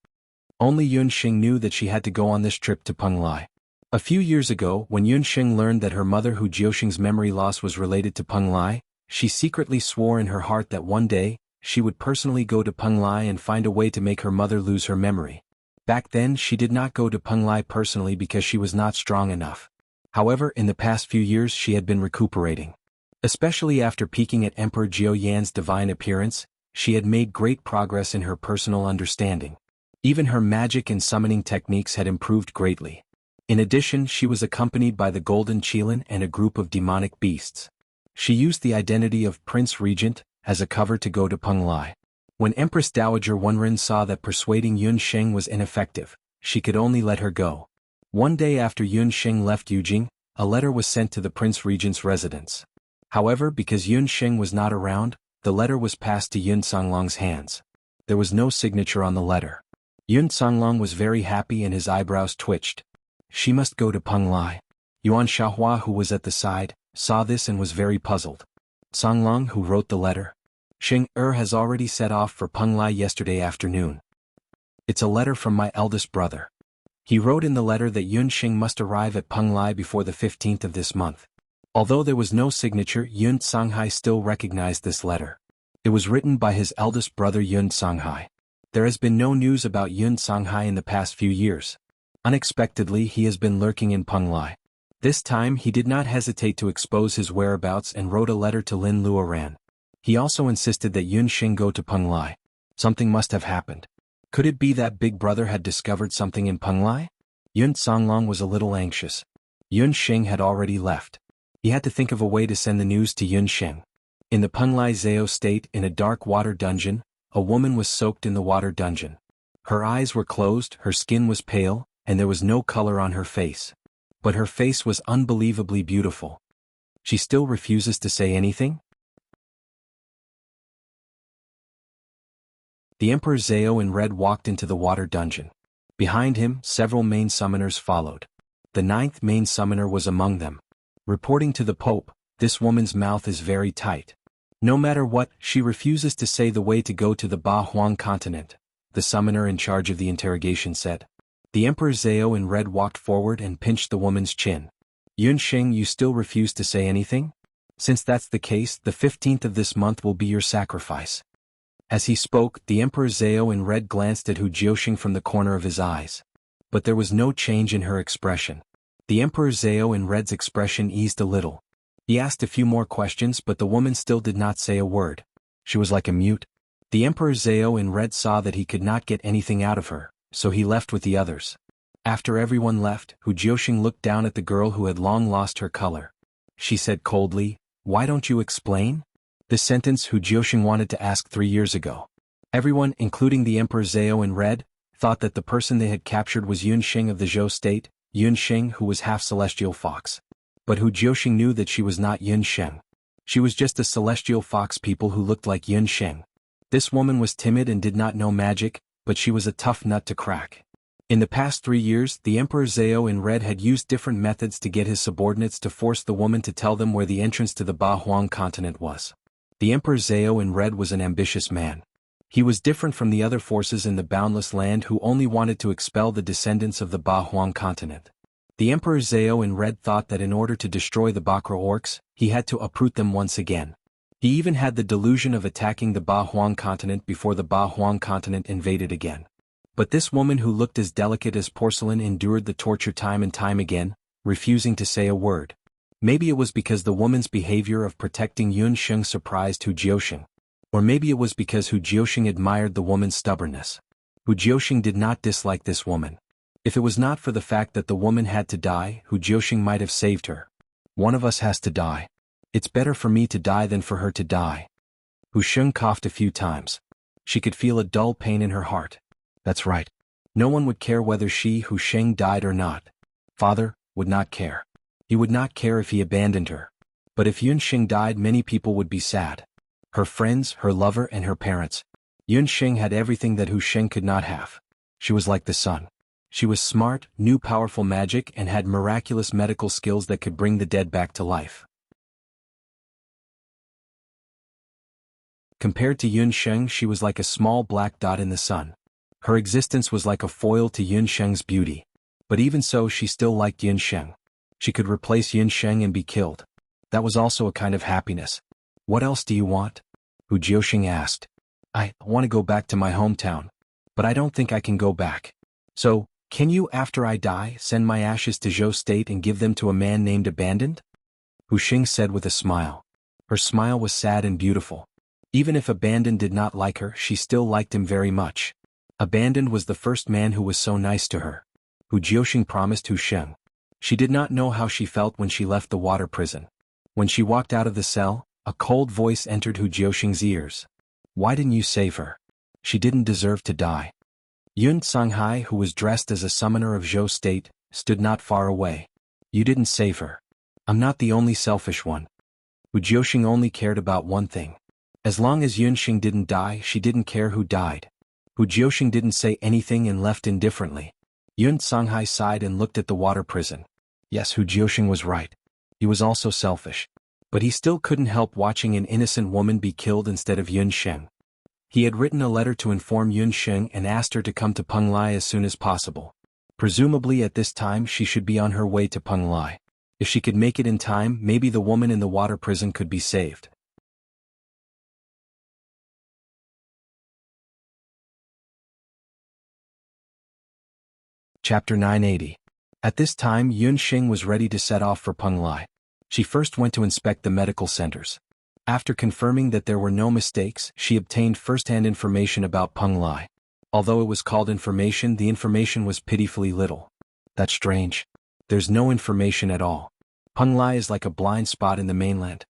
Only Yun Sheng knew that she had to go on this trip to Penglai. A few years ago, when Yun Sheng learned that her mother Hu Jiuxing's memory loss was related to Penglai, she secretly swore in her heart that one day, she would personally go to Penglai and find a way to make her mother lose her memory. Back then she did not go to Penglai personally because she was not strong enough. However, in the past few years she had been recuperating. Especially after peeking at Emperor Jiao Yan's divine appearance, she had made great progress in her personal understanding. Even her magic and summoning techniques had improved greatly. In addition, she was accompanied by the Golden Qilin and a group of demonic beasts. She used the identity of Prince Regent as a cover to go to Penglai. When Empress Dowager Wenren saw that persuading Yun Sheng was ineffective, she could only let her go. One day after Yun Sheng left Yujing, a letter was sent to the Prince Regent's residence. However, because Yun Sheng was not around, the letter was passed to Yun Songlong's hands. There was no signature on the letter. Yun Songlong was very happy and his eyebrows twitched. She must go to Penglai. Yuan Xiaohua, who was at the side, saw this and was very puzzled. Songlong, who wrote the letter? Xing has already set off for Penglai yesterday afternoon. It's a letter from my eldest brother. He wrote in the letter that Yun Sheng must arrive at Penglai before the 15th of this month. Although there was no signature, Yun Songhai still recognized this letter. It was written by his eldest brother Yun Songhai. There has been no news about Yun Songhai in the past few years. Unexpectedly, he has been lurking in Penglai. This time he did not hesitate to expose his whereabouts and wrote a letter to Lin Luoran. He also insisted that Yun Sheng go to Penglai. Something must have happened. Could it be that Big Brother had discovered something in Penglai? Yun Songlong was a little anxious. Yun Sheng had already left. He had to think of a way to send the news to Yun Sheng. In the Penglai Zhao state, in a dark water dungeon, a woman was soaked in the water dungeon. Her eyes were closed, her skin was pale, and there was no color on her face. But her face was unbelievably beautiful. She still refuses to say anything? The Emperor Zhao in red walked into the water dungeon. Behind him, several main summoners followed. The 9th main summoner was among them. Reporting to the Pope, this woman's mouth is very tight. No matter what, she refuses to say the way to go to the Ba Huang continent, the summoner in charge of the interrogation said. The Emperor Zhao in red walked forward and pinched the woman's chin. Yun Sheng, you still refuse to say anything? Since that's the case, the 15th of this month will be your sacrifice. As he spoke, the Emperor Zhao in red glanced at Hu Jiuxing from the corner of his eyes. But there was no change in her expression. The Emperor Zhao in red's expression eased a little. He asked a few more questions, but the woman still did not say a word. She was like a mute. The Emperor Zhao in red saw that he could not get anything out of her, so he left with the others. After everyone left, Hu Jiuxing looked down at the girl who had long lost her color. She said coldly, "Why don't you explain?" This sentence Hu Jiuxing wanted to ask 3 years ago. Everyone, including the Emperor Zhao in red, thought that the person they had captured was Yun Sheng of the Zhou state, Yun Sheng who was half celestial fox. But Hu Jiuxing knew that she was not Yun Sheng. She was just a celestial fox people who looked like Yun Sheng. This woman was timid and did not know magic, but she was a tough nut to crack. In the past 3 years, the Emperor Zhao in Red had used different methods to get his subordinates to force the woman to tell them where the entrance to the Ba Huang continent was. The Emperor Zhao in Red was an ambitious man. He was different from the other forces in the Boundless Land who only wanted to expel the descendants of the Ba Huang continent. The Emperor Zhao in Red thought that in order to destroy the Bakra orcs, he had to uproot them once again. He even had the delusion of attacking the Ba Huang continent before the Ba Huang continent invaded again. But this woman who looked as delicate as porcelain endured the torture time and time again, refusing to say a word. Maybe it was because the woman's behavior of protecting Yun Sheng surprised Hu Jiuxing. Or maybe it was because Hu Jiuxing admired the woman's stubbornness. Hu Jiuxing did not dislike this woman. If it was not for the fact that the woman had to die, Hu Jiuxing might have saved her. One of us has to die. It's better for me to die than for her to die. Hu Sheng coughed a few times. She could feel a dull pain in her heart. That's right. No one would care whether she, Hu Sheng, died or not. Father would not care. He would not care if he abandoned her. But if Yun Sheng died, many people would be sad. Her friends, her lover, and her parents. Yun Sheng had everything that Hu Sheng could not have. She was like the sun. She was smart, knew powerful magic, and had miraculous medical skills that could bring the dead back to life. Compared to Yun Sheng, she was like a small black dot in the sun. Her existence was like a foil to Yun Sheng's beauty. But even so, she still liked Yun Sheng. She could replace Yun Sheng and be killed. That was also a kind of happiness. What else do you want? Hu Jiuxing asked. I want to go back to my hometown. But I don't think I can go back. So, can you, after I die, send my ashes to Zhou State and give them to a man named Abandoned? Hu Xing said with a smile. Her smile was sad and beautiful. Even if Abandoned did not like her, she still liked him very much. Abandoned was the first man who was so nice to her. Hu Jiuxing promised Hu Sheng. She did not know how she felt when she left the water prison. When she walked out of the cell, a cold voice entered Hu Jiuxing's ears. Why didn't you save her? She didn't deserve to die. Yun Songhai, who was dressed as a summoner of Zhou State, stood not far away. You didn't save her. I'm not the only selfish one. Hu Jiuxing only cared about one thing. As long as Yun Xing didn't die, she didn't care who died. Hu Jiuxing didn't say anything and left indifferently. Yun Songhai sighed and looked at the water prison. Yes, Hu Jiuxing was right. He was also selfish. But he still couldn't help watching an innocent woman be killed instead of Yun Sheng. He had written a letter to inform Yun Sheng and asked her to come to Penglai as soon as possible. Presumably at this time she should be on her way to Penglai. If she could make it in time, maybe the woman in the water prison could be saved. Chapter 980. At this time Yun Xing was ready to set off for Penglai. She first went to inspect the medical centers. After confirming that there were no mistakes, she obtained first-hand information about Penglai. Although it was called information, the information was pitifully little. That's strange. There's no information at all. Penglai is like a blind spot in the mainland.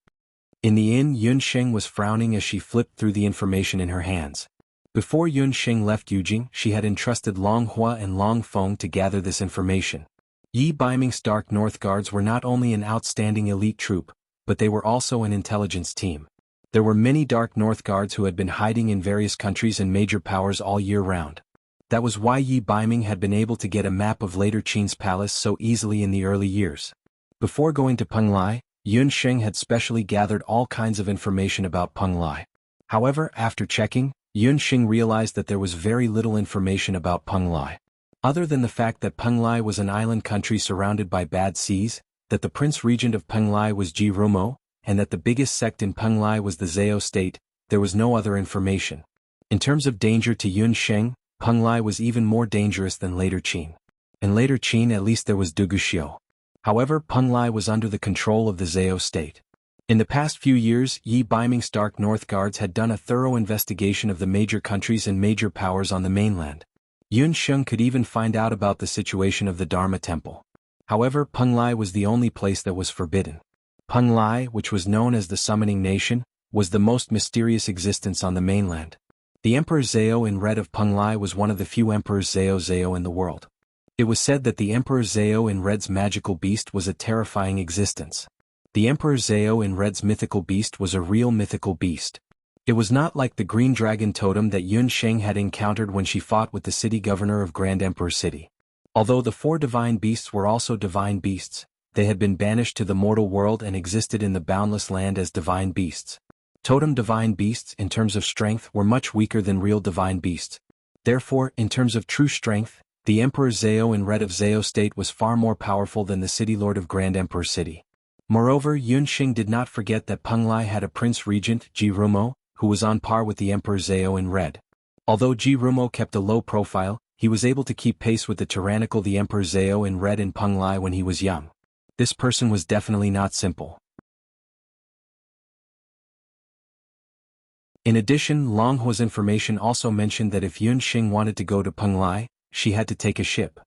In the inn, Yun Xing was frowning as she flipped through the information in her hands. Before Yun Xing left Yujing, she had entrusted Long Hua and Long Feng to gather this information. Yi Baiming's Dark North Guards were not only an outstanding elite troop, but they were also an intelligence team. There were many Dark North Guards who had been hiding in various countries and major powers all year round. That was why Yi Baiming had been able to get a map of later Qin's palace so easily in the early years. Before going to Penglai, Yun Xing had specially gathered all kinds of information about Penglai. However, after checking, Yun Xing realized that there was very little information about Penglai. Other than the fact that Penglai was an island country surrounded by bad seas, that the Prince Regent of Penglai was Ji Rumo, and that the biggest sect in Penglai was the Zhao state, there was no other information. In terms of danger to Yun Xing, Penglai was even more dangerous than later Qin. In later Qin at least there was Duguxiu. However, Penglai was under the control of the Zhao state. In the past few years, Yi Baiming's Dark North Guards had done a thorough investigation of the major countries and major powers on the mainland. Yun Xing could even find out about the situation of the Dharma Temple. However, Penglai was the only place that was forbidden. Penglai, which was known as the Summoning Nation, was the most mysterious existence on the mainland. The Emperor Zhao in Red of Penglai was one of the few Emperors Zhao in the world. It was said that the Emperor Zhao in Red's magical beast was a terrifying existence. The Emperor Zhao in Red's mythical beast was a real mythical beast. It was not like the green dragon totem that Yun Sheng had encountered when she fought with the city governor of Grand Emperor City. Although the four divine beasts were also divine beasts, they had been banished to the mortal world and existed in the boundless land as divine beasts. Totem divine beasts in terms of strength were much weaker than real divine beasts. Therefore, in terms of true strength, the Emperor Zhao in Red of Zhao State was far more powerful than the city lord of Grand Emperor City. Moreover, Yun Sheng did not forget that Peng Lai had a prince regent, Ji Rumo, who was on par with the Emperor Zhao in Red. Although Ji Rumo kept a low profile, he was able to keep pace with the tyrannical the Emperor Zhao in Red and Peng Lai when he was young. This person was definitely not simple. In addition, Long Huo's information also mentioned that if Yun Sheng wanted to go to Peng Lai, she had to take a ship.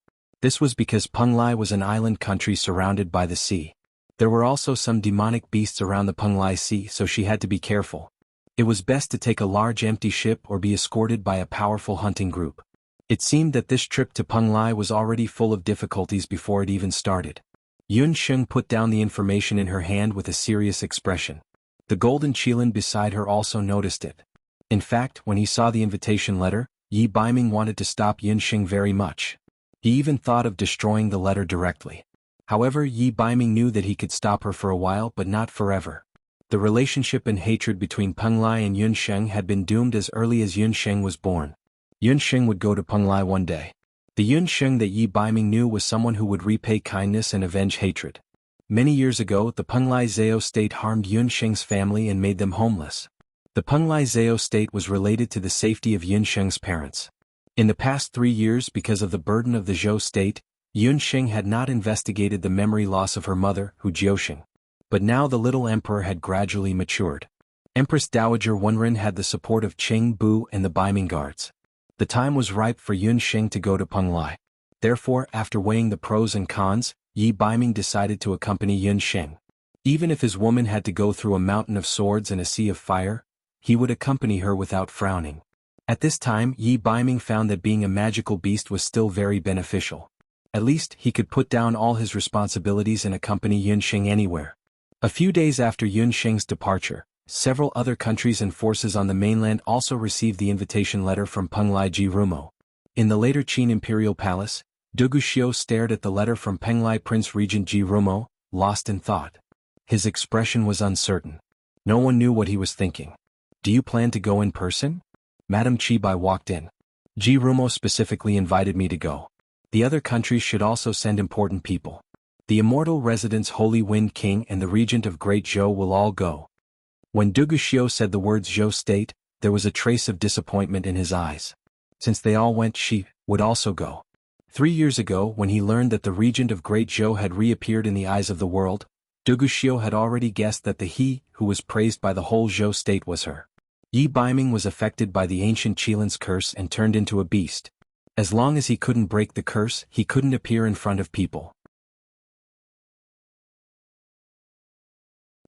This was because Peng Lai was an island country surrounded by the sea. There were also some demonic beasts around the Peng Lai Sea, so she had to be careful. It was best to take a large empty ship or be escorted by a powerful hunting group. It seemed that this trip to Peng Lai was already full of difficulties before it even started. Yun Sheng put down the information in her hand with a serious expression. The golden Qilin beside her also noticed it. In fact, when he saw the invitation letter, Yi Baiming wanted to stop Yun Sheng very much. He even thought of destroying the letter directly. However, Yi Baiming knew that he could stop her for a while but not forever. The relationship and hatred between Peng Lai and Yun Sheng had been doomed as early as Yun Sheng was born. Yun Sheng would go to Peng Lai one day. The Yun Sheng that Yi Baiming knew was someone who would repay kindness and avenge hatred. Many years ago, the Peng Lai Zhao state harmed Yun Sheng's family and made them homeless. The Peng Lai Zhao state was related to the safety of Yun Sheng's parents. In the past 3 years, because of the burden of the Zhou state, Yun Sheng had not investigated the memory loss of her mother, Hu Jiusheng. But now the little emperor had gradually matured. Empress Dowager Wenren had the support of Cheng Bu and the Baiming guards. The time was ripe for Yun Sheng to go to Peng Lai. Therefore, after weighing the pros and cons, Yi Baiming decided to accompany Yun Sheng. Even if his woman had to go through a mountain of swords and a sea of fire, he would accompany her without frowning. At this time, Yi Baiming found that being a magical beast was still very beneficial. At least, he could put down all his responsibilities and accompany Yun Sheng anywhere. A few days after Yun Sheng's departure, several other countries and forces on the mainland also received the invitation letter from Peng Lai Ji Rumo. In the later Qin Imperial Palace, Dugu Xiu stared at the letter from Peng Lai Prince Regent Ji Rumo, lost in thought. His expression was uncertain. No one knew what he was thinking. Do you plan to go in person? Madame Chibai walked in. Ji Rumo specifically invited me to go. The other countries should also send important people. The immortal residents Holy Wind King and the Regent of Great Zhou will all go. When Dugu Xiu said the words Zhou State, there was a trace of disappointment in his eyes. Since they all went, she would also go. 3 years ago, when he learned that the Regent of Great Zhou had reappeared in the eyes of the world, Dugu Xiu had already guessed that the he who was praised by the whole Zhou state was her. Yi Baiming was affected by the ancient Qilin's curse and turned into a beast. As long as he couldn't break the curse, he couldn't appear in front of people.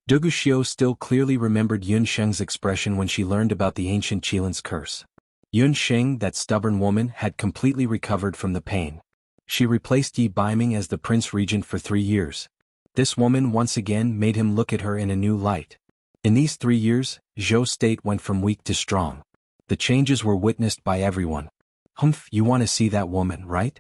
Dugu Xiu still clearly remembered Yun Sheng's expression when she learned about the ancient Qilin's curse. Yun Sheng, that stubborn woman, had completely recovered from the pain. She replaced Yi Baiming as the Prince Regent for 3 years. This woman once again made him look at her in a new light. In these 3 years, Zhou state went from weak to strong. The changes were witnessed by everyone. Humph, you want to see that woman, right?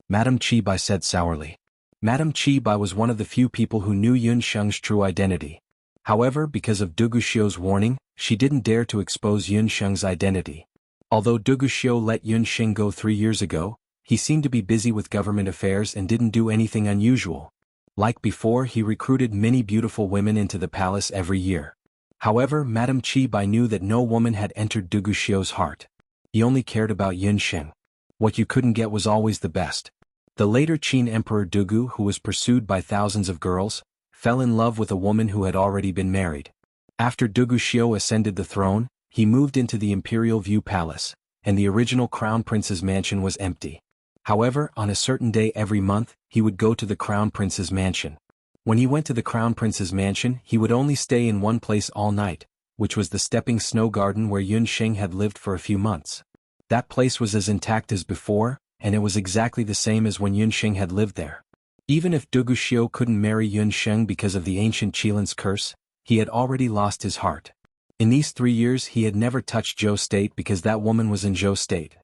Madame Chibai said sourly. Madame Chibai was one of the few people who knew Yun Sheng's true identity. However, because of Dugu Xiu's warning, she didn't dare to expose Yun Sheng's identity. Although Dugu Xiu let Yun Sheng go 3 years ago, he seemed to be busy with government affairs and didn't do anything unusual. Like before, he recruited many beautiful women into the palace every year. However, Madame Chibai knew that no woman had entered Dugu Xiu's heart. He only cared about Yun Sheng. What you couldn't get was always the best. The later Qin Emperor Dugu, who was pursued by thousands of girls, fell in love with a woman who had already been married. After Dugu Xiu ascended the throne, he moved into the Imperial View Palace, and the original Crown Prince's mansion was empty. However, on a certain day every month, he would go to the Crown Prince's mansion. When he went to the Crown Prince's mansion, he would only stay in one place all night, which was the stepping snow garden where Yun Sheng had lived for a few months. That place was as intact as before, and it was exactly the same as when Yunsheng had lived there. Even if Duguxiu couldn't marry Yunsheng because of the ancient Qilin's curse, he had already lost his heart. In these 3 years he had never touched Zhou State because that woman was in Zhou State.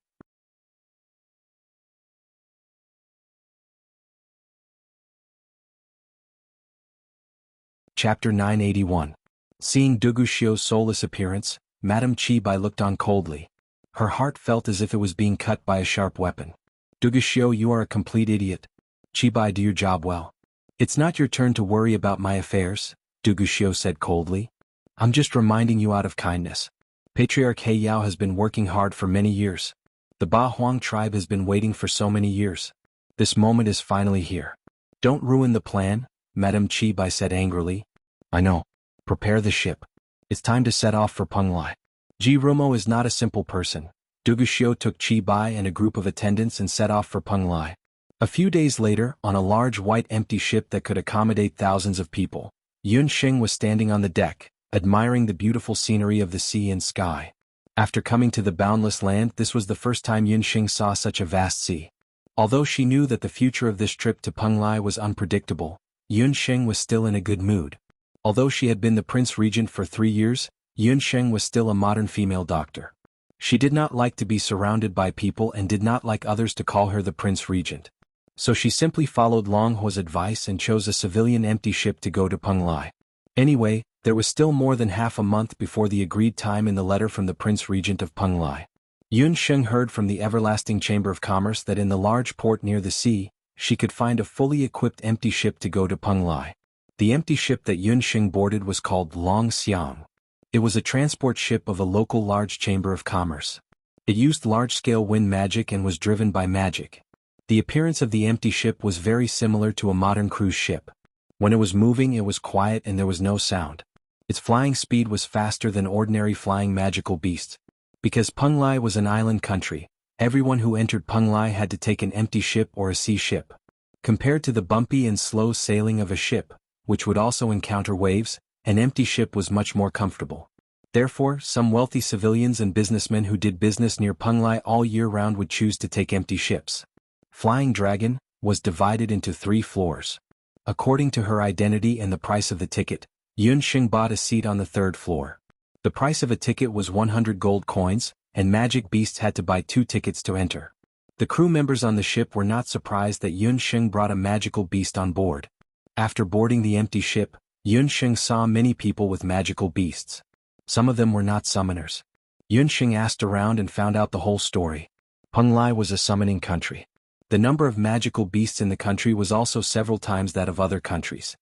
Chapter 981. Seeing Duguxiu's soulless appearance, Madame Qibai looked on coldly. Her heart felt as if it was being cut by a sharp weapon. Duguxiu, you are a complete idiot. Qibai, do your job well. It's not your turn to worry about my affairs, Duguxiu said coldly. I'm just reminding you out of kindness. Patriarch He Yao has been working hard for many years. The Ba Huang tribe has been waiting for so many years. This moment is finally here. Don't ruin the plan, Madame Qibai said angrily. I know. Prepare the ship. It's time to set off for Penglai. Ji Rumo is not a simple person. Duguxiu took Qibai and a group of attendants and set off for Penglai. A few days later, on a large white empty ship that could accommodate thousands of people, Yunsheng was standing on the deck, admiring the beautiful scenery of the sea and sky. After coming to the boundless land, this was the first time Yunsheng saw such a vast sea. Although she knew that the future of this trip to Penglai was unpredictable, Yunsheng was still in a good mood. Although she had been the Prince Regent for 3 years, Yunsheng was still a modern female doctor. She did not like to be surrounded by people and did not like others to call her the Prince Regent. So she simply followed Long Huo's advice and chose a civilian empty ship to go to Penglai. Anyway, there was still more than half a month before the agreed time in the letter from the Prince Regent of Penglai. Yunsheng heard from the Everlasting Chamber of Commerce that in the large port near the sea, she could find a fully equipped empty ship to go to Penglai. The empty ship that Yunsheng boarded was called Long Xiang. It was a transport ship of a local large chamber of commerce. It used large-scale wind magic and was driven by magic. The appearance of the empty ship was very similar to a modern cruise ship. When it was moving, it was quiet and there was no sound. Its flying speed was faster than ordinary flying magical beasts. Because Penglai was an island country, everyone who entered Penglai had to take an empty ship or a sea ship. Compared to the bumpy and slow sailing of a ship, which would also encounter waves, an empty ship was much more comfortable. Therefore, some wealthy civilians and businessmen who did business near Penglai all year round would choose to take empty ships. Flying Dragon was divided into 3 floors. According to her identity and the price of the ticket, Yunsheng bought a seat on the 3rd floor. The price of a ticket was 100 gold coins, and magic beasts had to buy 2 tickets to enter. The crew members on the ship were not surprised that Yunsheng brought a magical beast on board. After boarding the empty ship, Yunsheng saw many people with magical beasts. Some of them were not summoners. Yunsheng asked around and found out the whole story. Penglai was a summoning country. The number of magical beasts in the country was also several times that of other countries.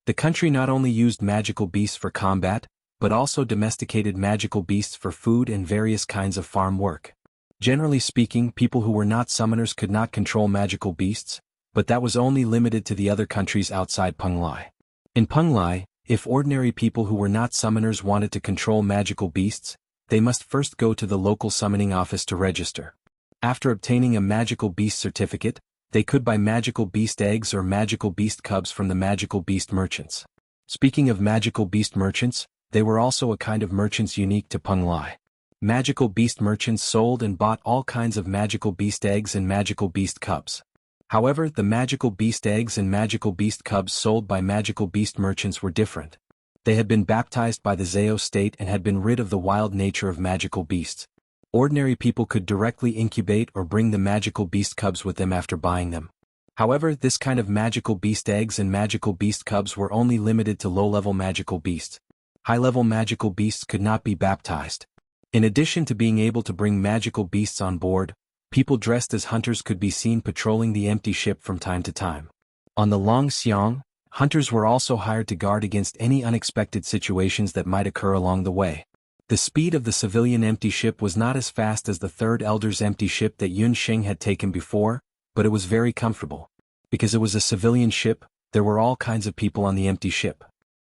The country not only used magical beasts for combat, but also domesticated magical beasts for food and various kinds of farm work. Generally speaking, people who were not summoners could not control magical beasts, but that was only limited to the other countries outside Penglai. In Penglai, if ordinary people who were not summoners wanted to control magical beasts, they must first go to the local summoning office to register. After obtaining a magical beast certificate, they could buy magical beast eggs or magical beast cubs from the magical beast merchants. Speaking of magical beast merchants, they were also a kind of merchants unique to Penglai. Magical beast merchants sold and bought all kinds of magical beast eggs and magical beast cubs. However, the magical beast eggs and magical beast cubs sold by magical beast merchants were different. They had been baptized by the Zhou state and had been rid of the wild nature of magical beasts. Ordinary people could directly incubate or bring the magical beast cubs with them after buying them. However, this kind of magical beast eggs and magical beast cubs were only limited to low-level magical beasts. High-level magical beasts could not be baptized. In addition to being able to bring magical beasts on board, people dressed as hunters could be seen patrolling the empty ship from time to time. On the Long Xiang, hunters were also hired to guard against any unexpected situations that might occur along the way. The speed of the civilian empty ship was not as fast as the 3rd Elder's empty ship that Yunsheng had taken before, but it was very comfortable. Because it was a civilian ship, there were all kinds of people on the empty ship.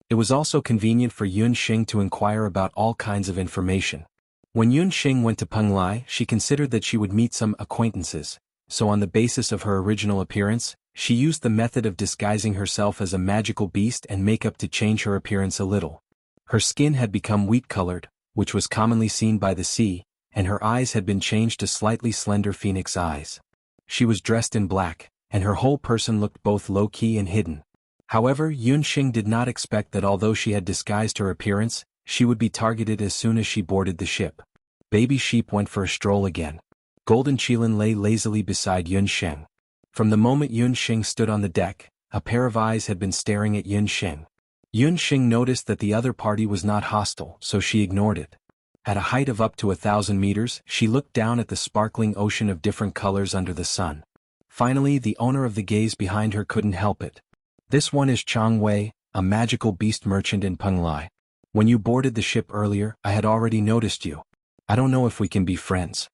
It was also convenient for Yunsheng to inquire about all kinds of information. When Yunsheng went to Penglai, she considered that she would meet some acquaintances, so on the basis of her original appearance, she used the method of disguising herself as a magical beast and makeup to change her appearance a little. Her skin had become wheat-colored, which was commonly seen by the sea, and her eyes had been changed to slightly slender phoenix eyes. She was dressed in black, and her whole person looked both low-key and hidden. However, Yunxing did not expect that although she had disguised her appearance, she would be targeted as soon as she boarded the ship. Baby Sheep went for a stroll again. Golden Qilin lay lazily beside Yunxing. From the moment Yunxing stood on the deck, a pair of eyes had been staring at Yunxing. Yunxing noticed that the other party was not hostile, so she ignored it. At a height of up to 1,000 meters, she looked down at the sparkling ocean of different colors under the sun. Finally, the owner of the gaze behind her couldn't help it. This one is Chang Wei, a magical beast merchant in Penglai. When you boarded the ship earlier, I had already noticed you. I don't know if we can be friends.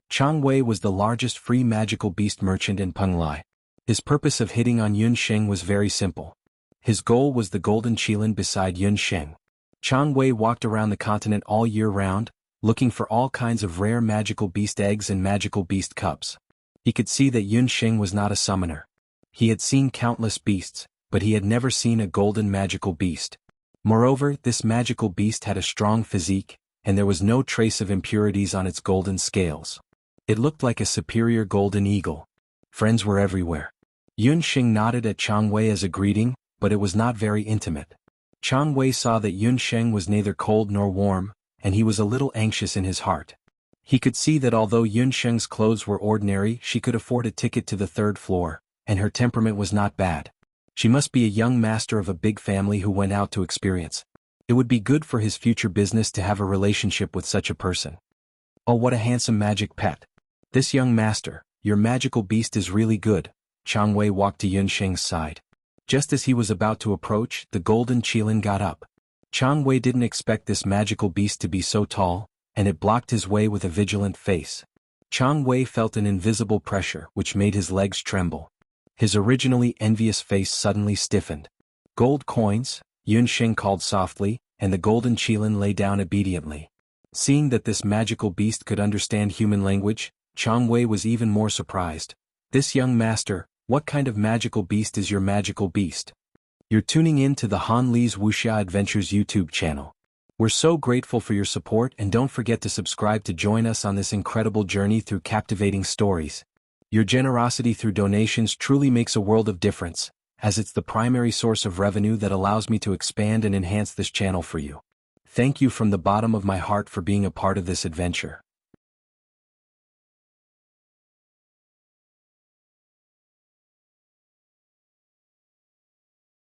Chang Wei was the largest free magical beast merchant in Penglai. His purpose of hitting on Yunxing was very simple. His goal was the Golden Qilin beside Yunxing. Chang Wei walked around the continent all year round, looking for all kinds of rare magical beast eggs and magical beast cubs. He could see that Yunxing was not a summoner. He had seen countless beasts, but he had never seen a golden magical beast. Moreover, this magical beast had a strong physique, and there was no trace of impurities on its golden scales. It looked like a superior golden eagle. Friends were everywhere. Yunxing nodded at Chang Wei as a greeting, but it was not very intimate. Chang Wei saw that Yunxing was neither cold nor warm, and he was a little anxious in his heart. He could see that although Yunxing's clothes were ordinary, she could afford a ticket to the 3rd floor, and her temperament was not bad. She must be a young master of a big family who went out to experience. It would be good for his future business to have a relationship with such a person. Oh, what a handsome magic pet. This young master, your magical beast is really good. Chang Wei walked to Yunxing's side. Just as he was about to approach, the Golden Qilin got up. Chang Wei didn't expect this magical beast to be so tall, and it blocked his way with a vigilant face. Chang Wei felt an invisible pressure which made his legs tremble. His originally envious face suddenly stiffened. Gold coins, Yunxing called softly, and the Golden Qilin lay down obediently. Seeing that this magical beast could understand human language, Chang Wei was even more surprised. This young master, what kind of magical beast is your magical beast? You're tuning in to the Han Li's Wuxia Adventures YouTube channel. We're so grateful for your support, and don't forget to subscribe to join us on this incredible journey through captivating stories. Your generosity through donations truly makes a world of difference, as it's the primary source of revenue that allows me to expand and enhance this channel for you. Thank you from the bottom of my heart for being a part of this adventure.